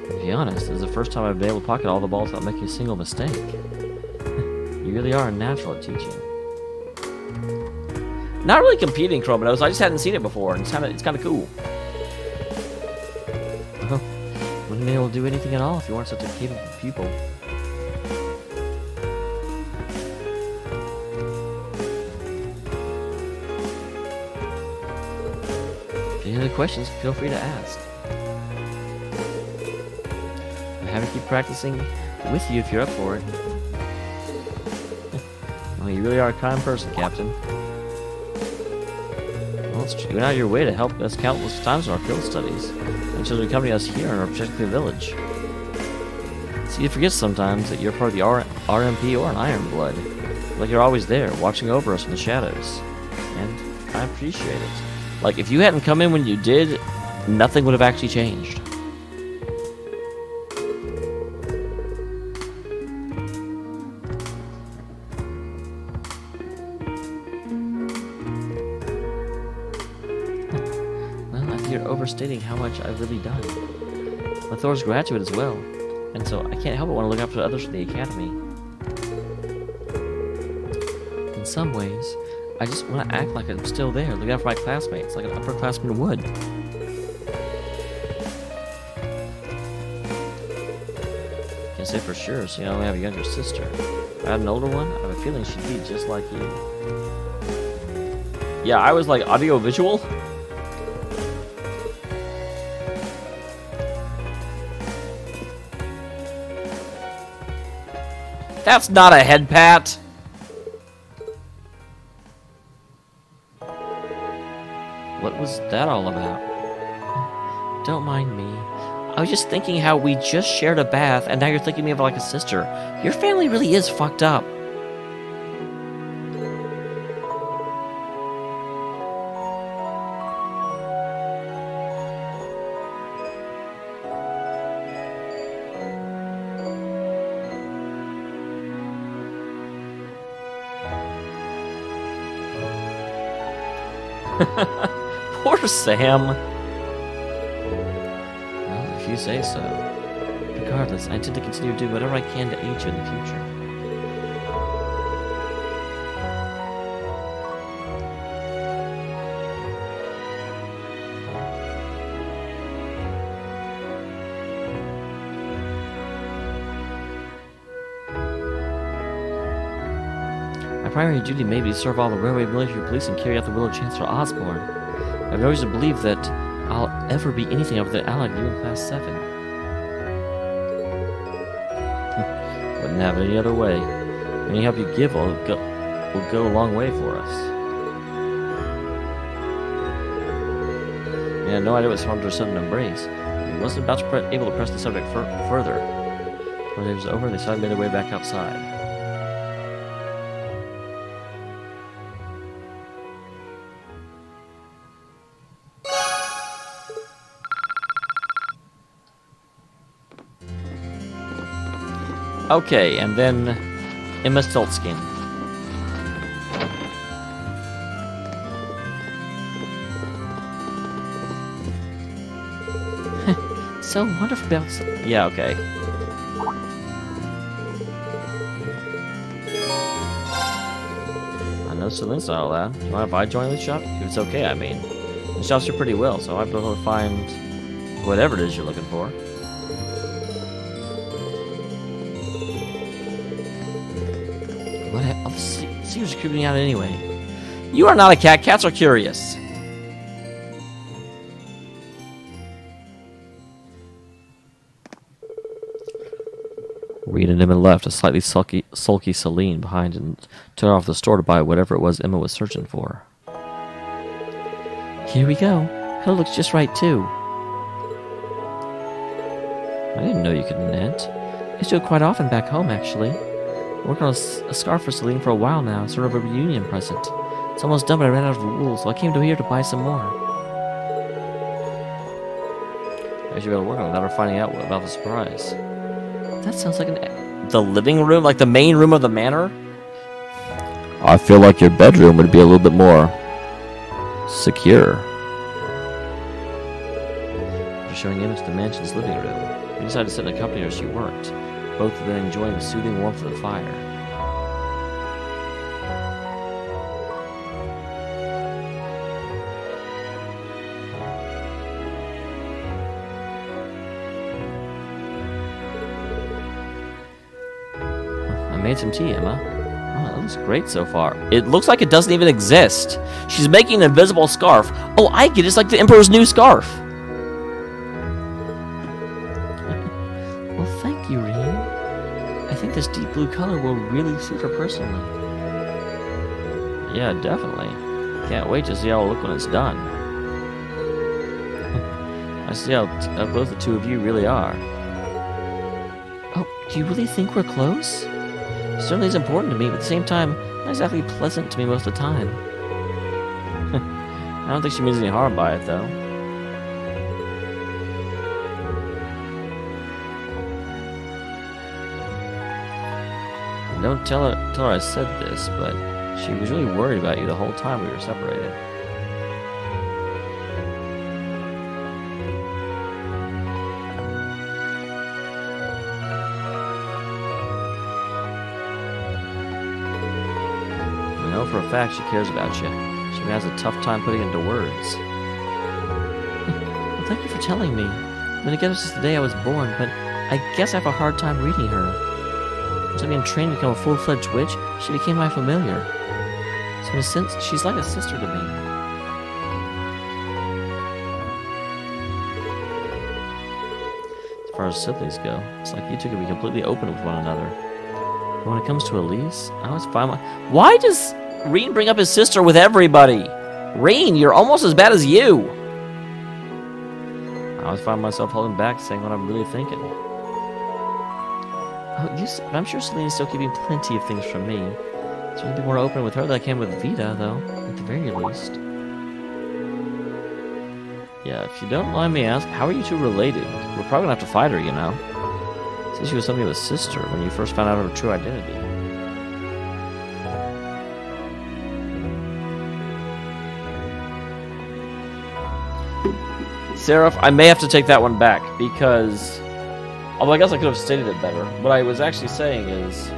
To be honest, this is the first time I've been able to pocket all the balls without making a single mistake. You really are a natural at teaching. Not really competing, Chromanos. I just hadn't seen it before, and it's kind of cool. wouldn't have been able to do anything at all if you weren't such a capable pupil. Any other questions, feel free to ask. I'm happy to keep practicing with you if you're up for it. Well, you really are a kind person, Captain. Well, it's true. You went out of your way to help us countless times in our field studies, and chose to accompany us here in our particular village. See, you forget sometimes that you're part of the RMP or an Iron Blood. Like you're always there, watching over us in the shadows. And I appreciate it. Like, if you hadn't come in when you did, nothing would have actually changed. Well, I think you're overstating how much I've really done. I'm Thor's graduate as well, and so I can't help but want to look after others from the Academy. In some ways, I just want to act like I'm still there, looking out for my classmates, like an upperclassman would. Can't say for sure, so I only have a younger sister. If I had an older one, I have a feeling she'd be just like you. Yeah, I was like audio-visual. That's not a head pat. What was that all about? Don't mind me. I was just thinking how we just shared a bath, and now you're thinking of me like a sister. Your family really is fucked up. Poor Sam. Well, if you say so. Regardless, I intend to continue doing whatever I can to aid you in the future. My primary duty may be to serve all the railway military police and carry out the will of Chancellor Osborne. I have no reason to believe that I'll ever be anything other than allied to you in Class 7. Wouldn't have it any other way. Any help you give will go a long way for us. I had no idea what Swampter said in Embrace. He wasn't about to able to press the subject further. When it was over, they suddenly made their way back outside. Okay, and then Emma Stoltzkin. So wonderful about... Yeah, okay. I know Celine's not allowed. Do you mind if I join the shop? If it's okay, I mean. The shops are pretty well, so I'll be able to find whatever it is you're looking for. What? Sears are creeping out anyway. You are not a cat. Cats are curious. Reed and Emma left, a slightly sulky Celine behind, and took off the store to buy whatever it was Emma was searching for. Here we go. Color looks just right, too. I didn't know you could knit. I used to do it quite often back home, actually. I'm working on a scarf for Celine for a while now, sort of a reunion present. It's almost done, but I ran out of wool, so I came to here to buy some more. I should be able to work on it without her finding out about the surprise. That sounds like the living room, like the main room of the manor? I feel like your bedroom would be a little bit more secure. After showing Emma to the mansion's living room, we decided to sit and accompany her as she worked, both of them enjoying the soothing warmth of the fire. made some tea, Emma. Oh, that looks great so far. It looks like it doesn't even exist. She's making an invisible scarf. Oh, I get it. It's like the Emperor's new scarf. Well, thank you, Reen. I think this deep blue color will really suit her personally. Yeah, definitely. Can't wait to see how it'll look when it's done. I see how close the two of you really are. Oh, do you really think we're close? It certainly is important to me, but at the same time, not exactly pleasant to me most of the time. I don't think she means any harm by it, though. Don't tell her I said this, but she was really worried about you the whole time we were separated. I know for a fact she cares about you. She has a tough time putting it into words. Well, thank you for telling me. I've been together since the day I was born, but I guess I have a hard time reading her. Once I began trained to become a full-fledged witch, she became my familiar. So in a sense, she's like a sister to me. As far as siblings go, it's like you two can be completely open with one another. But when it comes to Elise, I always find my... Why does Reen bring up his sister with everybody? Reen, you're almost as bad as you! I always find myself holding back, saying what I'm really thinking. Oh, but I'm sure Selena's still keeping plenty of things from me. So I'll be more open with her than I can with Vita, though, at the very least. Yeah, if you don't mind me asking, how are you two related? We're probably gonna have to fight her, you know. Since she was something of a sister when you first found out her true identity. Seraph, I may have to take that one back, because... Although I guess I could have stated it better. What I was actually saying is...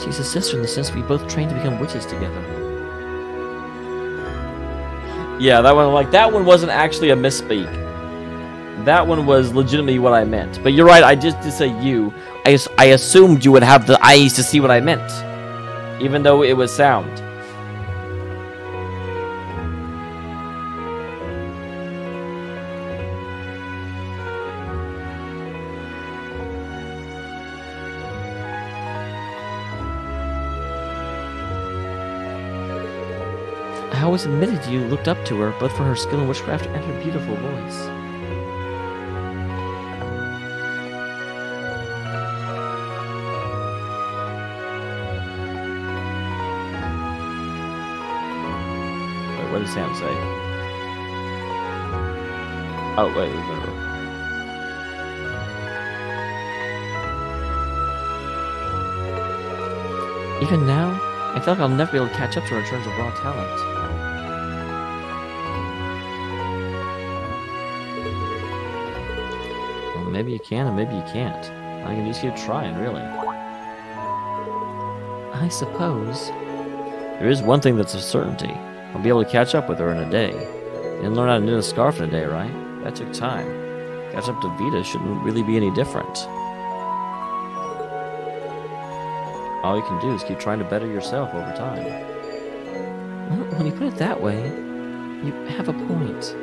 She's a sister in the sense we both trained to become witches together. Yeah, that one wasn't actually a misspeak. That one was legitimately what I meant. But you're right, I just did say you. I assumed you would have the eyes to see what I meant. Even though it was sound. I always admitted you looked up to her, both for her skill in witchcraft and her beautiful voice. Wait, what did Sam say? Oh, wait, even now, I feel like I'll never be able to catch up to her in terms of raw talent. Maybe you can, and maybe you can't. I can just keep trying, really. I suppose. There is one thing that's a certainty. I'll be able to catch up with her in a day. You didn't learn how to knit a scarf in a day, right? That took time. Catch up to Vita shouldn't really be any different. All you can do is keep trying to better yourself over time. Well, when you put it that way, you have a point.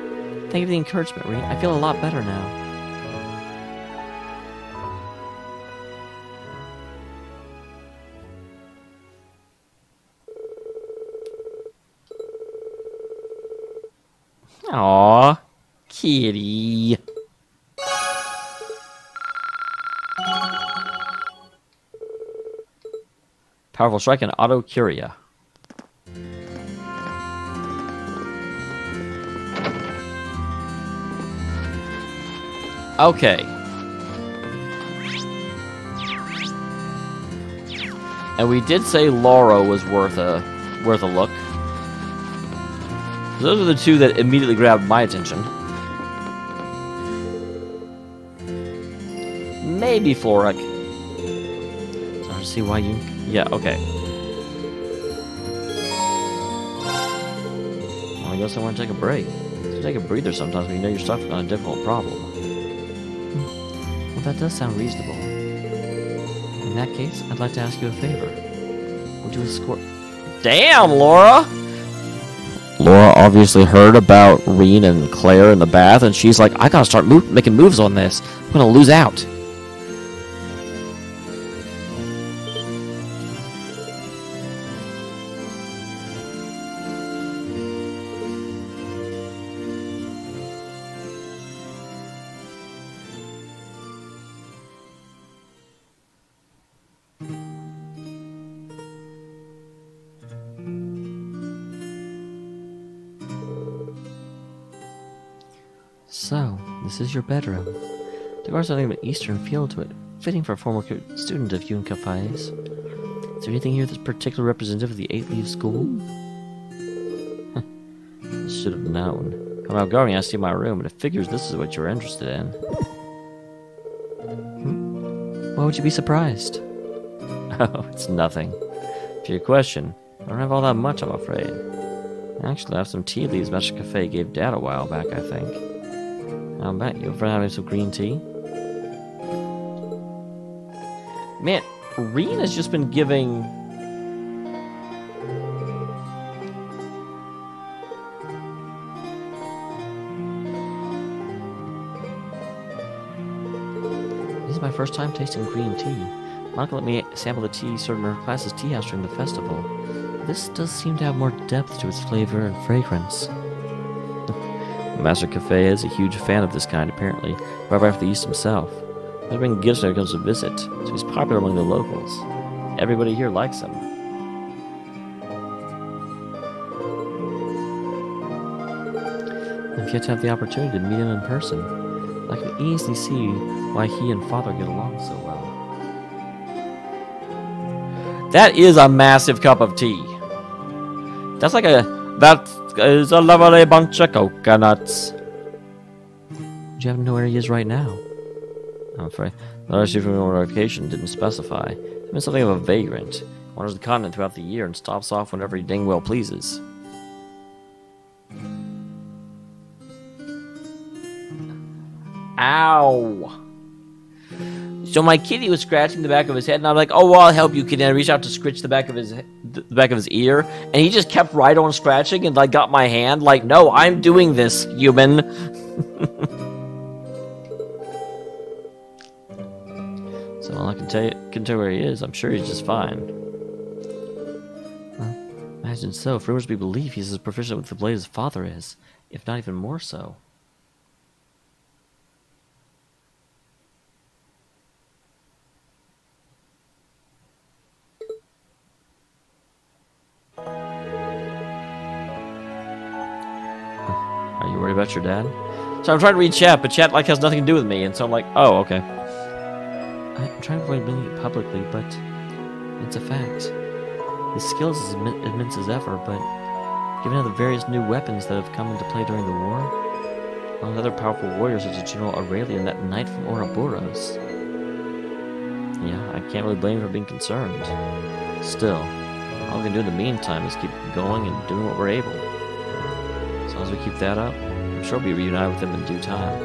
Thank you for the encouragement, Reen. I feel a lot better now. Aww, kitty. Powerful strike and auto curia. Okay. And we did say Laura was worth a look. Those are the two that immediately grabbed my attention. maybe Floric. So to see why you... Yeah, okay. Well, I guess I want to take a break. So take a breather sometimes when you know you're stuck on a difficult problem. Well, that does sound reasonable. In that case, I'd like to ask you a favor. Would you escort... Damn, Laura! Laura obviously heard about Rean and Claire in the bath, and she's like, I gotta start making moves on this. I'm gonna lose out. So, this is your bedroom. The door's nothing but Eastern feel to it, fitting for a former student of Yun Cafe's. Is there anything here that's particularly representative of the 8-leaf school? Should have known. Come out going, I see my room, and it figures this is what you're interested in. Why would you be surprised? Oh, it's nothing. To your question, I don't have all that much, I'm afraid. Actually, I have some tea leaves Magic Cafe gave Dad a while back, I think. How about you? For having some green tea? Man, Rean has just been giving... This is my first time tasting green tea. Monica let me sample the tea served in her class's tea house during the festival. This does seem to have more depth to its flavor and fragrance. Master Cafe is a huge fan of this kind, apparently, right after the East himself. He brings gifts when he comes to visit, so he's popular among the locals. Everybody here likes him. I've yet to have the opportunity to meet him in person. I can easily see why he and Father get along so well. That is a massive cup of tea. That's like a... That is a lovely bunch of coconuts. Do you happen to know where he is right now? I'm afraid the letter received from the notification didn't specify. He meant something of a vagrant. Wanders the continent throughout the year and stops off whenever he dang well pleases. Ow! So my kitty was scratching the back of his head, and I'm like, "Oh, well, I'll help you, kitty." And I reached out to scratch the back of his ear, and he just kept right on scratching, and like got my hand. Like, no, I'm doing this, human. So all I can tell you where he is. I'm sure he's just fine. Well, imagine so. If rumors be believed, he's as proficient with the blade as his father is, if not even more so. Are you worried about your dad? So I'm trying to read chat, but chat like has nothing to do with me, and so I'm like, oh, okay. I'm trying to avoid admitting it publicly, but it's a fact. His skill is as immense as ever, but given the various new weapons that have come into play during the war, along with other powerful warriors such as General Aurelian, that knight from Ouroboros. Yeah, I can't really blame him for being concerned. Still, all we can do in the meantime is keep going and doing what we're able. As long as we keep that up, I'm sure we'll be reunited with him in due time.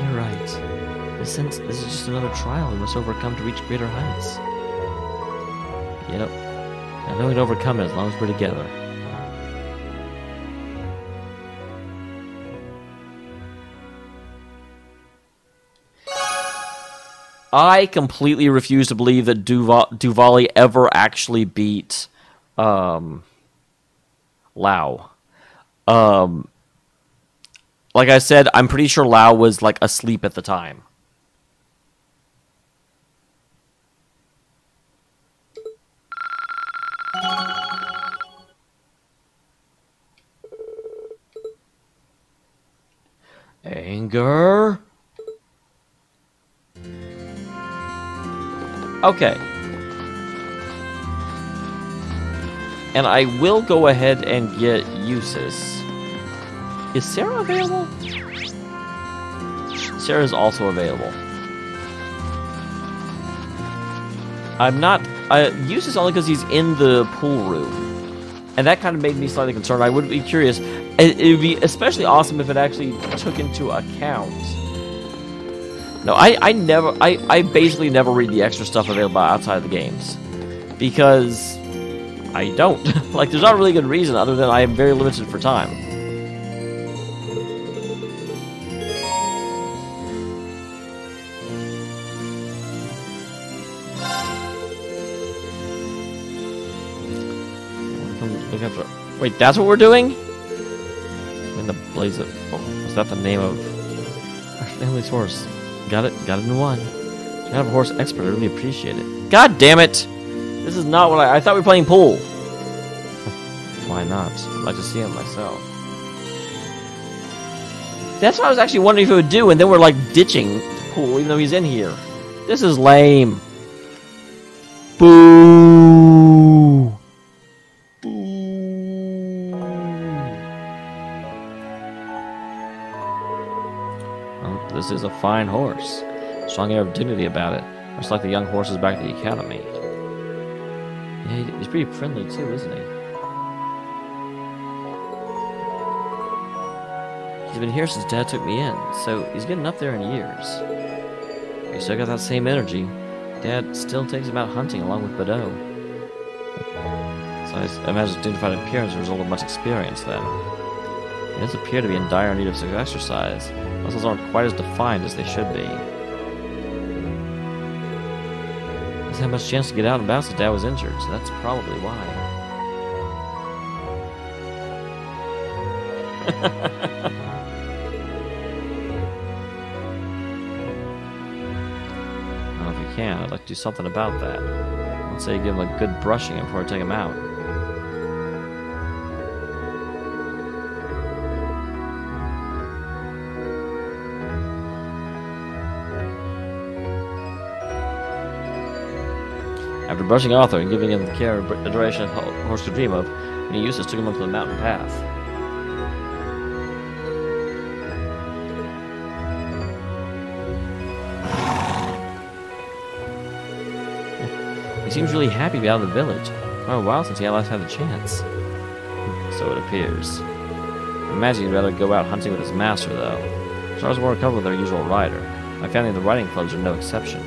You're right. In a sense, this is just another trial we must overcome to reach greater heights. Yep. I know we can overcome it as long as we're together. I completely refuse to believe that Duvali ever actually beat Lao. Like I said, I'm pretty sure Lao was like asleep at the time. Anger. Okay. And I will go ahead and get Eustace. Is Sarah available? Sarah is also available. I'm not... use this only because he's in the pool room. And that kind of made me slightly concerned. I would be curious. It would be especially awesome if it actually took into account... No, I basically never read the extra stuff available outside of the games. Because I don't. Like, there's not a really good reason other than I am very limited for time. Wait, that's what we're doing? In the blaze of... Oh, is that the name of... Our family's horse. Got it in one. You have a horse expert, I really appreciate it. God damn it! This is not what I thought we were playing pool. Why not? I'd like to see him myself. That's what I was actually wondering if it would do, and then we're like ditching pool even though he's in here. This is lame. Boo! This is a fine horse. Strong air of dignity about it. Much like the young horses back at the academy. Yeah, he's pretty friendly too, isn't he? He's been here since Dad took me in, so he's getting up there in years. He still got that same energy. Dad still takes him out hunting along with Badeau. So I imagine his dignified appearance is a result of much experience then. He does appear to be in dire need of some exercise. Muscles aren't quite as defined as they should be. He doesn't have much chance to get out and about since Dad was injured, so that's probably why. Well, if you can, I'd like to do something about that. Let's say you give him a good brushing before I take him out. After brushing Arthur and giving him the care and adoration a horse could dream of, many Eustace took him up to the mountain path. He seems really happy to be out of the village. Quite a while since he last had the chance. So it appears. I imagine he'd rather go out hunting with his master, though. Stars won't recover with their usual rider. My family and the riding clubs are no exception.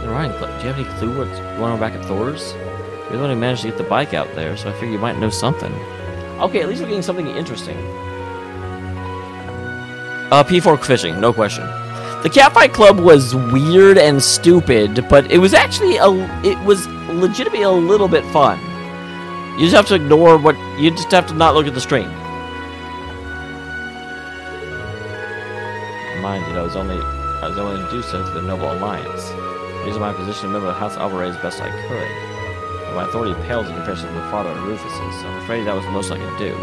Riding club. Do you have any clue what's going on back at Thor's? You're the one who managed to get the bike out there, so I figure you might know something. Okay, at least we're getting something interesting. P4 fishing, no question. The Catfight Club was weird and stupid, but it was actually it was legitimately a little bit fun. You just have to ignore what you just have to not look at the stream. Mind you, I was only to do so through the Noble Alliance. Using my position to member of the House Alvarez as best I could. But my authority pales in comparison to my father and Rufus's, so I'm afraid that was the most I could do.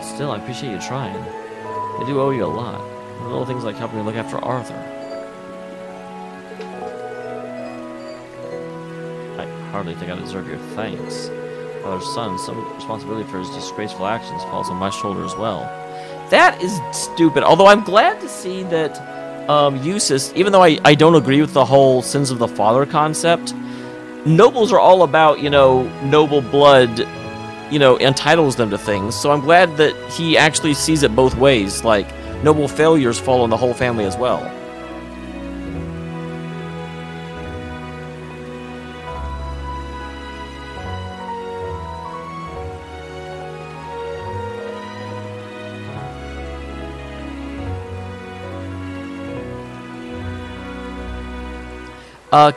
Still, I appreciate you trying. I do owe you a lot. Little things like helping me look after Arthur. I hardly think I deserve your thanks. Father's son, some responsibility for his disgraceful actions falls on my shoulder as well. That is stupid. Although I'm glad to see that Eustace, even though I don't agree with the whole sins of the father concept, nobles are all about, you know, noble blood, you know, entitles them to things. So I'm glad that he actually sees it both ways. Like, noble failures fall on the whole family as well.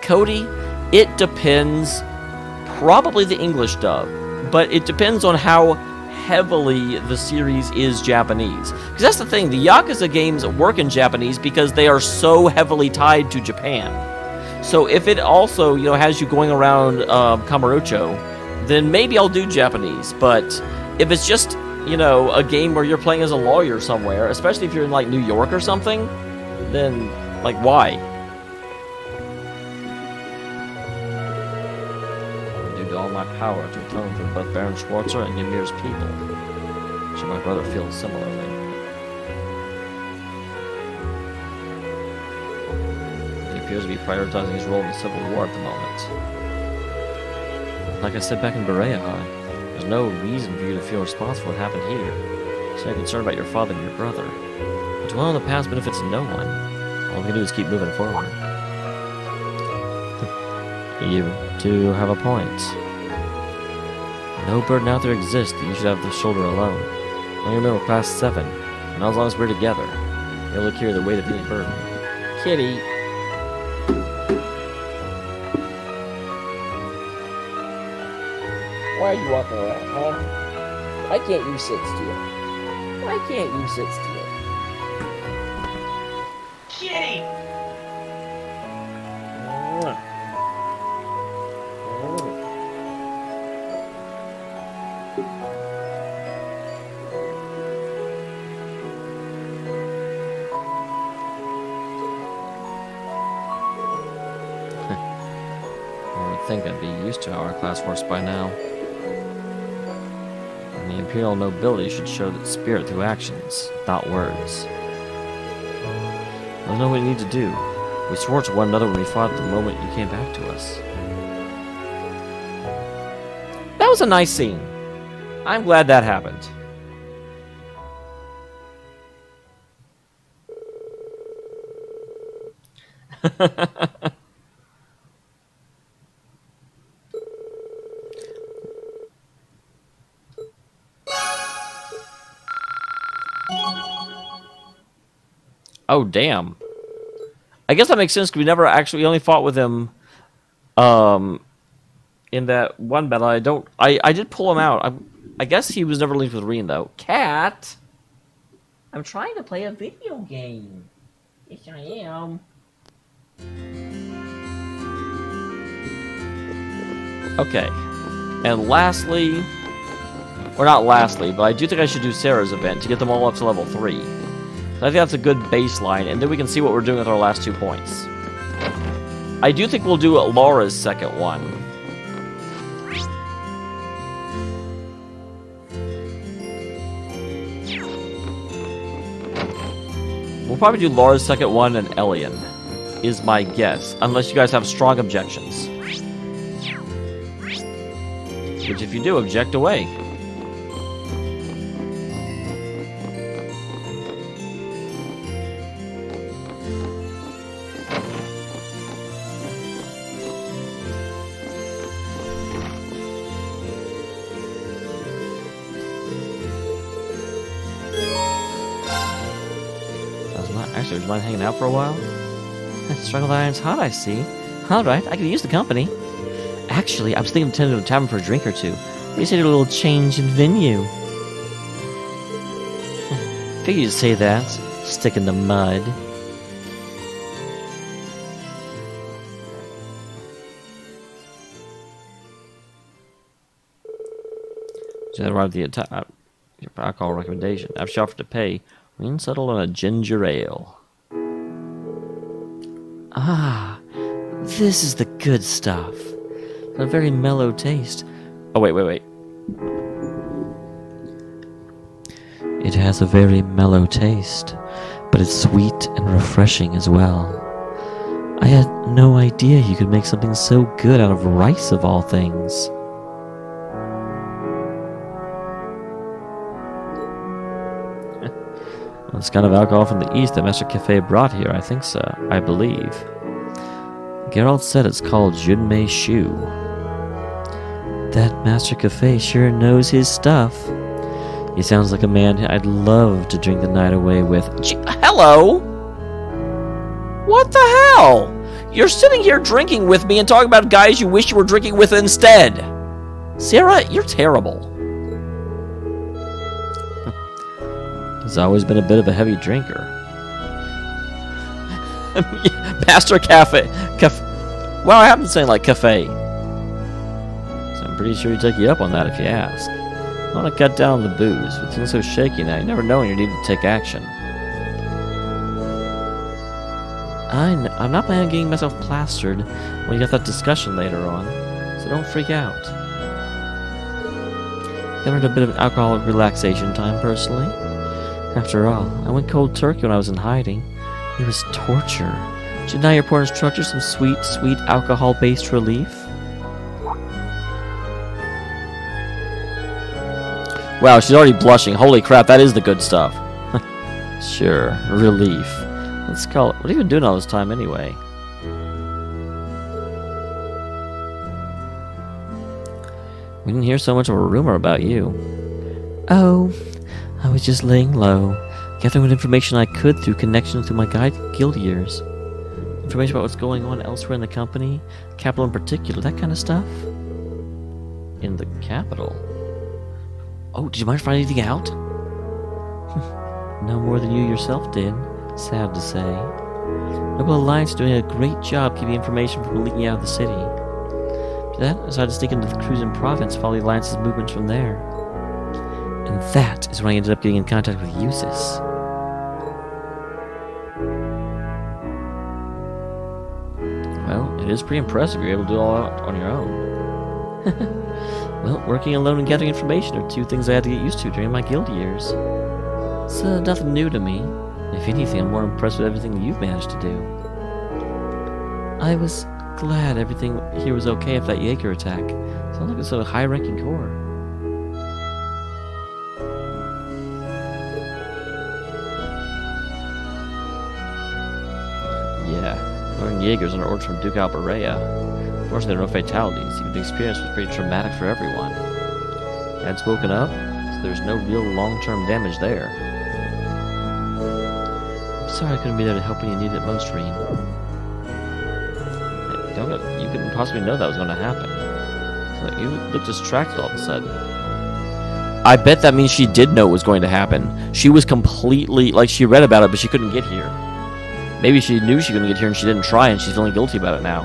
Cody, it depends. Probably the English dub, but it depends on how heavily the series is Japanese. Because that's the thing, the Yakuza games work in Japanese because they are so heavily tied to Japan. So if it also, you know, has you going around Kamurocho, then maybe I'll do Japanese. But if it's just, you know, a game where you're playing as a lawyer somewhere, especially if you're in like New York or something, then like why? all my power to atone for both Baron Schwarzer and Ymir's people. I'm sure my brother feels similarly. He appears to be prioritizing his role in the Civil War at the moment. Like I said back in Berea High, there's no reason for you to feel responsible for what happened here. So you're concerned about your father and your brother. But dwelling on the past benefits no one. All we can do is keep moving forward. You do have a point. No burden out there exists that you should have to shoulder alone. Only remember past 7, and as long as we're together, you're able to carry the weight of any burden. Kitty! Why are you walking around, huh? Why can't you sit still? Why can't you sit still? Kitty! I would think I'd be used to how our class works by now. And the Imperial nobility should show that spirit through actions, not words. I don't know what we need to do. We swore to one another when we fought the moment you came back to us. That was a nice scene. I'm glad that happened. Oh, damn. I guess that makes sense because we only fought with him in that one battle. I did pull him out. I guess he was never linked with Reen though. Cat! I'm trying to play a video game. Yes, I am. Okay. And lastly, or not lastly, but I do think I should do Sarah's event to get them all up to level 3. I think that's a good baseline, and then we can see what we're doing with our last 2 points. I do think we'll do Laura's second one. We'll probably do Laura's second one and Elian, is my guess, unless you guys have strong objections. Which if you do, object away. Actually, would you mind hanging out for a while? Struggle Iron's hot, I see. Alright, I could use the company. Actually, I was thinking of attending a tavern for a drink or two. We just need a little change in venue. Figured you'd say that. Stick in the mud. So that arrived the your alcohol recommendation. After she offered to pay, we settled on a ginger ale. Ah, this is the good stuff. A very mellow taste. Oh, wait. It has a very mellow taste, but it's sweet and refreshing as well. I had no idea you could make something so good out of rice of all things. It's kind of alcohol from the east that Master Cafe brought here, I think so, I believe. Geralt said it's called Junmei Shu. That Master Cafe sure knows his stuff. He sounds like a man I'd love to drink the night away with. Hello? What the hell? You're sitting here drinking with me and talking about guys you wish you were drinking with instead. Sarah, you're terrible. He's always been a bit of a heavy drinker. Master Cafe. Well, I haven't saying like cafe. So I'm pretty sure he'd take you up on that if you ask. I want to cut down the booze. With things so shaky now, you never know when you need to take action. I'm not planning on getting myself plastered when you get that discussion later on, so don't freak out. Got a bit of alcohol relaxation time, personally. After all, I went cold turkey when I was in hiding. It was torture. Should now your poor instructor some sweet, sweet alcohol-based relief? Wow, she's already blushing. Holy crap, that is the good stuff. Sure, relief. Let's call it. What are you doing all this time anyway? We didn't hear so much of a rumor about you. Oh, I was just laying low, gathering what information I could through connections to my guild years. Information about what's going on elsewhere in the company, capital in particular, that kind of stuff. In the capital? Oh, did you manage to find anything out? No more than you yourself did, sad to say. Noble Alliance is doing a great job keeping information from leaking out of the city. After that, I decided to sneak into the Cruisin province and follow the Alliance's movements from there. And that is when I ended up getting in contact with Eustace. Well, it is pretty impressive you're able to do all that on your own. Well, working alone and gathering information are two things I had to get used to during my guild years. So, nothing new to me. If anything, I'm more impressed with everything you've managed to do. I was glad everything here was okay after that Jaeger attack. Sounds like it's a high-ranking corps. Yeah, Lord Jaeger's under orders from Duke Alberea. Fortunately, there are no fatalities, even the experience was pretty traumatic for everyone. Dad's woken up, so there's no real long-term damage there. I'm sorry I couldn't be there to help when you needed it most, Reen. You couldn't possibly know that was going to happen. So you looked distracted all of a sudden. I bet that means she did know it was going to happen. She was completely, like, she read about it, but she couldn't get here. Maybe she knew she couldn't get here and she didn't try and she's feeling guilty about it now.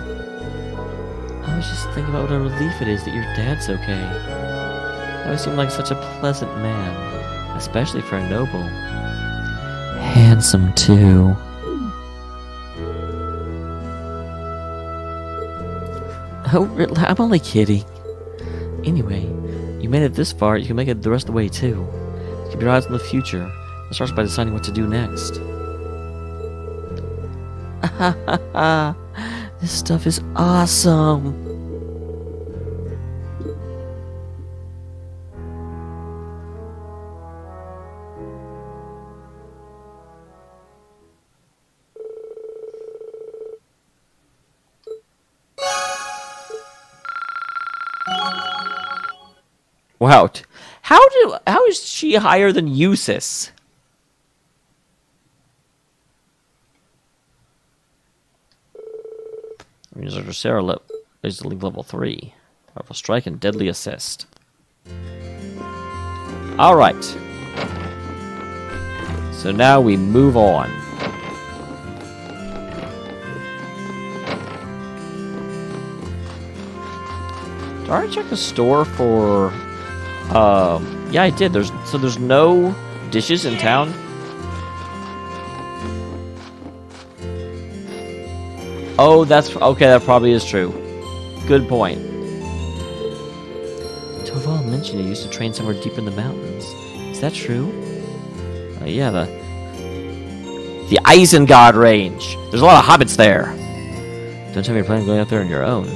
I was just thinking about what a relief it is that your dad's okay. That would seem like such a pleasant man, especially for a noble. Handsome, too. Oh, I'm only kidding. Anyway, you made it this far, you can make it the rest of the way, too. Keep your eyes on the future. It starts by deciding what to do next. This stuff is awesome. Wow. How is she higher than Eustace? Instructor Sarah is the link level 3. Powerful strike and deadly assist. Alright. So now we move on. Did I already check the store for... yeah, I did. There's no dishes in town. Oh, that's okay. That probably is true. Good point. Torvald mentioned he used to train somewhere deep in the mountains. Is that true? Yeah, the Isengard range. There's a lot of hobbits there. Don't tell me you're planning on going out there on your own.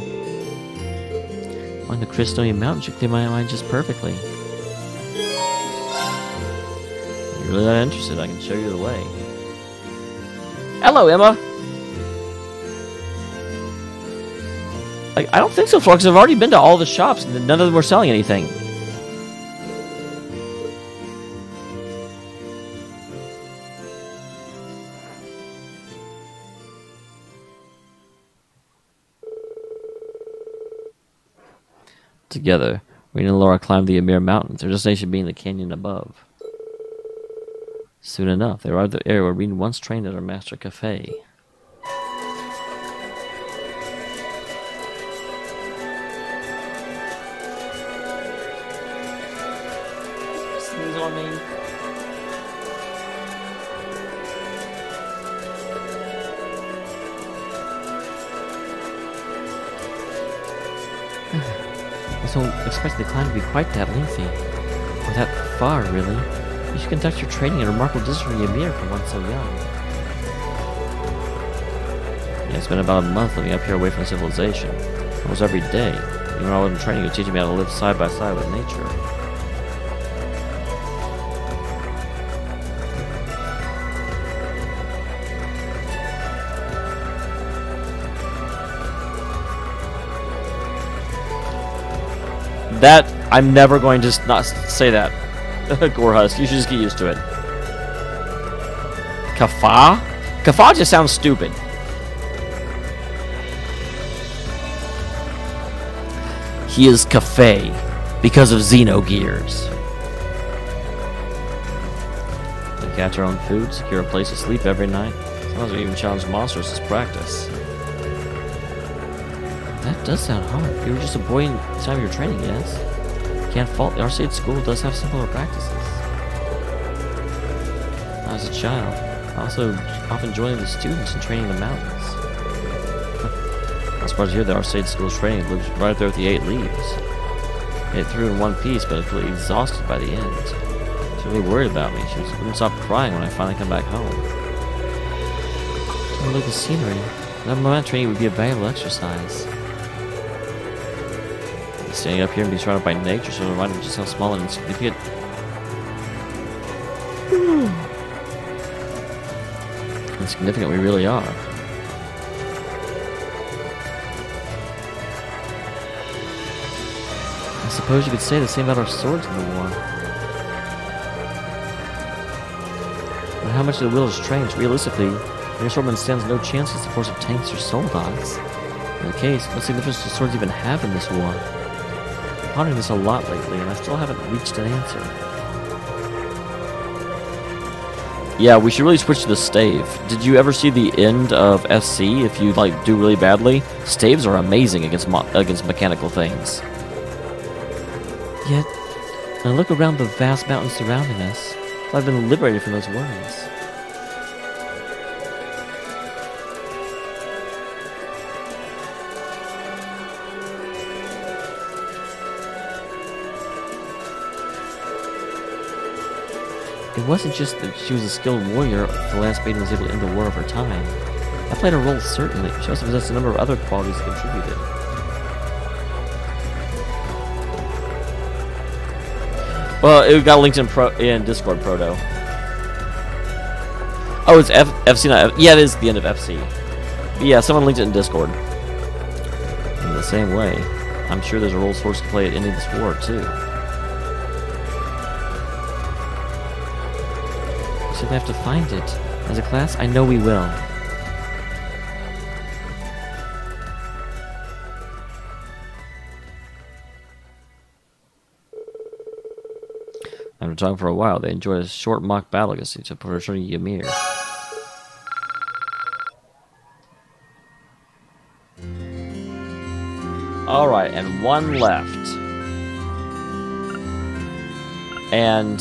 On the Crystonian Mountains, you clear my mind just perfectly. If you're really that interested, I can show you the way. Hello, Emma. Like, I don't think so, Flux. I've already been to all the shops, and none of them were selling anything. Together, Reen and Laura climbed the Ymir Mountains, their destination being the canyon above. Soon enough, they arrived at the area where Reen once trained at her master cafe. Sneeze on me. I don't expect the climb to be quite that lengthy. Or that far, really? You should conduct your training in remarkable distance from Ymir for one so young. Yeah, it's been about a month living up here away from civilization. Almost every day. Even when I was in training, you were teaching me how to live side by side with nature. That, I'm never going to not say that. Gorehusk, you should just get used to it. Kafa? Kafa just sounds stupid. He is Cafe because of Xenogears. We catch our own food, secure a place to sleep every night. Sometimes we even challenge monsters as practice. That does sound hard. You were just a boy in the time of your training, yes? Can't fault. The Arcade School does have simpler practices. When I was a child, I also often joined the students in training in the mountains. I was surprised to hear that Arcade School's training lives right there with the 8 leaves. Made it through in one piece, but completely exhausted by the end. She was really worried about me. She wouldn't stop crying when I finally come back home. Look at the scenery. That moment training would be a valuable exercise. Standing up here and being surrounded by nature, so it reminded me just how small and insignificant. Insignificant we really are. I suppose you could say the same about our swords in the war. But how much of the will is trained? Realistically, your swordman stands no chance against the force of tanks or soldads. In the case, what significance do swords even have in this war? I'm pondering this a lot lately, and I still haven't reached an answer. Yeah, we should really switch to the stave. Did you ever see the end of FC if you, like, do really badly? Staves are amazing against mechanical things. Yet, when I look around the vast mountains surrounding us, I've been liberated from those worries. It wasn't just that she was a skilled warrior, the last maiden was able to end the war of her time. That played a role, certainly. She also possessed a number of other qualities that contributed. Well, it got linked in Discord Proto. Oh, it's FC, not F. Yeah, it is the end of FC. But yeah, someone linked it in Discord. In the same way, I'm sure there's a role Swords to play at ending this war, too. We simply have to find it. As a class, I know we will. After talking for a while, they enjoyed a short mock battle against each other before returning to Ymir. Alright, and one left. And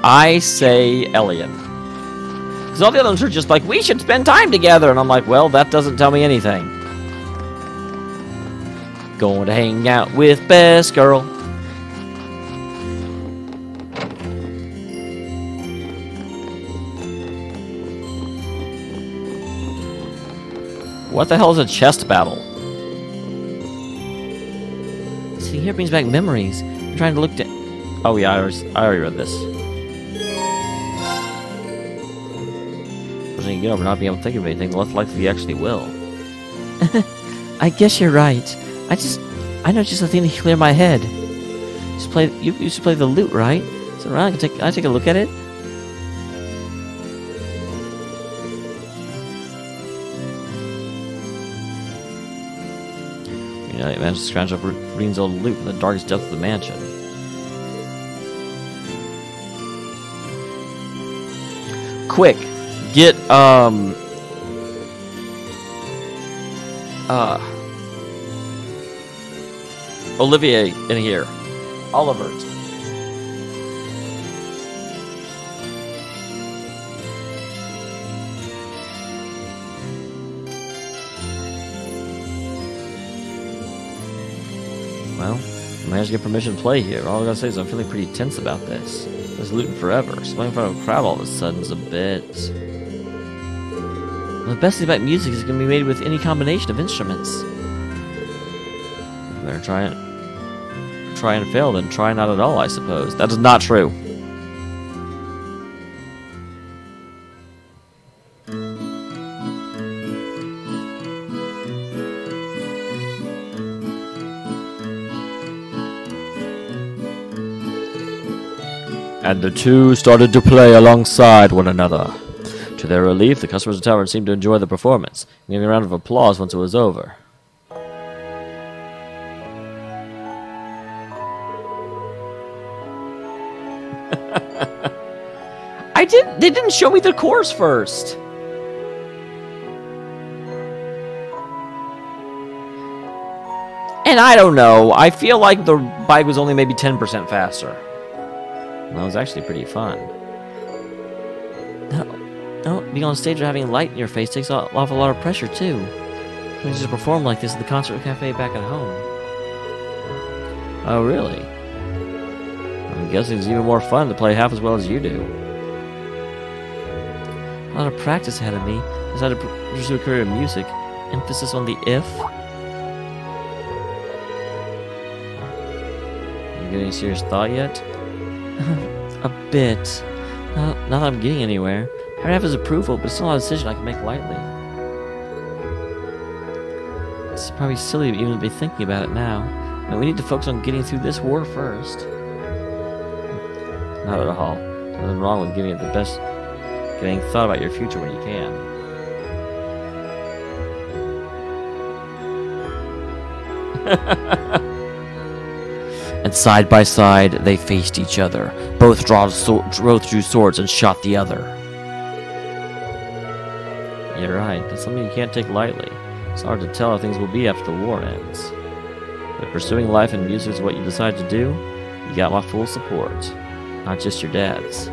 I say Elian. Because all the others are just like, we should spend time together. And I'm like, well, that doesn't tell me anything. Going to hang out with best girl. What the hell is a chest battle? See, here brings back memories. I'm trying to look to... Oh yeah, I already read this. You get over not being able to think of anything, the less likely you actually will. I guess you're right. I know just a thing to clear my head. You used to play the lute, right? So around, can I take a look at it? You know, you managed to scrounge up Reen's old lute from the darkest depths of the mansion. Quick! Get, Olivier in here. Oliver. Well, I managed to get permission to play here. All I gotta say is I'm feeling pretty tense about this. I was looting forever. So playing in front of a crowd all of a sudden is a bit... Well, the best thing about music is it can be made with any combination of instruments. Better try and fail than try not at all, I suppose. That is not true. And the two started to play alongside one another. To their relief, the customers of the tavern seemed to enjoy the performance, giving a round of applause once it was over. They didn't show me the course first. And I don't know, I feel like the bike was only maybe 10% faster. That was actually pretty fun. No, being on stage or having light in your face takes off a lot of pressure too. You just perform like this at the concert cafe back at home. Oh really? I'm guessing it's even more fun to play half as well as you do. A lot of practice ahead of me. I decided to pursue a career in music. Emphasis on the if. You get any serious thought yet? A bit. Not that I'm getting anywhere. I already have his approval, but it's still not a decision I can make lightly. It's probably silly to even be thinking about it now. And we need to focus on getting through this war first. Not at all. Nothing wrong with giving it the best. Getting thought about your future when you can. And side by side, they faced each other. Both drew swords and shot the other. You're right. That's something you can't take lightly. It's hard to tell how things will be after the war ends. But pursuing life and music is what you decide to do, you got my full support. Not just your dad's.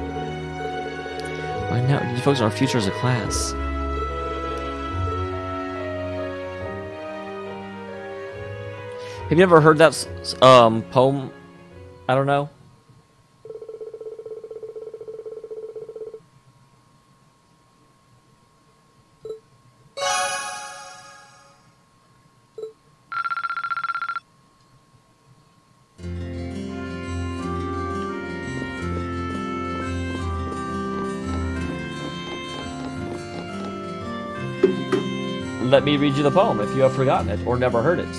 Why now? You focus on our future as a class. Have you ever heard that poem? I don't know. Let me read you the poem if you have forgotten it or never heard it.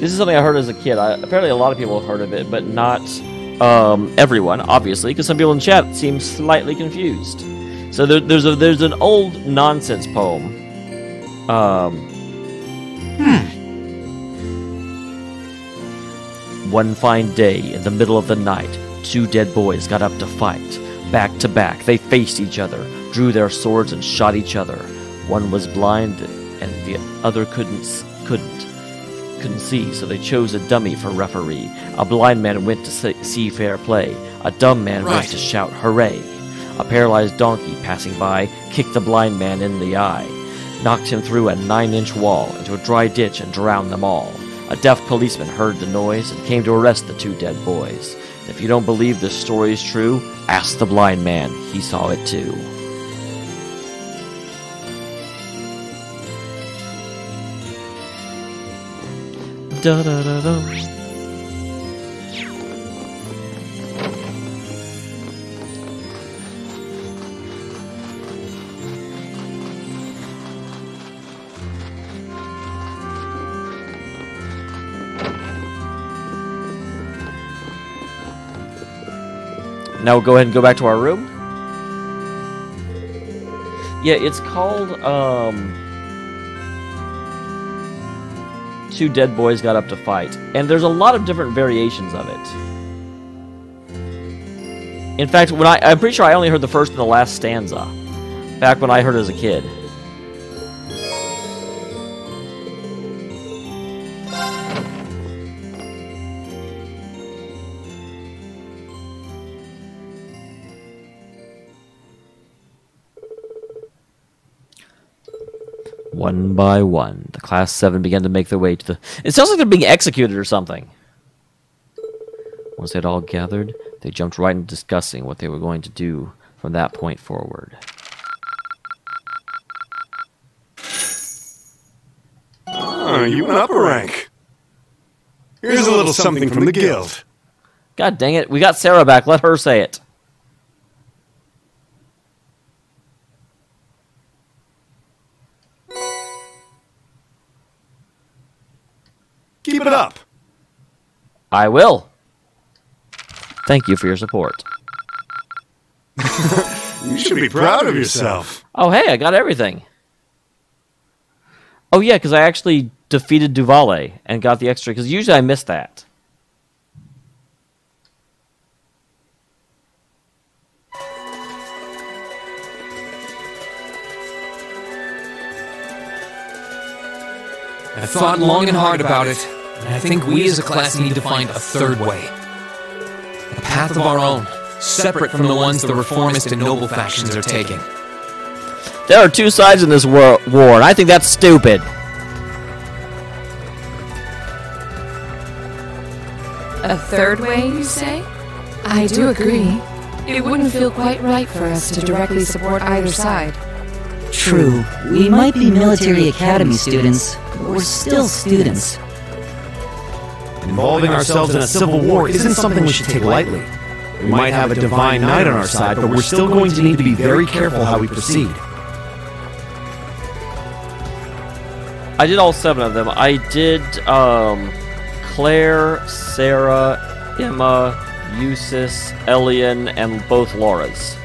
This is something I heard as a kid. Apparently a lot of people have heard of it, but not everyone, obviously, because some people in chat seem slightly confused. So there's an old nonsense poem. One fine day, in the middle of the night, two dead boys got up to fight. Back to back, they faced each other, drew their swords and shot each other. One was blind, and the other couldn't see, so they chose a dummy for referee. A blind man went to see fair play. A dumb man went to shout hooray. A paralyzed donkey passing by kicked the blind man in the eye, knocked him through a 9-inch wall into a dry ditch and drowned them all. A deaf policeman heard the noise and came to arrest the two dead boys. If you don't believe this story is true, ask the blind man. He saw it too. Da da da da. Now we'll go ahead and go back to our room. Yeah, it's called, Two Dead Boys Got Up to Fight. And there's a lot of different variations of it. In fact, I'm pretty sure I only heard the first and the last stanza. Back when I heard it as a kid. One by one, the Class 7 began to make their way to the... It sounds like they're being executed or something. Once they'd all gathered, they jumped right into discussing what they were going to do from that point forward. Oh, you went up a rank. Here's a little something from the guild. God dang it, we got Sarah back. Let her say it. Keep it up. I will. Thank you for your support. You should be proud of yourself. Oh, hey, I got everything. Oh, yeah, because I actually defeated Duvale and got the extra, because usually I miss that. I've thought long and hard about it, and I think we as a class need to find a third way. A path of our own, separate from the ones the reformist and noble factions are taking. There are two sides in this war, and I think that's stupid. A third way, you say? I do agree. It wouldn't feel quite right for us to directly support either side. True, we might be military academy students, but we're still students. Involving ourselves in a civil war isn't something we should take lightly. We might have a divine knight on our side, but we're still going to need to be very careful how we proceed. I did all 7 of them. I did Claire, Sarah, Emma, Eustace, Elian, and both Laura's.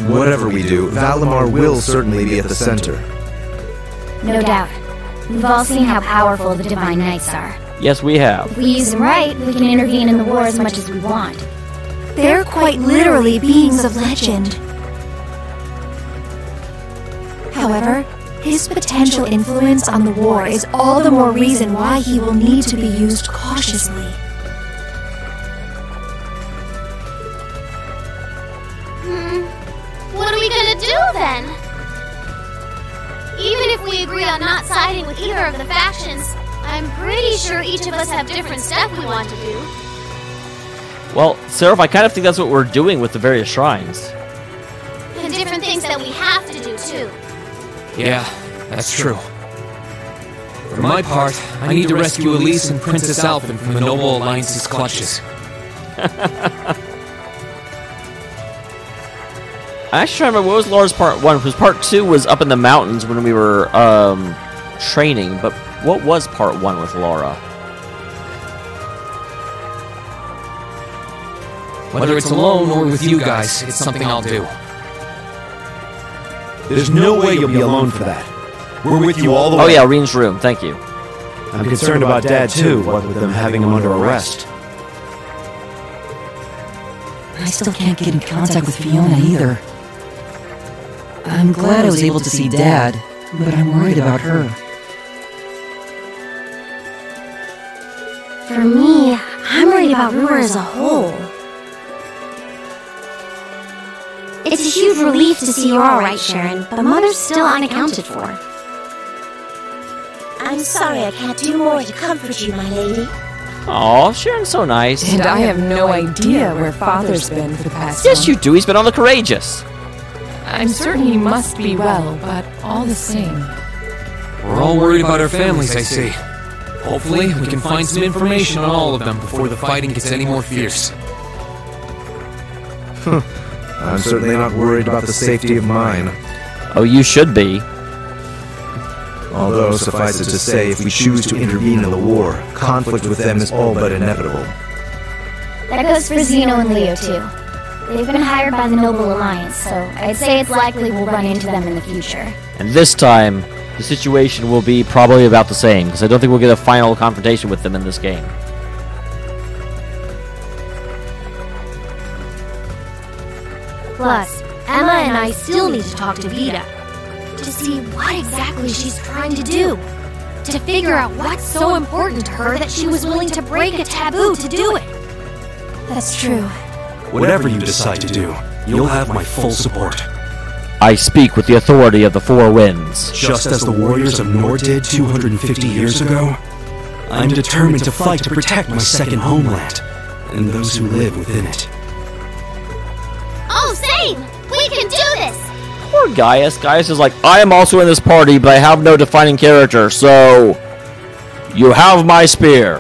Whatever we do, Valimar will certainly be at the center. No doubt. We've all seen how powerful the Divine Knights are. Yes, we have. If we use them right, we can intervene in the war as much as we want. They're quite literally beings of legend. However, his potential influence on the war is all the more reason why he will need to be used cautiously. What are we gonna do then? Even if we agree on not siding with either of the factions, I'm pretty sure each of us have different stuff we want to do. Well, Seraph, I kind of think that's what we're doing with the various shrines. And different things that we have to do too. Yeah, that's true. For my part, I need to rescue Elise and Princess Alphen from the Noble Alliance's clutches. I actually trying to remember what was Laura's part 1, because part 2 was up in the mountains when we were training, but what was part 1 with Laura? Whether it's alone or with you guys, it's something I'll do. There's no way you'll be alone for that. We're with you all the way. Oh yeah, Reen's room, thank you. I'm concerned about Dad too, what with them having him under arrest. I still can't get in contact with Fiona either. I'm glad I was able to see Dad, but I'm worried about her. For me, I'm worried about Ruhr as a whole. It's a huge relief to see you're alright, Sharon, but Mother's still unaccounted for. I'm sorry I can't do more to comfort you, my lady. Aw, Sharon's so nice. And I have no idea where Father's been for the past Yes, you do. He's been on the Courageous. I'm certain he must be well, but all the same. We're all worried about our families, I see. Hopefully, we can find some information on all of them before the fighting gets any more fierce. I'm certainly not worried about the safety of mine. Oh, you should be. Although, suffice it to say, if we choose to intervene in the war, conflict with them is all but inevitable. That goes for Zeno and Leo, too. They've been hired by the Noble Alliance, so I'd say it's likely we'll run into them in the future. And this time, the situation will be probably about the same, because I don't think we'll get a final confrontation with them in this game. Plus, Emma and I still need to talk to Vita to see what exactly she's trying to do. To figure out what's so important to her that she was willing to break a taboo to do it. That's true. Whatever you decide to do, you'll have my full support. I speak with the authority of the Four Winds. Just as the warriors of Nor did 250 years ago, I'm determined to fight to protect my second homeland, and those who live within it. Oh, same! We can do this! Poor Gaius. Gaius is like, I am also in this party, but I have no defining character, so... You have my spear.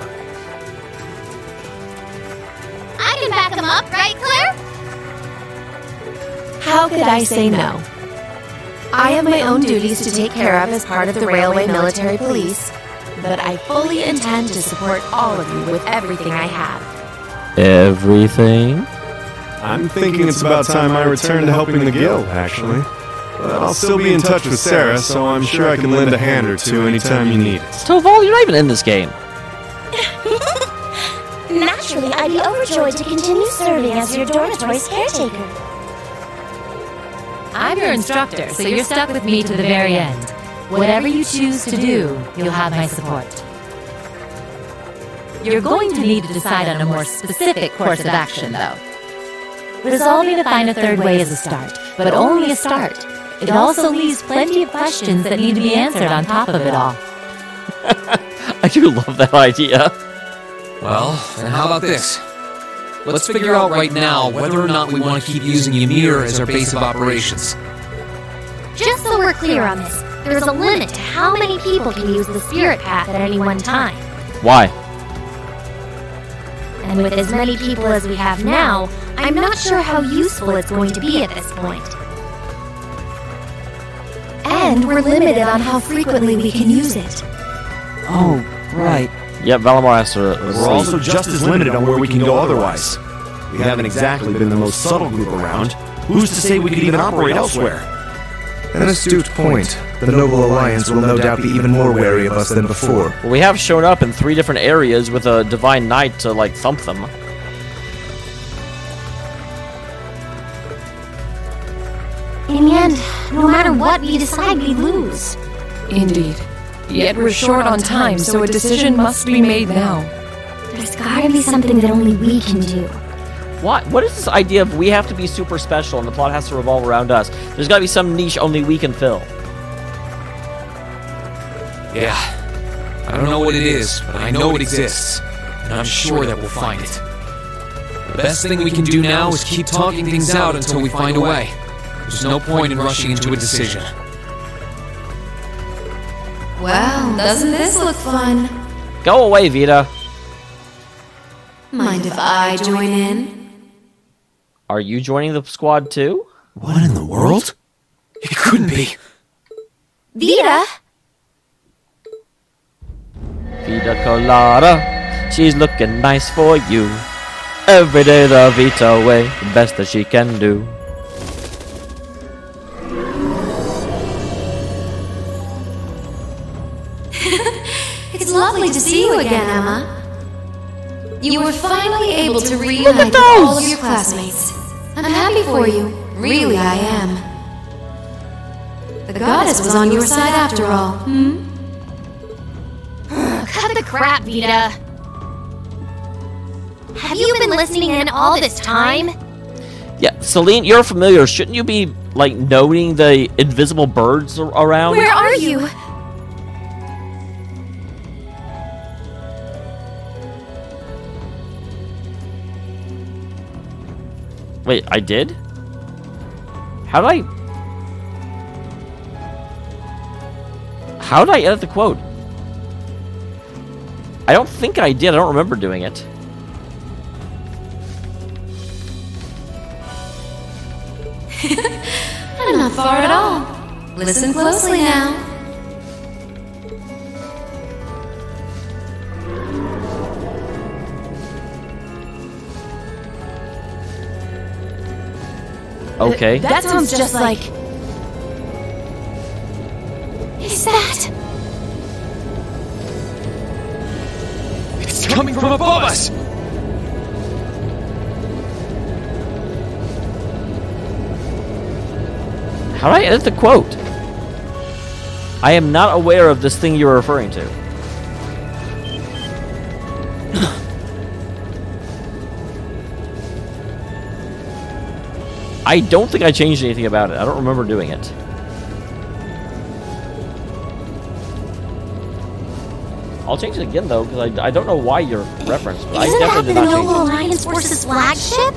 I can back him up, right, Claire? How could I say no? I have my own duties to take care of as part of the Railway Military Police, but I fully intend to support all of you with everything I have. Everything? I'm thinking it's about time I return to helping the guild, actually. But I'll still be in touch with Sarah, so I'm sure I can lend a hand or two anytime you need it. Toval, you're not even in this game. Naturally, I'd be overjoyed to continue serving as your dormitory's caretaker. I'm your instructor, so you're stuck with me to the very end. Whatever you choose to do, you'll have my support. You're going to need to decide on a more specific course of action, though. Resolving to find a third way is a start, but only a start. It also leaves plenty of questions that need to be answered on top of it all. I do love that idea. Well, then how about this? Let's figure out right now whether or not we want to keep using Ymir as our base of operations. Just so we're clear on this, there's a limit to how many people can use the Spirit Path at any one time. Why? And with as many people as we have now, I'm not sure how useful it's going to be at this point. And we're limited on how frequently we can use it. Oh, right. Yep, Valimar has to... We're also just as limited on where we can go otherwise. We haven't exactly been the most subtle group around. Who's to say we could even operate elsewhere? An astute point. The Noble Alliance will no doubt be even more wary of us than before. Well, we have shown up in 3 different areas with a Divine Knight to, like, thump them. In the end, no matter what we decide, we lose. Indeed. Yet we're short on time, so a decision must be made now. There's gotta be something that only we can do. What is this idea of we have to be super special and the plot has to revolve around us? There's gotta be some niche only we can fill. Yeah. I don't know what it is, but I know it exists. And I'm sure that we'll find it. The best thing we can do now is keep talking things out until we find a way. There's no point in rushing into a decision. Well, doesn't this look fun? Go away, Vita. Mind if I join in? Are you joining the squad too? What in the world? It couldn't be. Vita! Vita Colada, she's looking nice for you. Every day the Vita way, the best that she can do. It's lovely to see you again, Emma. You were finally able to reunite with all of your classmates. I'm happy for you. Really, I am. The goddess was on your side after all, hmm? Cut the crap, Vita. Have you been listening in all this time? Yeah, Celine, you're familiar. Shouldn't you be, like, noting the invisible birds around? Where are you? Wait, I did? How did I edit the quote? I don't think I did. I don't remember doing it. I'm not far at all. Listen closely now. Okay. That sounds just like... Is that... It's coming from above us! How did I edit the quote? I am not aware of this thing you're referring to. I don't think I changed anything about it. I don't remember doing it. I'll change it again, though, because I don't know why you're referenced. But I Isn't that the definitely did not change Noble it. Alliance Force's flagship?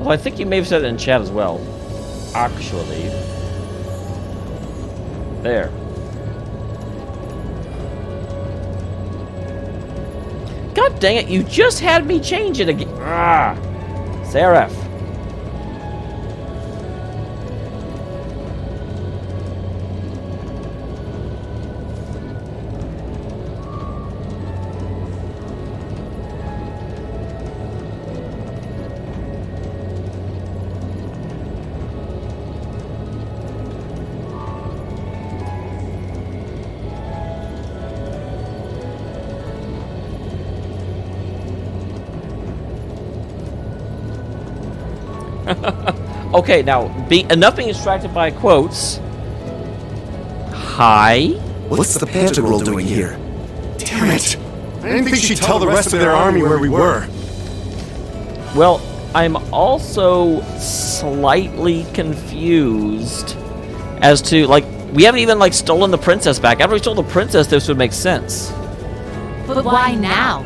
Well, I think you may have said it in chat as well. Actually. There. God dang it, you just had me change it again. Ah! Seraph. Okay, now, enough being distracted by quotes. Hi? What's the Panther Girl doing here? Damn it! I didn't think she'd tell the rest of their army where we were. Well, I'm also slightly confused as to, like, we haven't even, like, stolen the princess back. After we stole the princess, this would make sense. But why now?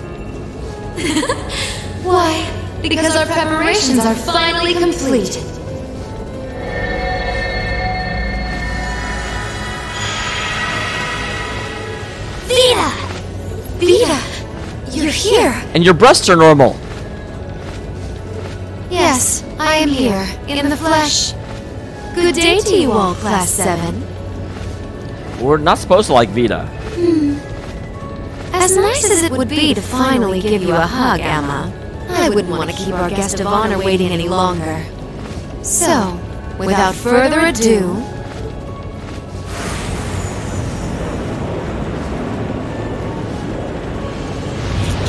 Why? Because our preparations are finally complete. Vita! Vita, you're here. And your breasts are normal. Yes, I am here, in the flesh. Good day to you all, Class 7. We're not supposed to like Vita. As nice as it would be to finally give you a hug, Emma, I wouldn't want to keep our guest of honor waiting any longer. So, without further ado...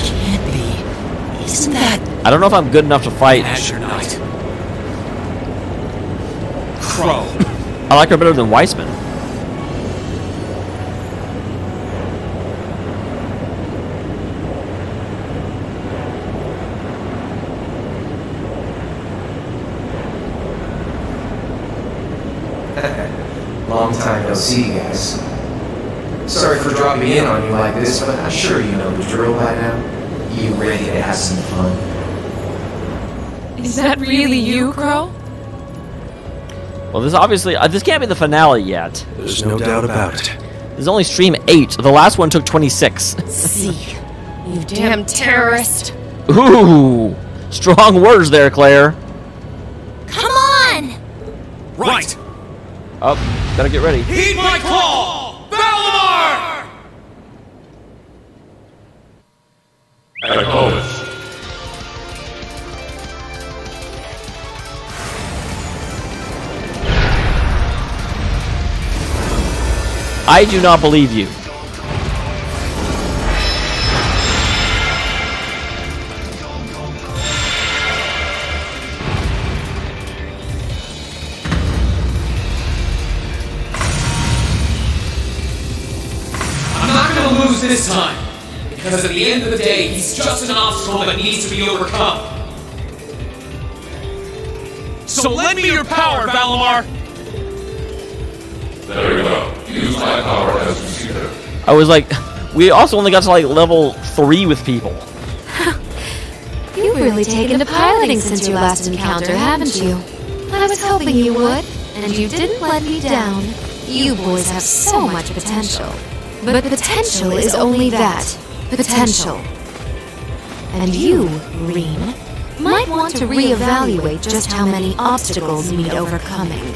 Can't be. Isn't that... I don't know if I'm good enough to fight. Azure Knight. Crow. I like her better than Weissman. Long time no see, guys. Sorry for dropping in on you like this, but I'm sure you know the drill by now. You ready to have some fun? Is that really you, Crow? Well, this obviously... this can't be the finale yet. There's no doubt about it. There's only stream 8. The last one took 26. See, you damn terrorist. Ooh! Strong words there, Claire. Come on! Right! Oh, gotta get ready. Heed my call! Valimar! Acknowledged. I do not believe you. I'm not gonna lose this time. Because at the end of the day, he's just an obstacle that needs to be overcome. So lend me your power, Valimar! Very well. Use my power as you see fit. I was like... We also only got to, like, level 3 with people. You've really taken to piloting since your last encounter, haven't you? I was hoping you would, and you didn't let me down. You boys have so much potential. But potential is only that. Potential. And you, Reen, might want to reevaluate just how many obstacles need overcoming.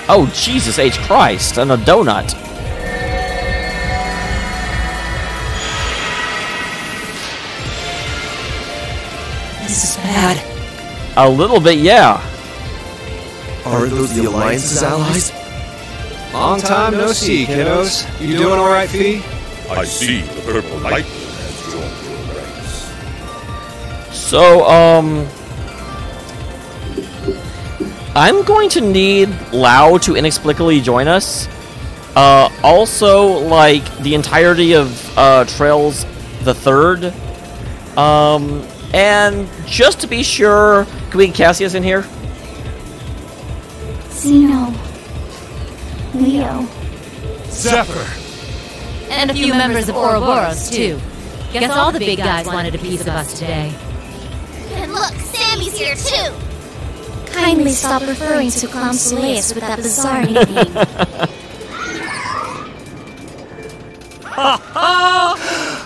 Oh, Jesus H. Christ, and a donut. This is bad. A little bit, yeah. Are those the Alliance's allies? Long time no see, kiddos. You doing alright, Fee? I see the purple lightning has joined your ranks. So, I'm going to need Lao to inexplicably join us. Also, like, the entirety of Trails the Third. And just to be sure, can we get Cassius in here? Zeno. Leo. Zephyr. And a few members of Ouroboros, too. Guess all the big guys wanted a piece of us today. And look, Sammy's here too! Kindly stop referring to Clown Soleus with that bizarre nickname.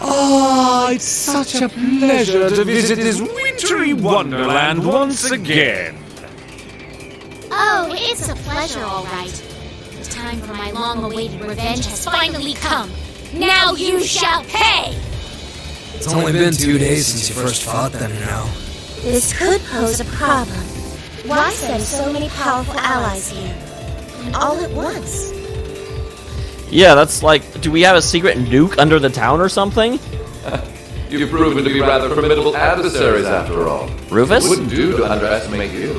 Ah, it's such a pleasure to visit this wintry wonderland once again. Oh, it's a pleasure, all right. The time for my long-awaited revenge has finally come. Now you shall pay! It's only been 2 days since you first fought them, you know. This could pose a problem. Why send so many powerful allies here? And all at once? Yeah, that's like, do we have a secret nuke under the town or something? You've proven to be rather formidable adversaries after all. Rufus? It wouldn't do to underestimate you.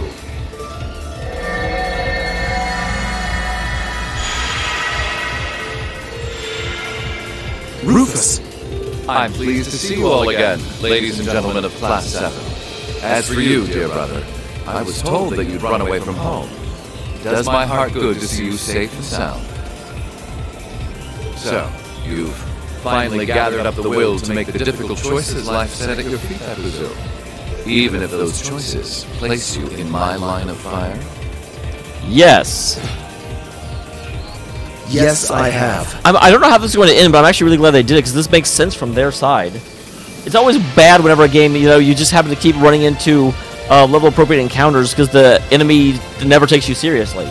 Rufus! I'm pleased to see you all again, ladies and gentlemen of Class 7. As for you, dear brother, I was told that you'd run away from home. It does my heart good to see you safe and sound. So, you've finally gathered up the will to make the difficult choices life set at your feet, I presume. Even if those choices place you in my line of fire? Yes. Yes, I have. I don't know how this is going to end, but I'm actually really glad they did it, because this makes sense from their side. It's always bad whenever a game, you know, you just happen to keep running into level-appropriate encounters, because the enemy never takes you seriously.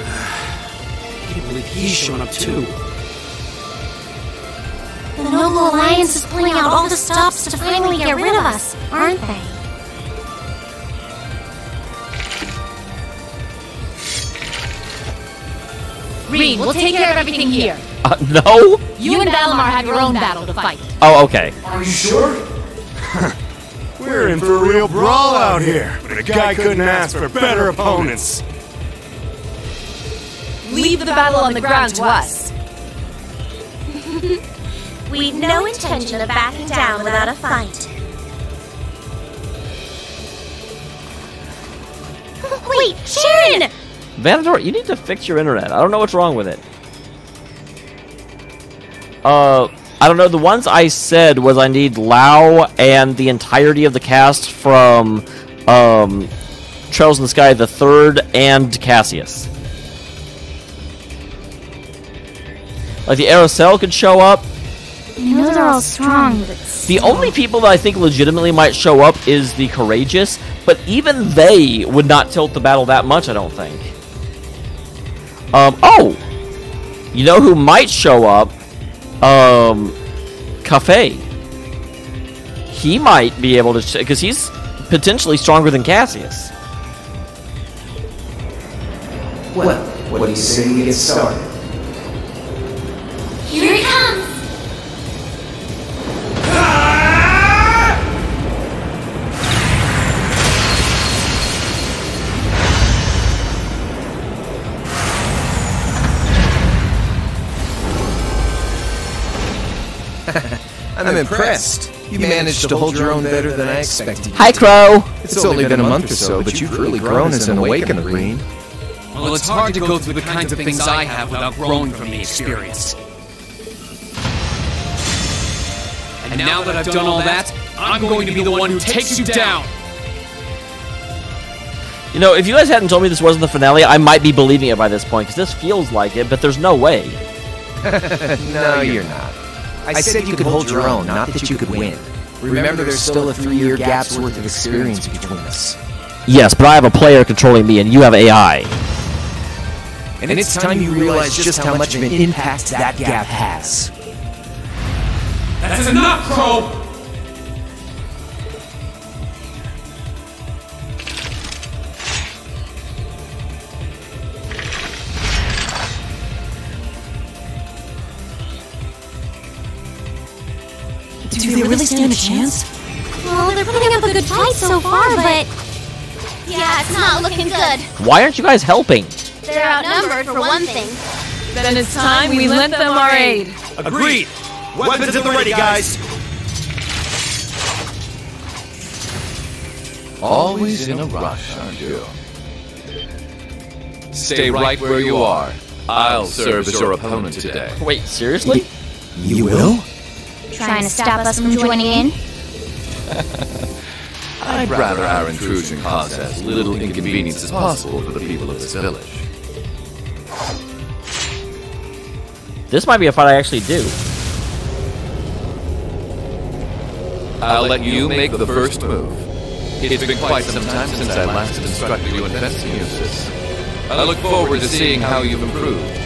I can't believe he's showing up too. The Noble Alliance is pulling out all the stops to finally get rid of us, aren't they? Reed, we'll take care of everything here. No? You and Valimar have your own battle to fight. Oh, okay. Are you sure? We're in for a real brawl out here, but a guy couldn't ask for better opponents. Leave the battle on the ground to us. We've no intention of backing down without a fight. Wait, Sharon! Vanador, you need to fix your internet. I don't know what's wrong with it. I don't know. The ones I said was I need Lao and the entirety of the cast from Trails in the Sky the Third and Cassius. Like the Aerocell could show up. I know they're all strong, but The only people that I think legitimately might show up is the Courageous, but even they would not tilt the battle that much, I don't think. Oh! You know who might show up? Cafe. He might be able to, because he's potentially stronger than Cassius. Well, what do you say we get started? Here he comes! I'm impressed. You managed to hold your own better than I expected. Hi, Crow. It's only been a month or so, but you've really grown as an Awakener, Green. Well, it's hard to go through the kinds of things I have without growing from the experience. And now that I've done all that, I'm going to be the one who takes you down! You know, if you guys hadn't told me this wasn't the finale, I might be believing it by this point, because this feels like it, but there's no way. No, you're not. I said you could hold your own, not that you could win. Remember, there's still a 3-year gap's worth of experience between us. Yes, but I have a player controlling me, and you have AI. And it's time you realize just how much of an impact that gap has. That's enough, Crow! Do they really stand a chance? Well, they're putting up a good fight so far, but... yeah, it's not looking good. Why aren't you guys helping? They're outnumbered, for one thing. Then it's time we lent them our aid. Agreed! Weapons at the ready, guys! Always in a rush, aren't you? Stay right where you are. I'll serve as your opponent today. Wait, seriously? You will? Trying to stop us from joining in? I'd rather our intrusion cause as little inconvenience as possible for the people of this village. This might be a fight I actually do. I'll let you make the first move. It's been quite some time since I last instructed you in fencing uses. I look forward to seeing how you've improved.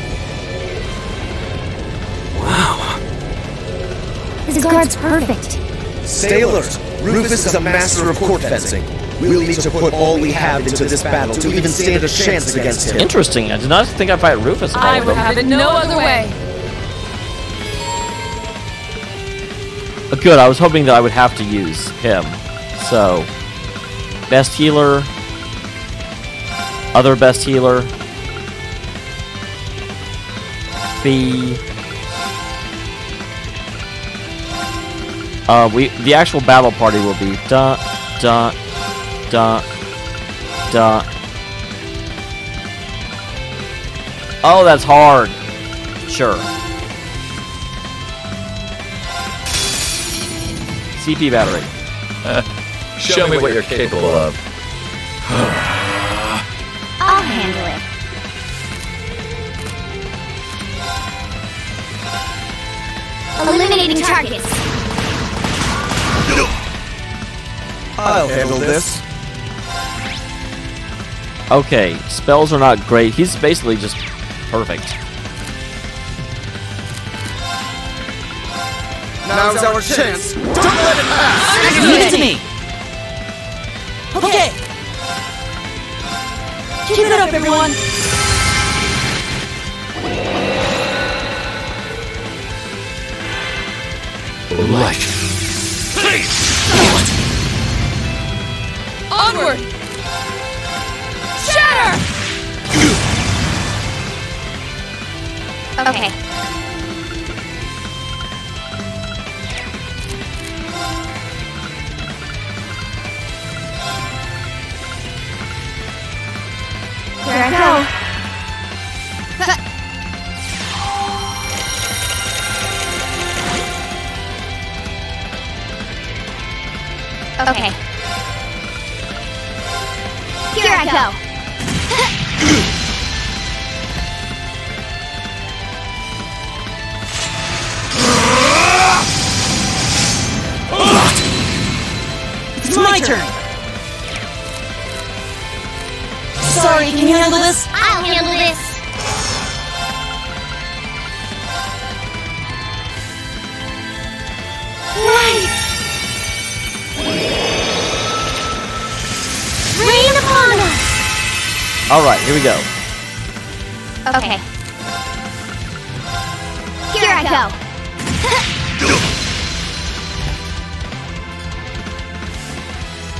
His guard's perfect. Stay alert. Rufus is a master of court fencing. We'll need to put all we have into this battle to even stand a chance against him. Interesting. I did not think I'd fight Rufus. I would have it no other way. Good. I was hoping that I would have to use him. So, best healer, other best healer, Fee. The actual battle party will be da da da da. Oh, that's hard. Sure. CP battery. Show me what you're capable of. I'll handle it. Eliminating targets. I'll handle this. Okay, spells are not great. He's basically just perfect. Now's our chance. Don't let it pass. Leave it to me. Okay. Keep it up, everyone. Right. Onward! Shatter! Okay. Here I go. Okay. Here I go. It's my turn. Sorry, can you handle this? I'll handle this. Right. Rain upon us. All right, here we go. Okay. Here I go.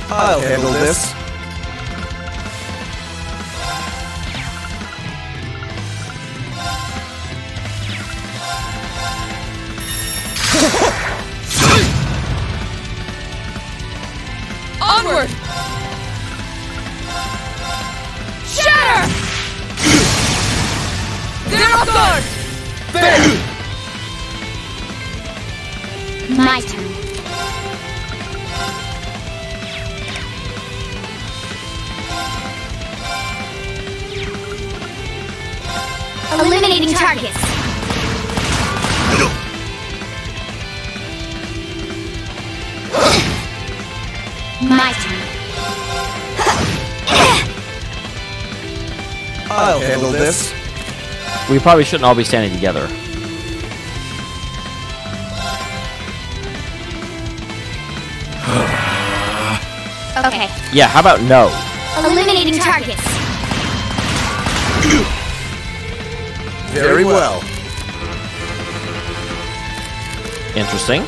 I'll handle this. Onward! Shatter! They're off guard! My turn. Eliminating targets. My turn. I'll handle this. We probably shouldn't all be standing together. Okay. Yeah, how about no? Eliminating targets. Very well. Interesting.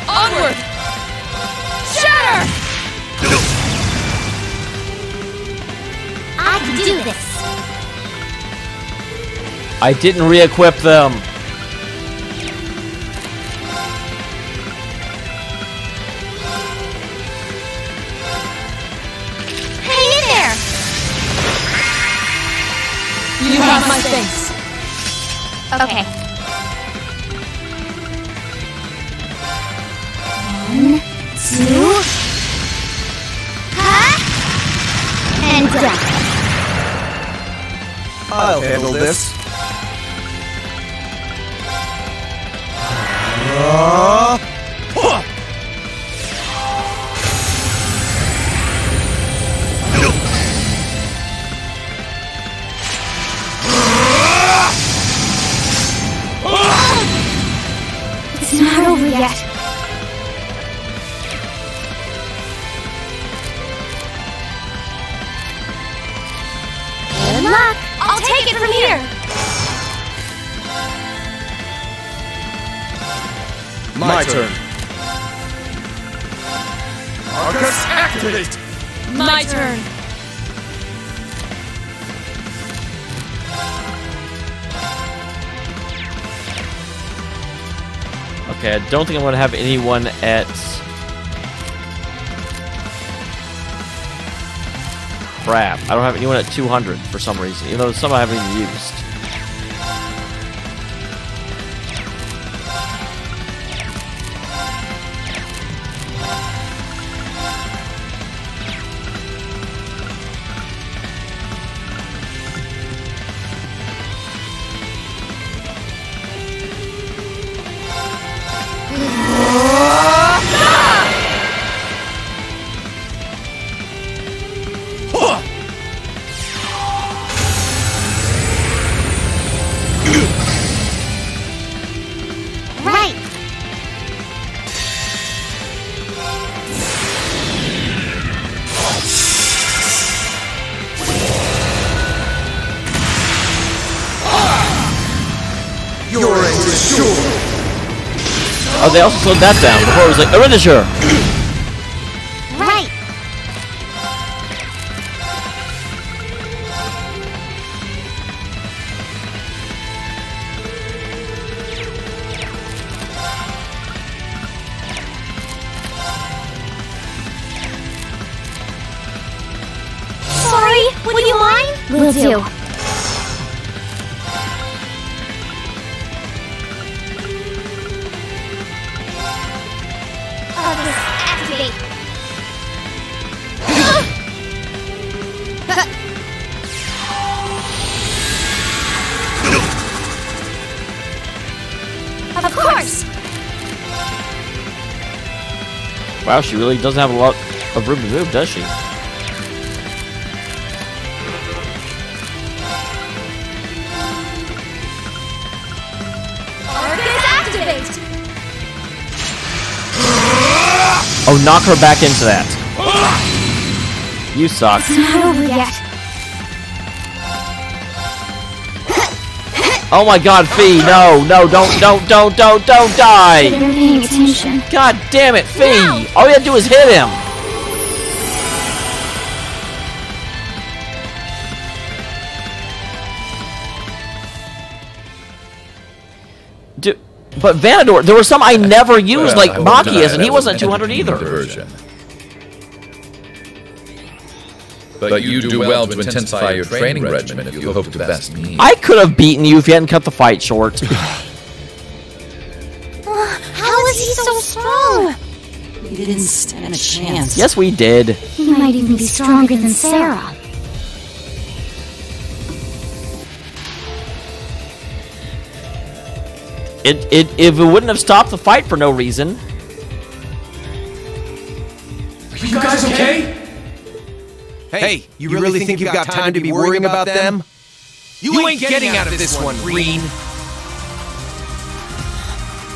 Onward! Shatter! I can do this. I didn't re-equip them. Hang in there. You have my thanks. Okay. 1, 2. And down. I'll handle this. It's not over yet. Good luck. I'll take it from here. My turn. Arcus, activate! My turn. Okay, I don't think I'm going to have anyone at... Crap, I don't have anyone at 200 for some reason, even though some I haven't even used. Right. Your end is sure. Oh, they also slowed that down. Before it was like, Erinature! Right. Sorry, would you mind? Will do. Arcus, activate. Of course. Wow, she really doesn't have a lot of room to move, does she? Arcus, activate! Oh, knock her back into that. You suck. It's not over yet. Oh my god, Fee, no, don't die! Better paying attention. God damn it, Fee! All you have to do is hit him! But Vanador, there were some I never used, like Machias, and he wasn't 200 either. Diversion. But you do well to intensify your training regimen if you hope to best me. I could have beaten you if you hadn't cut the fight short. How is he so strong? We didn't stand a chance. Yes, we did. He might even be stronger than Sarah. If it wouldn't have stopped the fight for no reason. Hey, you really think you've got time to be worrying about them? You ain't getting out of this one, Green.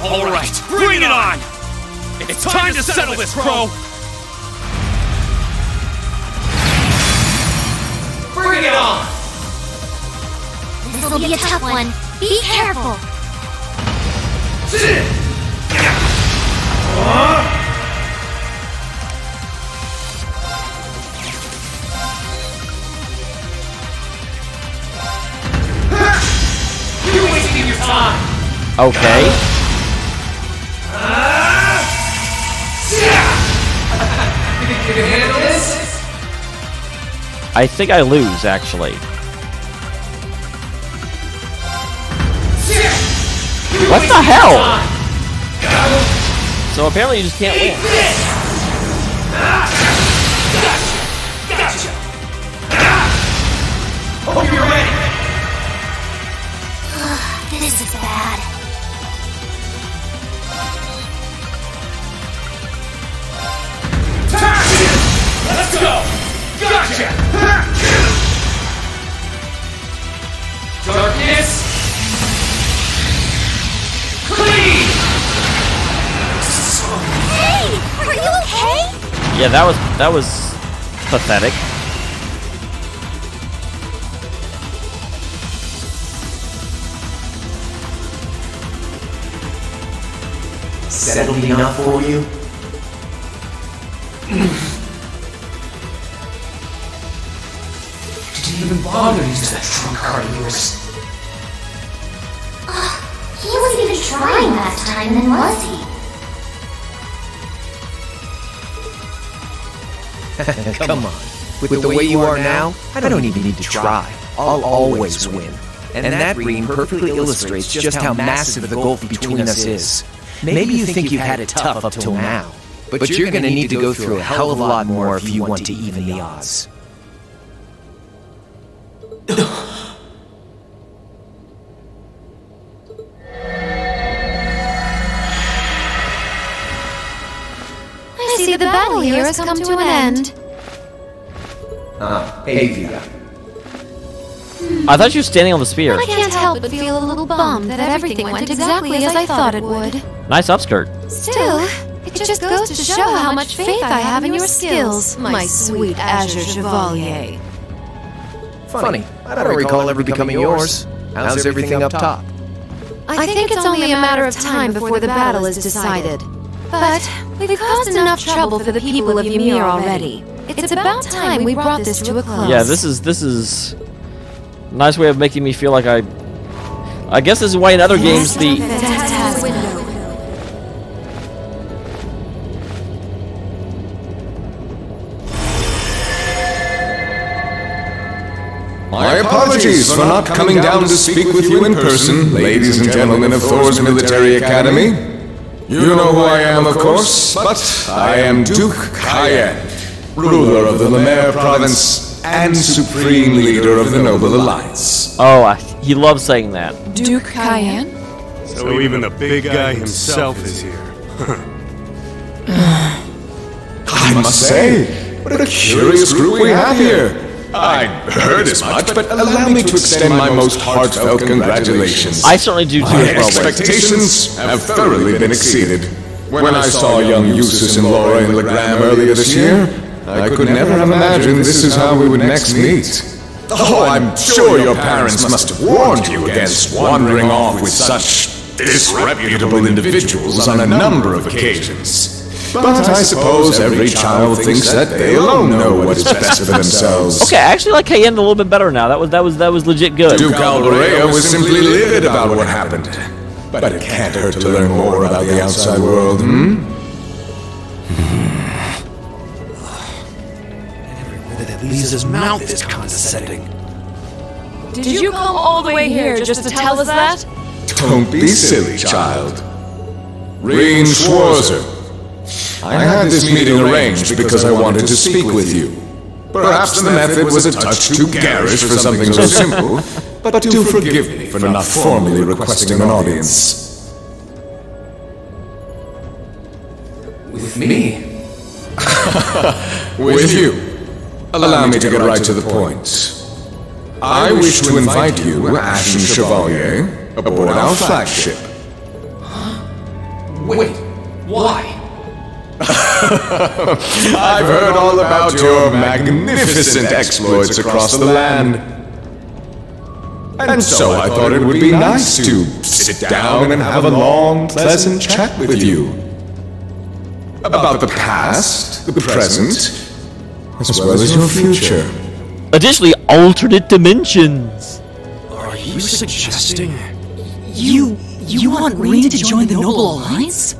All right, bring it on! It's time to settle this, Crow! Bring it on! This'll be a tough one. Be careful. You're wasting your time! Okay. Think you can handle this? I think I lose, actually. What the hell? So apparently you just can't win. Gotcha! Hope you're ready! This is bad. Let's go! Gotcha! Darkness! Clean! Hey! Are you okay? Yeah, that was pathetic. Settled enough for you? Did you even bother using that trunk card of yours? He wasn't even trying last time, then was he? Come on. With the way you are now, I don't even need to try. I'll always win. And that green perfectly illustrates just how massive the gulf between us is. Maybe you think you've had it tough up till now, but you're gonna need to go through a hell of a lot more if you want to even the odds. I see the battle here has come to an end. Avia. I thought you were standing on the spear. I can't help but feel a little bummed that everything went exactly as I thought it would. Nice upskirt. Still, it just goes to show how much faith I have in your skills, my sweet Azure Chevalier. Funny, I don't recall ever becoming yours. How's everything up top? I think it's only a matter of time before the battle is decided. But we've caused enough trouble for the people of Ymir already. It's about time we brought this to a close. Yeah, this is a nice way of making me feel like I guess this is why in other games the My apologies for not coming down to speak with you in person, ladies and gentlemen of Thor's Military Academy. You know who I am, of course, but I am Duke Cayenne, ruler of the Lemaire Province and supreme leader of the Noble Alliance. Oh, he loves saying that. Duke Cayenne? So even the big guy himself is here. I must say, what a curious group we have here. I heard as much, but allow me to extend my most heartfelt congratulations. I certainly do too. My expectations have thoroughly been exceeded. When I saw young Eustace and Laura in Legram earlier this year, I could never have imagined this is how we would next meet. Oh, I'm sure your parents must have warned you against wandering off with such disreputable individuals on a number of occasions. But I suppose every child thinks that they alone know what is best for themselves. Okay, I actually like Cayenne a little bit better now. That was legit good. Duke Alvarea was simply livid about what happened. But it can't hurt to learn more about the outside world, That Lisa's mouth is condescending. Did you come all the way here just to tell us that? Don't be silly, child. Reen Schwarzer. I had this meeting arranged because I wanted to speak with you. Perhaps the method was a touch too garish for something so simple, but do forgive me for not formally requesting an audience. With me? With you. Allow me to get right to the point. I wish to invite you, Ashen Chevalier, aboard our flagship. Wait, why? I've heard all about your magnificent exploits across the land. And so I thought it would be nice to sit down and have a long, pleasant chat with you. About the past, the present, as well as your future. Additionally, alternate dimensions. Are you suggesting... You want Reen to join the Noble Alliance?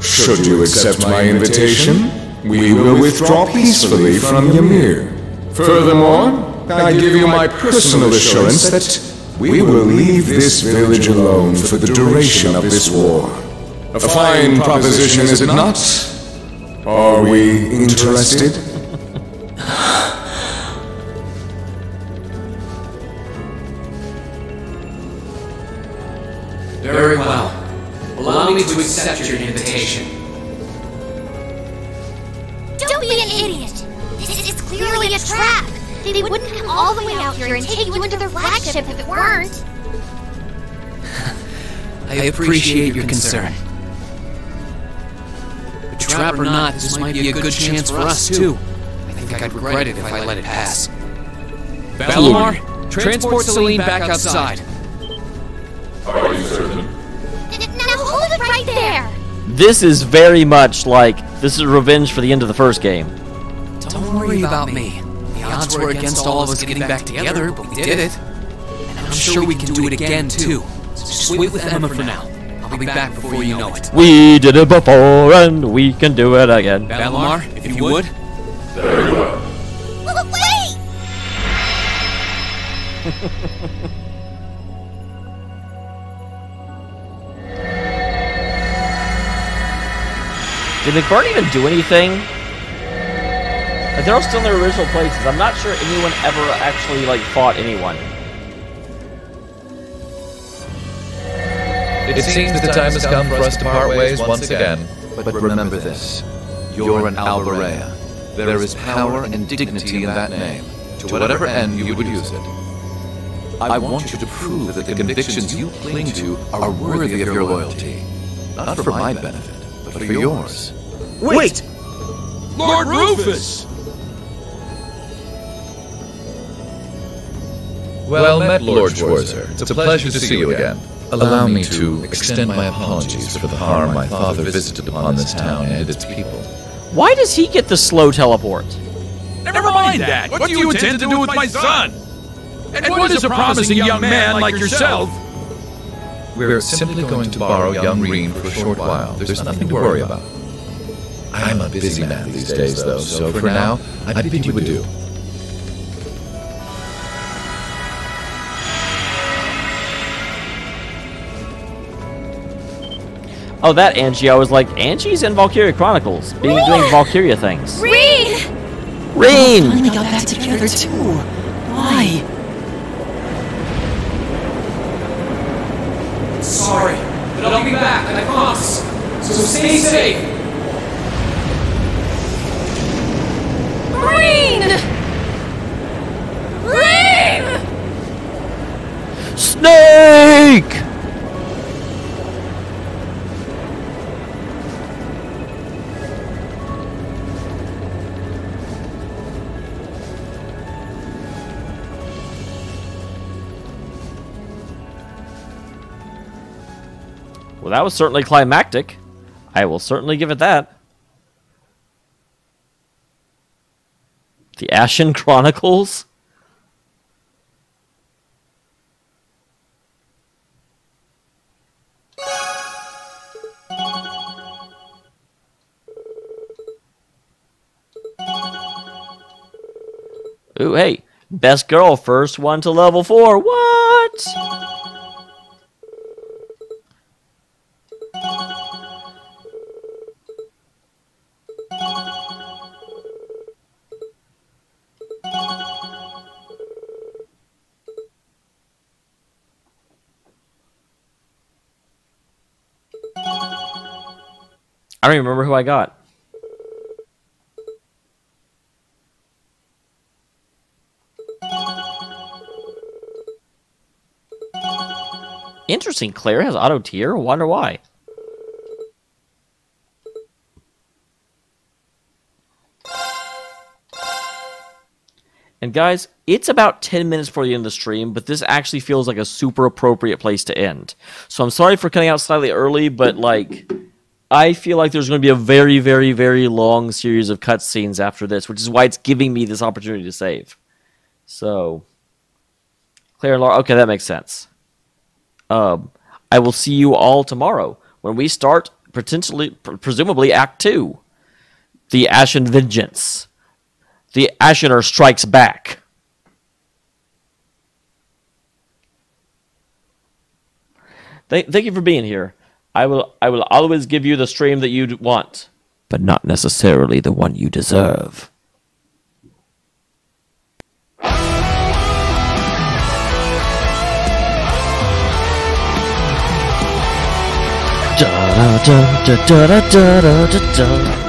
Should you accept my invitation, we will withdraw peacefully from Ymir. Furthermore, I give you my personal assurance that we will leave this village alone for the duration of this war. A fine proposition, is it not? Are we interested? Very well. Allow me to accept your invitation. Don't be an idiot! This is clearly a trap! They wouldn't come all the way out here and take you into their flagship if it weren't. I appreciate your concern. But trap or not, this might be a good chance for us too. I think I'd regret it if I let it pass. Valimar, transport Celine back outside. Are you certain? Now hold it right there! This is very much like, this is revenge for the end of the first game. Don't worry about me. The odds were against all of us getting back together, but we did it. And I'm sure we can do it again too. So just wait with Emma for now. I'll be back before you know it. We did it before, and we can do it again. Valimar, if you would. Very well. Wait! Did McBurn even do anything? Like, they're all still in their original places. I'm not sure anyone ever actually, like, fought anyone. It seems the time has come for us to part ways once again. But remember this. You're an Alvarea. There is power and dignity in that name, to whatever end you would use it. I want you to prove that the convictions you cling to are worthy of your loyalty. Not for my benefit, but for yours. Wait! Lord Rufus! Well met, Lord Schwarzer. It's a pleasure to see you again. Allow me to extend my apologies for the harm my father visited upon this town and its people. Why does he get the slow teleport? Never mind that! What do you intend to do with my son? And what is a promising young man like yourself? We're simply going to borrow young Reen for a short while. There's nothing to worry about. I'm a busy man these days, though, so for now, I bid you adieu. Oh, that Angie. I was like, Angie's in Valkyria Chronicles, doing Valkyria things. Reen! Reen! We finally got back together too. Why? Sorry, but I'll be back, I promise. So stay safe. Reen! Reen! Snake! Well, that was certainly climactic. I will certainly give it that. The Ashen Chronicles? Ooh, hey. Best girl, first one to level 4. What? I don't even remember who I got. Interesting. Claire has auto tier. Wonder why. And guys, it's about 10 minutes before the end of the stream, but this actually feels like a super appropriate place to end. So I'm sorry for cutting out slightly early, but like, I feel like there's going to be a very, very, very long series of cutscenes after this, which is why it's giving me this opportunity to save. So, Claire and Laura, okay, that makes sense. I will see you all tomorrow when we start presumably Act 2, the Ashen Vengeance. The Ashener Strikes Back. Thank you for being here. I will always give you the stream that you want, but not necessarily the one you deserve. Da da da da da da da da.